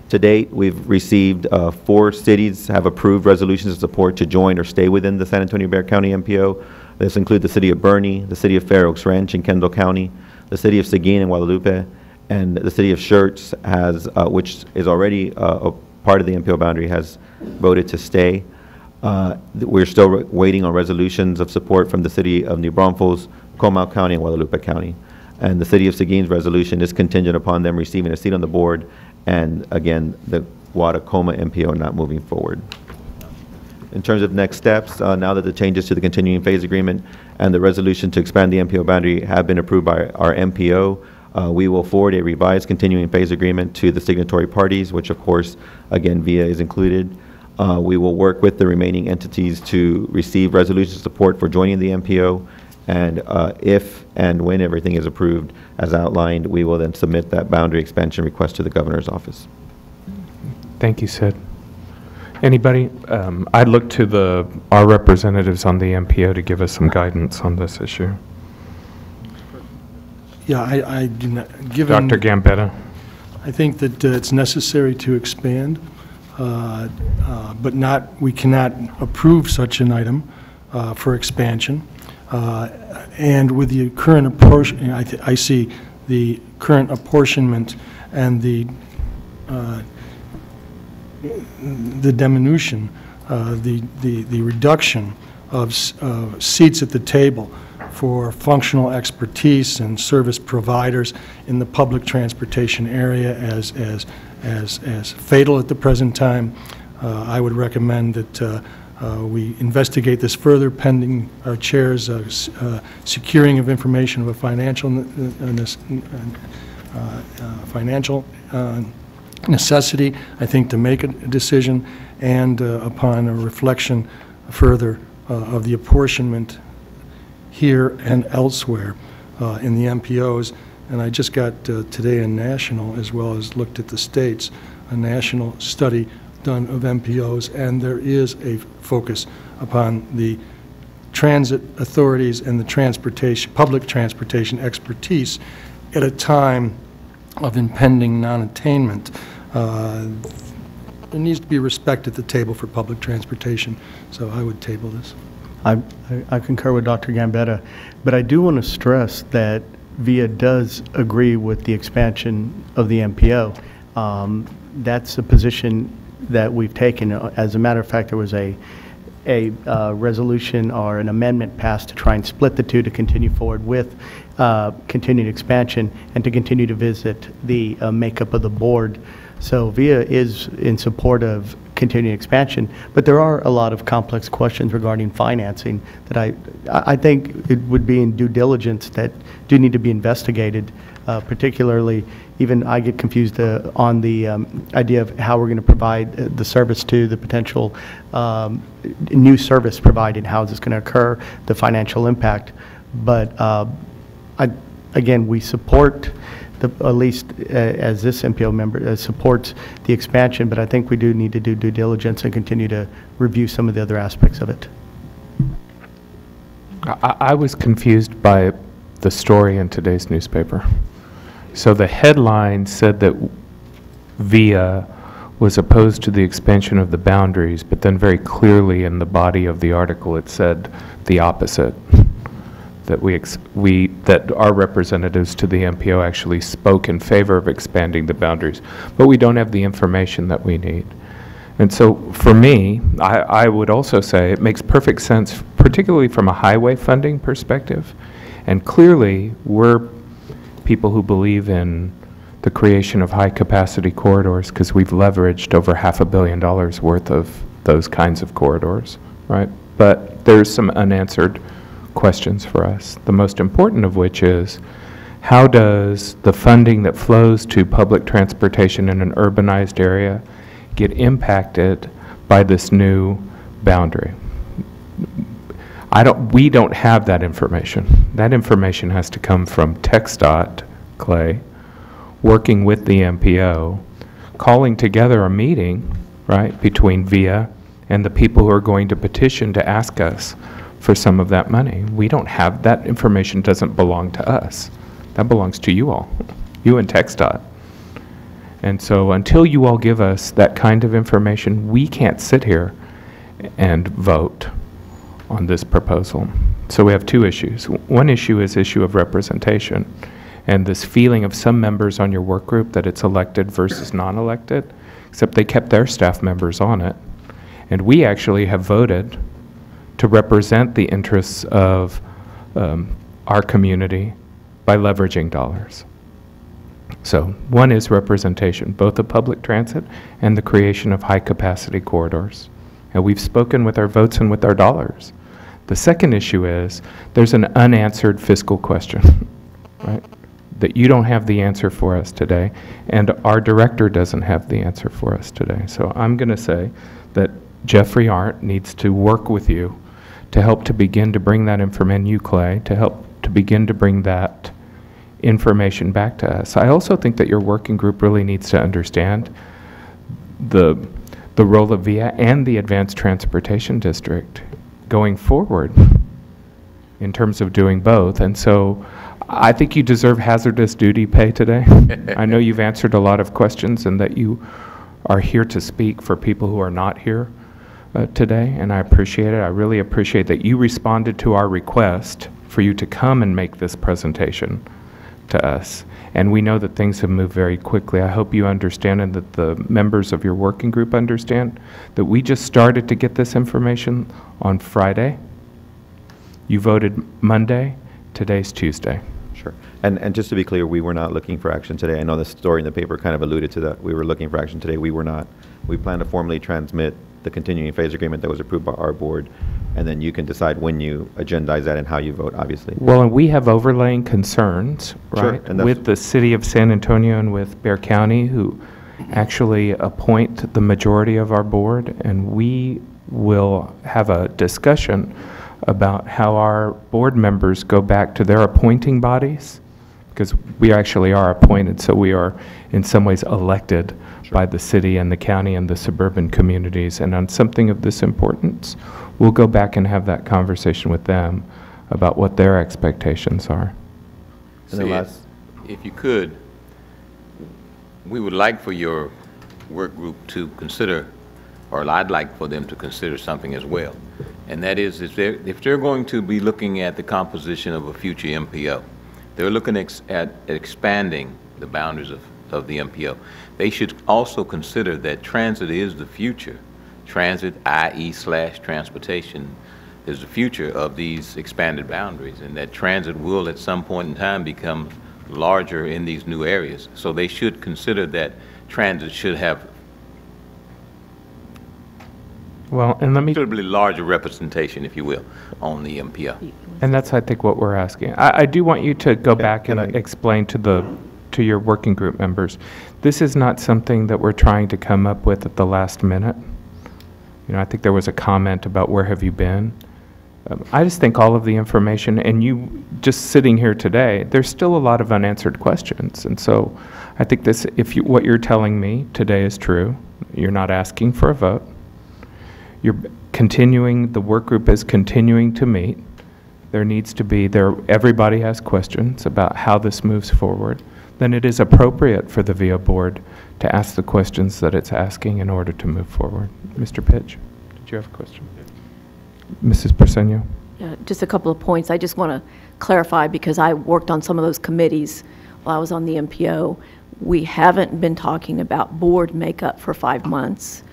To date, we've received 4 cities have approved resolutions of support to join or stay within the San Antonio-Bexar County MPO. This includes the City of Bernie, the City of Fair Oaks Ranch in Kendall County, the City of Seguin in Guadalupe, and the City of Schertz has, which is already a part of the MPO boundary, has voted to stay. We're still waiting on resolutions of support from the City of New Braunfels, Comal County, and Guadalupe County. And the City of Seguin's resolution is contingent upon them receiving a seat on the board, and again, the Guadacoma MPO not moving forward. In terms of next steps, now that the changes to the continuing phase agreement and the resolution to expand the MPO boundary have been approved by our MPO, we will forward a revised continuing phase agreement to the signatory parties, which of course, again, VIA is included. We will work with the remaining entities to receive resolution support for joining the MPO, and if and when everything is approved as outlined, we will then submit that boundary expansion request to the governor's office. Thank you, Sid. Anybody? I'd look to our representatives on the MPO to give us some guidance on this issue. Yeah, I do not, given... Dr. Gambetta. I think that it's necessary to expand, but we cannot approve such an item for expansion. And with the current apportion, I see the current apportionment and the diminution, the reduction of seats at the table for functional expertise and service providers in the public transportation area as fatal at the present time. I would recommend that we investigate this further pending our chair's securing of information of a financial necessity, I think, to make a decision, and upon a reflection further of the apportionment here and elsewhere in the MPOs. And I just got today a national, as well as looked at the states, a national study done of MPOs, and there is a focus upon the transit authorities and the public transportation expertise at a time of impending non-attainment. There needs to be respect at the table for public transportation, so I would table this. I concur with Dr. Gambetta, but I do want to stress that VIA does agree with the expansion of the MPO. That's a position that we've taken. As a matter of fact, there was a resolution or an amendment passed to try and split the two to continue forward with continued expansion and to continue to visit the makeup of the board. So VIA is in support of continuing expansion, but there are a lot of complex questions regarding financing that I think it would be in due diligence that do need to be investigated, particularly even I get confused on the idea of how we're going to provide the service to the potential new service provided, how is this going to occur, the financial impact. But again, we support at least as this MPO member, supports the expansion, but I think we do need to do due diligence and continue to review some of the other aspects of it. I was confused by the story in today's newspaper. So the headline said that VIA was opposed to the expansion of the boundaries, but then very clearly in the body of the article it said the opposite. That that our representatives to the MPO actually spoke in favor of expanding the boundaries, but we don't have the information that we need. And so for me, I would also say it makes perfect sense, particularly from a highway funding perspective. And clearly, we're people who believe in the creation of high-capacity corridors because we've leveraged over $500 million worth of those kinds of corridors, right? But there's some unanswered questions for us, the most important of which is, how does the funding that flows to public transportation in an urbanized area get impacted by this new boundary? We don't have that information. That information has to come from TxDOT, Clay, working with the MPO, calling together a meeting, right, between VIA and the people who are going to petition to ask us for some of that money. We don't have that information. Doesn't belong to us. That belongs to you all, you and TxDOT. And so until you all give us that kind of information, we can't sit here and vote on this proposal. So we have two issues. One issue is issue of representation and this feeling of some members on your work group that it's elected versus non-elected, except they kept their staff members on it. And we actually have voted to represent the interests of our community by leveraging dollars. So one is representation, both of public transit and the creation of high-capacity corridors. And we've spoken with our votes and with our dollars. The second issue is there's an unanswered fiscal question, right? That you don't have the answer for us today, and our director doesn't have the answer for us today. So I'm going to say that Jeffrey Arndt needs to work with you to help to begin to bring that information, you, Clay, to help to begin to bring that information back to us. I also think that your working group really needs to understand the role of VIA and the Advanced Transportation District going forward in terms of doing both. And so I think you deserve hazardous duty pay today. I know you've answered a lot of questions and that you are here to speak for people who are not here today, and I appreciate it. I really appreciate that you responded to our request for you to come and make this presentation to us. And we know that things have moved very quickly. I hope you understand and that the members of your working group understand that we just started to get this information on Friday. You voted Monday. Today's Tuesday. Sure. And just to be clear, we were not looking for action today. I know the story in the paper kind of alluded to that. We were looking for action today. We were not. We plan to formally transmit the continuing phase agreement that was approved by our board, and then you can decide when you agendize that and how you vote, obviously. Well, and we have overlaying concerns, right, sure, with the city of San Antonio and with Bexar County, who actually appoint the majority of our board, and we will have a discussion about how our board members go back to their appointing bodies, because we actually are appointed, so we are in some ways elected by the city and the county and the suburban communities. And on something of this importance, we'll go back and have that conversation with them about what their expectations are. See, if you could, we would like for your work group to consider, or I'd like for them to consider something as well. And that is, if they're going to be looking at the composition of a future MPO, they're looking at expanding the boundaries of the MPO. They should also consider that transit is the future. Transit, i.e. / transportation, is the future of these expanded boundaries, and that transit will at some point in time become larger in these new areas. So they should consider that transit should have considerably larger representation, if you will, on the MPO. And that's, I think, what we're asking. I do want you to go back and explain to your working group members, this is not something that we're trying to come up with at the last minute. You know, I think there was a comment about where have you been. I just think all of the information, and you just sitting here today, there's still a lot of unanswered questions. And so I think this, what you're telling me today is true. You're not asking for a vote. You're continuing, the work group is continuing to meet. There needs to be, everybody has questions about how this moves forward. Then it is appropriate for the VIA board to ask the questions that it's asking in order to move forward. Mr. Pitch, did you have a question? Mrs. Persenio? Just a couple of points. I just want to clarify, because I worked on some of those committees while I was on the MPO. We haven't been talking about board makeup for 5 months.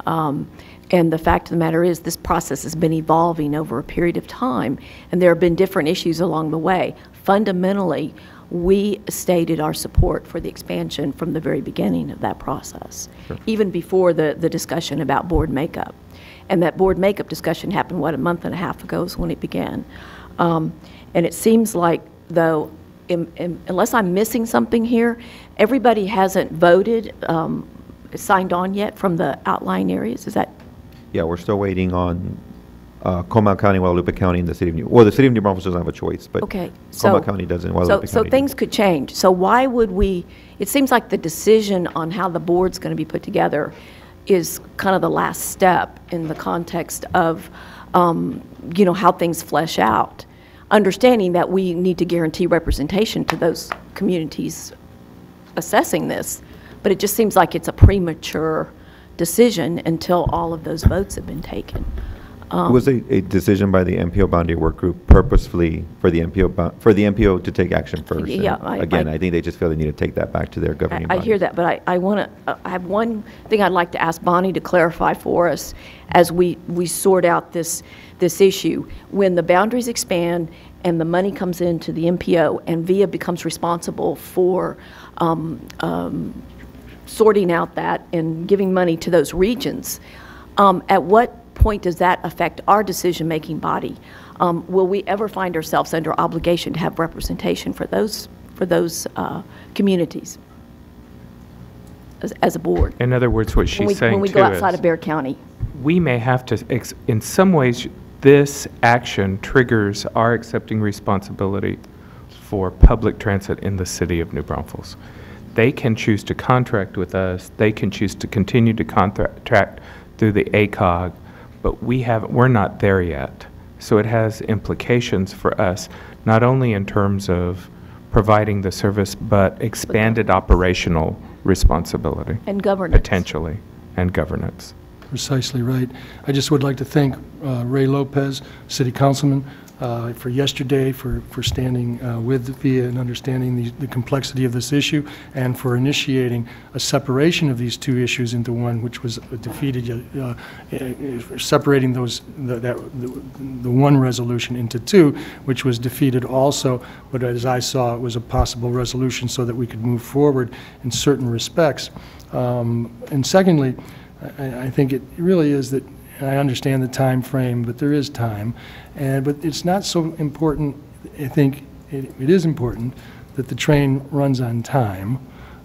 And the fact of the matter is, this process has been evolving over a period of time, and there have been different issues along the way. Fundamentally, we stated our support for the expansion from the very beginning of that process, even before the discussion about board makeup. And that board makeup discussion happened, what, a month and a half ago is when it began. And it seems like, though, unless I'm missing something here, everybody hasn't voted, signed on yet from the outlying areas. Is that? Yeah, we're still waiting on Comal County, Guadalupe County, and the city of New. Well, the city of New Braunfels doesn't have a choice, but okay, Comal County doesn't. Guadalupe so County things could change. So why would we? It seems like the decision on how the board's going to be put together is kind of the last step in the context of, you know, how things flesh out. Understanding that we need to guarantee representation to those communities assessing this, but it just seems like it's a premature decision until all of those votes have been taken. It was a decision by the MPO boundary work group purposefully for the MPO to take action first. Yeah, I think they just feel they need to take that back to their governing I body. hear that, but I want to. I have one thing I'd like to ask Bonnie to clarify for us as we sort out this issue. When the boundaries expand and the money comes into the MPO and VIA becomes responsible for sorting out that and giving money to those regions, at what point does that affect our decision-making body? Will we ever find ourselves under obligation to have representation for those communities as a board? In other words, what she's saying when we too go outside is of Bexar County, we may have to, in some ways, this action triggers our accepting responsibility for public transit in the city of New Braunfels. They can choose to contract with us. They can choose to continue to contract through the ACOG, but we're not there yet. So it has implications for us, not only in terms of providing the service, but expanded operational responsibility. And governance. Potentially, and governance. Precisely right. I just would like to thank Ray Lopez, City Councilman, for yesterday, for standing with VIA and understanding the complexity of this issue, and for initiating a separation of these two issues into one, which was defeated, separating the one resolution into two, which was defeated also, but as I saw, it was a possible resolution so that we could move forward in certain respects. And secondly, I think it really is that, and I understand the time frame, but there is time. But it's not so important. I think it is important that the train runs on time,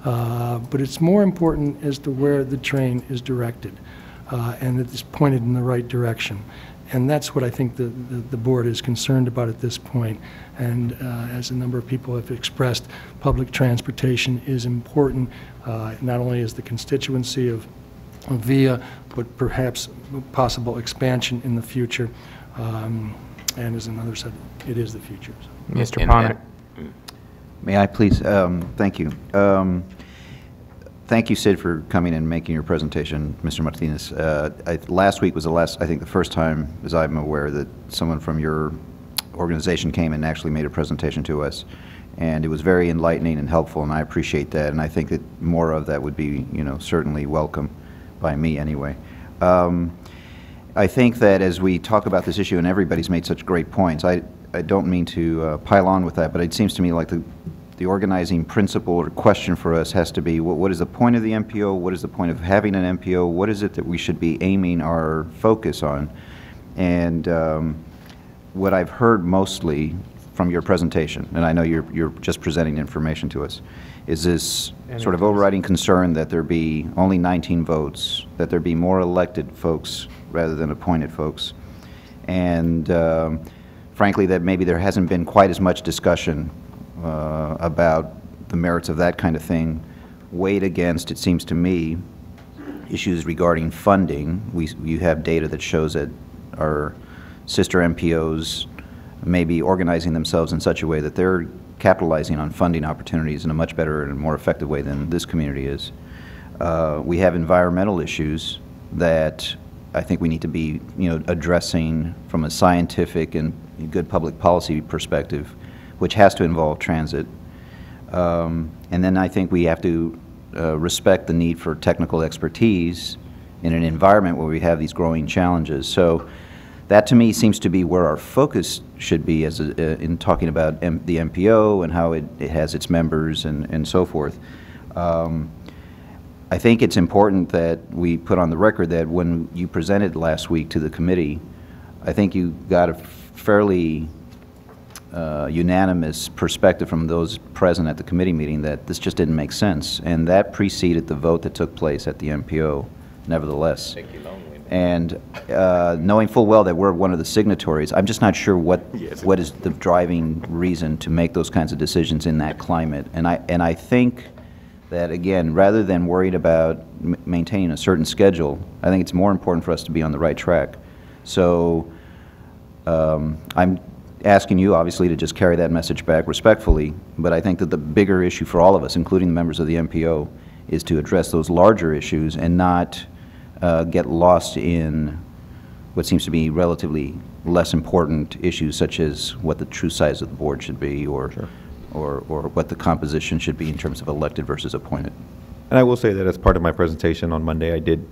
but it's more important as to where the train is directed and that it's pointed in the right direction. And that's what I think the board is concerned about at this point. And as a number of people have expressed, public transportation is important, not only as the constituency of VIA, but perhaps possible expansion in the future. And as another said, it is the future. So. Mr. Ponik. May I please? Thank you. Thank you, Sid, for coming and making your presentation, Mr. Martinez. Last week was the first time, as I'm aware, that someone from your organization came and actually made a presentation to us. And it was very enlightening and helpful, and I appreciate that. And I think that more of that would be, certainly welcome by me anyway. I think that as we talk about this issue, and everybody's made such great points, I don't mean to pile on with that, but it seems to me like the organizing principle or question for us has to be, what is the point of the MPO? What is the point of having an MPO? What is it that we should be aiming our focus on? And what I've heard mostly from your presentation, and I know you're just presenting information to us, is this sort of overriding concern that there be only 19 votes, that there be more elected folks rather than appointed folks, And frankly, that maybe there hasn't been quite as much discussion about the merits of that kind of thing, weighed against, it seems to me, issues regarding funding. You have data that shows that our sister MPOs may be organizing themselves in such a way that they're capitalizing on funding opportunities in a much better and more effective way than this community is. We have environmental issues that I think we need to be, addressing from a scientific and good public policy perspective, which has to involve transit. And then I think we have to respect the need for technical expertise in an environment where we have these growing challenges. So that to me seems to be where our focus should be in talking about the MPO and how it has its members and so forth. I think it's important that we put on the record that when you presented last week to the committee, I think you got a fairly unanimous perspective from those present at the committee meeting that this just didn't make sense, and that preceded the vote that took place at the MPO, nevertheless. And knowing full well that we're one of the signatories, I'm just not sure what is the driving reason to make those kinds of decisions in that climate. And I think that, again, rather than worried about maintaining a certain schedule, I think it's more important for us to be on the right track. So I'm asking you, obviously, to just carry that message back respectfully, but I think that the bigger issue for all of us, including the members of the MPO, is to address those larger issues and not get lost in what seems to be relatively less important issues, such as what the true size of the board should be, or what the composition should be in terms of elected versus appointed. And I will say that as part of my presentation on Monday, I did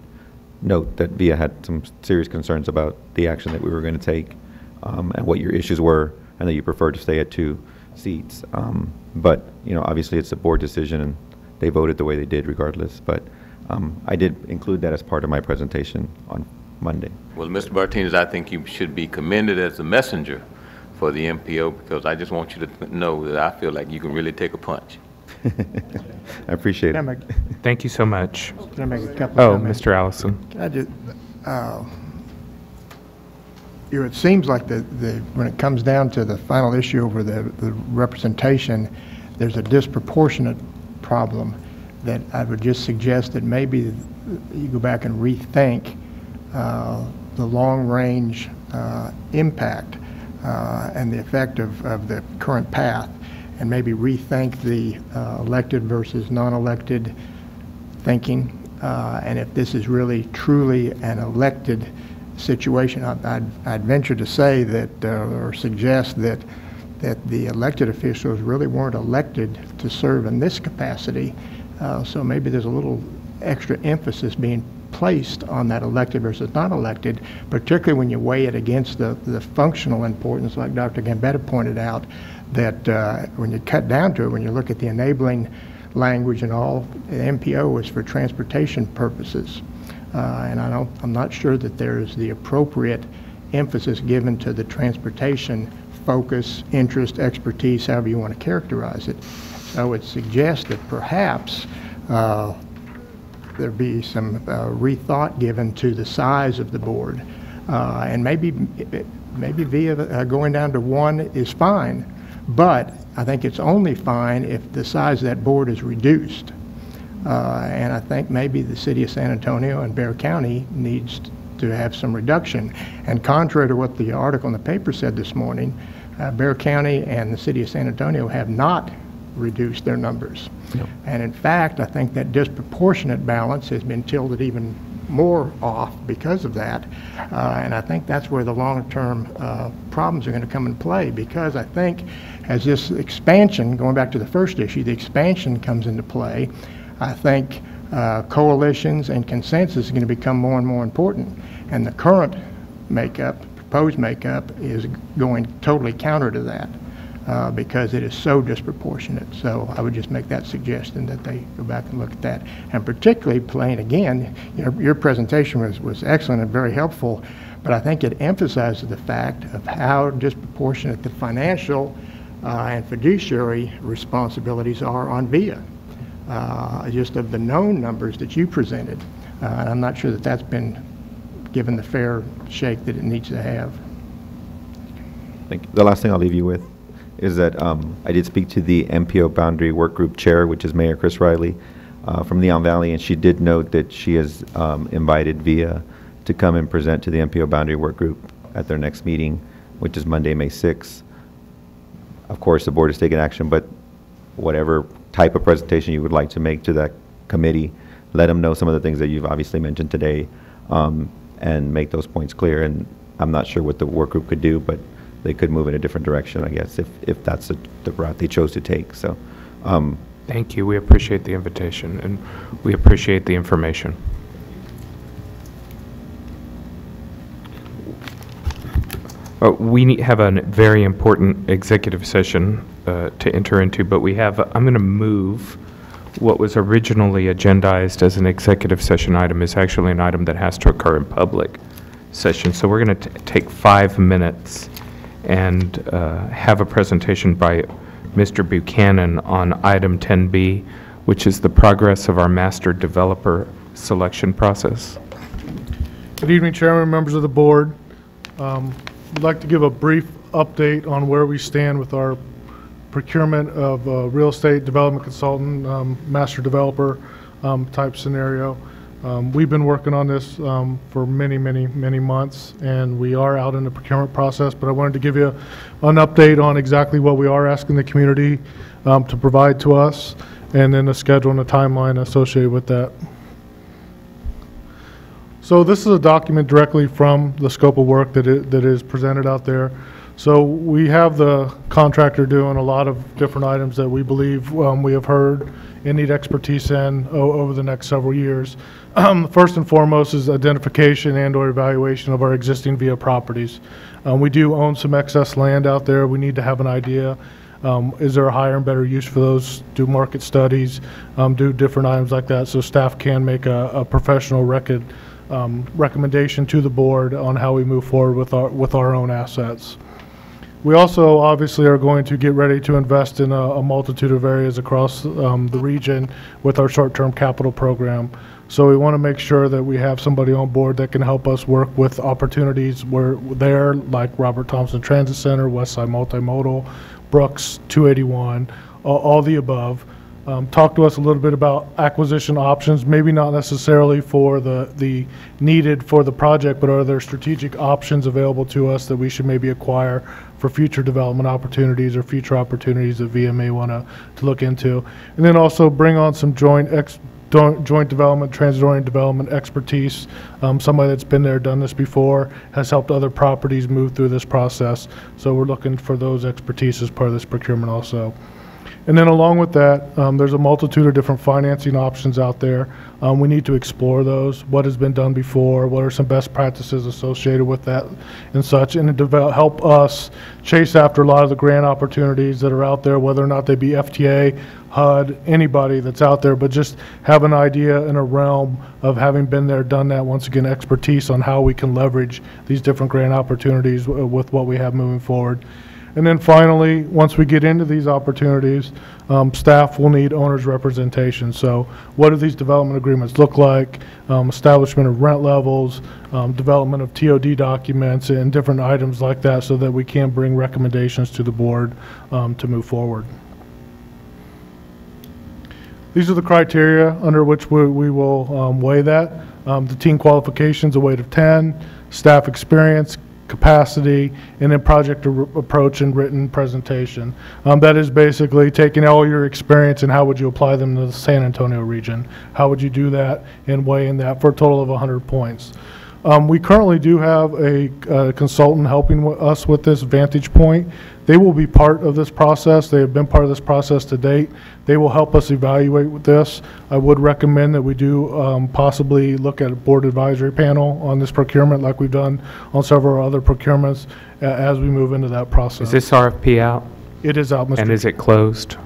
note that VIA had some serious concerns about the action that we were going to take and what your issues were, and that you prefer to stay at 2 seats. But, obviously it's a board decision, and they voted the way they did regardless. But I did include that as part of my presentation on Monday. Well, Mr. Martinez, I think you should be commended as a messenger for the MPO, because I just want you to know that I feel like you can really take a punch. I appreciate it. Thank you so much. Can I make a couple of comments? Mr. Allison. I just, it seems like when it comes down to the final issue over the representation, there's a disproportionate problem that I would just suggest that maybe you go back and rethink the long-range impact and the effect of the current path, and maybe rethink the elected versus non-elected thinking, and if this is really truly an elected situation. I'd venture to say that, or suggest that the elected officials really weren't elected to serve in this capacity, so maybe there's a little extra emphasis being placed on that elected versus non-elected, particularly when you weigh it against the functional importance, like Dr. Gambetta pointed out, that when you cut down to it, when you look at the enabling language and all, the MPO is for transportation purposes. And I'm not sure that there's the appropriate emphasis given to the transportation focus, interest, expertise, however you want to characterize it. I would suggest that perhaps there be some rethought given to the size of the board, and maybe VIA going down to 1 is fine, but I think it's only fine if the size of that board is reduced. And I think maybe the city of San Antonio and Bexar County needs to have some reduction. And contrary to what the article in the paper said this morning, Bexar County and the city of San Antonio have not reduced their numbers. Yep. And in fact, I think that disproportionate balance has been tilted even more off because of that. And I think that's where the long-term problems are going to come in play, because I think as this expansion, going back to the first issue, the expansion comes into play, I think coalitions and consensus is going to become more and more important. And the current makeup, proposed makeup, is going totally counter to that because it is so disproportionate. So I would just make that suggestion that they go back and look at that. And particularly playing again, your presentation was excellent and very helpful, but I think it emphasizes the fact of how disproportionate the financial and fiduciary responsibilities are on VIA. Just of the known numbers that you presented. And I'm not sure that that's been given the fair shake that it needs to have. Thank you. The last thing I'll leave you with is that I did speak to the MPO Boundary Work Group Chair, which is Mayor Chris Riley from Leon Valley, and she did note that she has invited VIA to come and present to the MPO Boundary Work Group at their next meeting, which is Monday, May 6th. Of course, the board has taken action, but whatever type of presentation you would like to make to that committee, let them know some of the things that you've obviously mentioned today, and make those points clear. And I'm not sure what the work group could do, but they could move in a different direction, I guess, if that's the route they chose to take. So, thank you. We appreciate the invitation, and we appreciate the information. We have a very important executive session to enter into, but I'm going to move what was originally agendized as an executive session item is actually an item that has to occur in public session. So we're going to take 5 minutes and have a presentation by Mr. Buchanan on item 10B, which is the progress of our master developer selection process. Good evening, Chairman, members of the board. I'd like to give a brief update on where we stand with our procurement of a real estate development consultant, master developer type scenario. We've been working on this for many months, and we are out in the procurement process, but I wanted to give you an update on exactly what we are asking the community to provide to us, and then a schedule and a timeline associated with that. So this is a document directly from the scope of work that is presented out there. So we have the contractor doing a lot of different items that we believe we have heard and need expertise in over the next several years. First and foremost is identification and/or evaluation of our existing VIA properties. We do own some excess land out there. We need to have an idea. Is there a higher and better use for those? Do market studies, do different items like that, so staff can make a professional recommendation to the board on how we move forward with our own assets. We also obviously are going to get ready to invest in a multitude of areas across the region with our short-term capital program. So we want to make sure that we have somebody on board that can help us work with opportunities where there, like Robert Thompson Transit Center, Westside Multimodal, Brooks 281, all the above. Talk to us a little bit about acquisition options, maybe not necessarily for the needed for the project, but are there strategic options available to us that we should maybe acquire for future development opportunities or future opportunities that VIA may want to look into. And then also bring on some joint development, transit-oriented development expertise. Somebody that's been there, done this before, has helped other properties move through this process. So we're looking for those expertise as part of this procurement also. And then along with that, there's a multitude of different financing options out there. We need to explore those. What has been done before? What are some best practices associated with that and such? And to help us chase after a lot of the grant opportunities that are out there, whether or not they be FTA, HUD, anybody that's out there, but just have an idea in a realm of having been there, done that, once again, expertise on how we can leverage these different grant opportunities with what we have moving forward. And then finally, once we get into these opportunities, staff will need owner's representation. So what do these development agreements look like? Establishment of rent levels, development of TOD documents, and different items like that so that we can bring recommendations to the board to move forward. These are the criteria under which we will weigh that. The team qualifications, a weight of 10, staff experience, capacity, and then project approach and written presentation. That is basically taking all your experience and how would you apply them to the San Antonio region. How would you do that and weighing that for a total of 100 points. We currently do have a consultant helping us with this, Vantage Point. They will be part of this process. They have been part of this process to date. They will help us evaluate with this. I would recommend that we do possibly look at a board advisory panel on this procurement like we've done on several other procurements as we move into that process. Is this RFP out? It is out, Mr. And is it closed?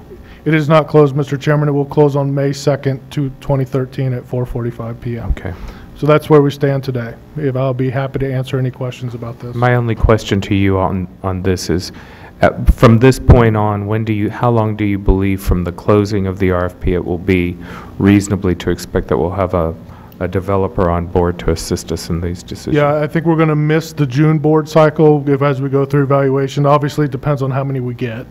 It is not closed, Mr. Chairman. It will close on May 2nd, 2013 at 4:45 p.m. Okay. So that's where we stand today. I'll be happy to answer any questions about this. My only question to you on this is, from this point on, how long do you believe from the closing of the RFP it will be reasonably to expect that we'll have a a developer on board to assist us in these decisions. Yeah, I think we're going to miss the June board cycle as we go through evaluation. Obviously, it depends on how many we get.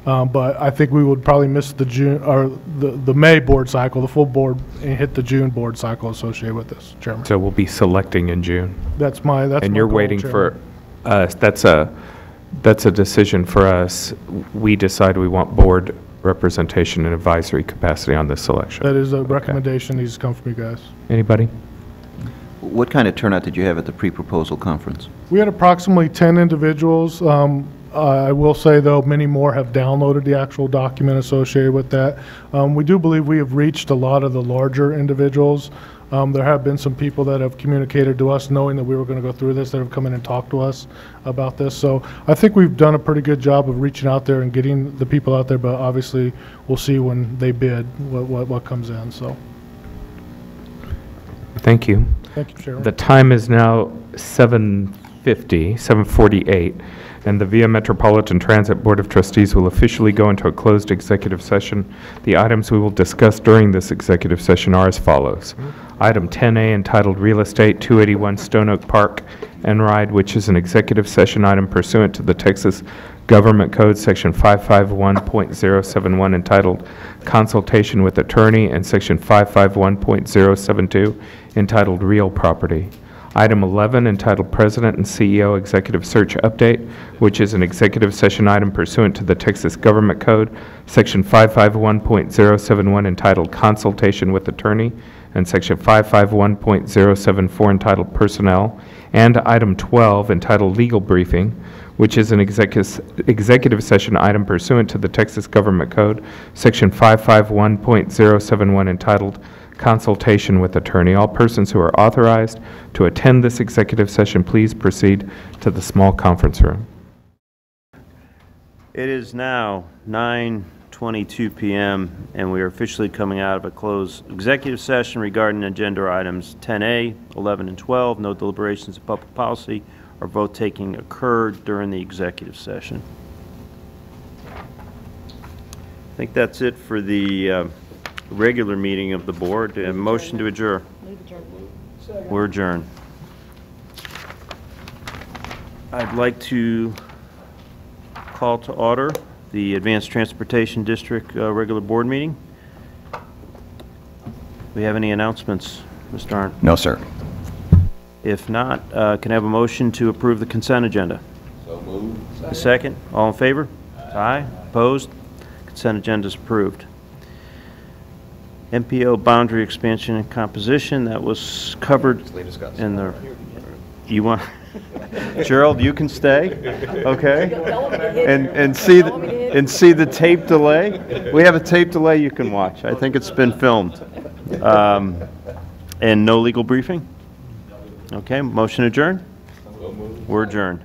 But I think we would probably miss the June, or the May board cycle, the full board, and hit the June board cycle associated with this, Chairman. So we'll be selecting in June. That's my And you're goal, waiting Chairman. for us, that's a decision for us. We decide we want board representation and advisory capacity on this selection. That is a recommendation needs to come from you guys. Anybody? What kind of turnout did you have at the pre-proposal conference? We had approximately 10 individuals. I will say, though, many more have downloaded the actual document associated with that. We do believe we have reached a lot of the larger individuals. There have been some people that have communicated to us knowing that we were going to go through this, that have come in and talked to us about this. So I think we've done a pretty good job of reaching out there and getting the people out there, but obviously we'll see when they bid what comes in. So Thank you. Thank you, Chairman. The time is now 7:48, and the VIA Metropolitan Transit Board of Trustees will officially go into a closed executive session. The items we will discuss during this executive session are as follows. Item 10A, entitled Real Estate 281 Stone Oak Park and Ride, which is an executive session item pursuant to the Texas Government Code, Section 551.071, entitled Consultation with Attorney, and Section 551.072, entitled Real Property. Item 11, entitled President and CEO Executive Search Update, which is an executive session item pursuant to the Texas Government Code, Section 551.071, entitled Consultation with Attorney, and Section 551.074, entitled Personnel. And Item 12, entitled Legal Briefing, which is an executive session item pursuant to the Texas Government Code, Section 551.071, entitled Consultation with Attorney. All persons who are authorized to attend this executive session, please proceed to the small conference room. It is now 9:22 p.m., and we are officially coming out of a closed executive session regarding agenda items 10A, 11, and 12. No deliberations of public policy or vote taking occurred during the executive session. I think that's it for the regular meeting of the board. A motion to adjourn. We're adjourned. I'd like to call to order the Advanced Transportation District regular board meeting. Do we have any announcements, Mr. Arndt? No, sir. If not, can I have a motion to approve the consent agenda? So moved. A second. All in favor? Aye. Opposed? Consent agenda is approved. MPO boundary expansion and composition, that was covered in the, you want, Gerald, you can stay, okay? And see the tape delay. We have a tape delay you can watch. I think it's been filmed. And no legal briefing? Okay, motion adjourned? We're adjourned.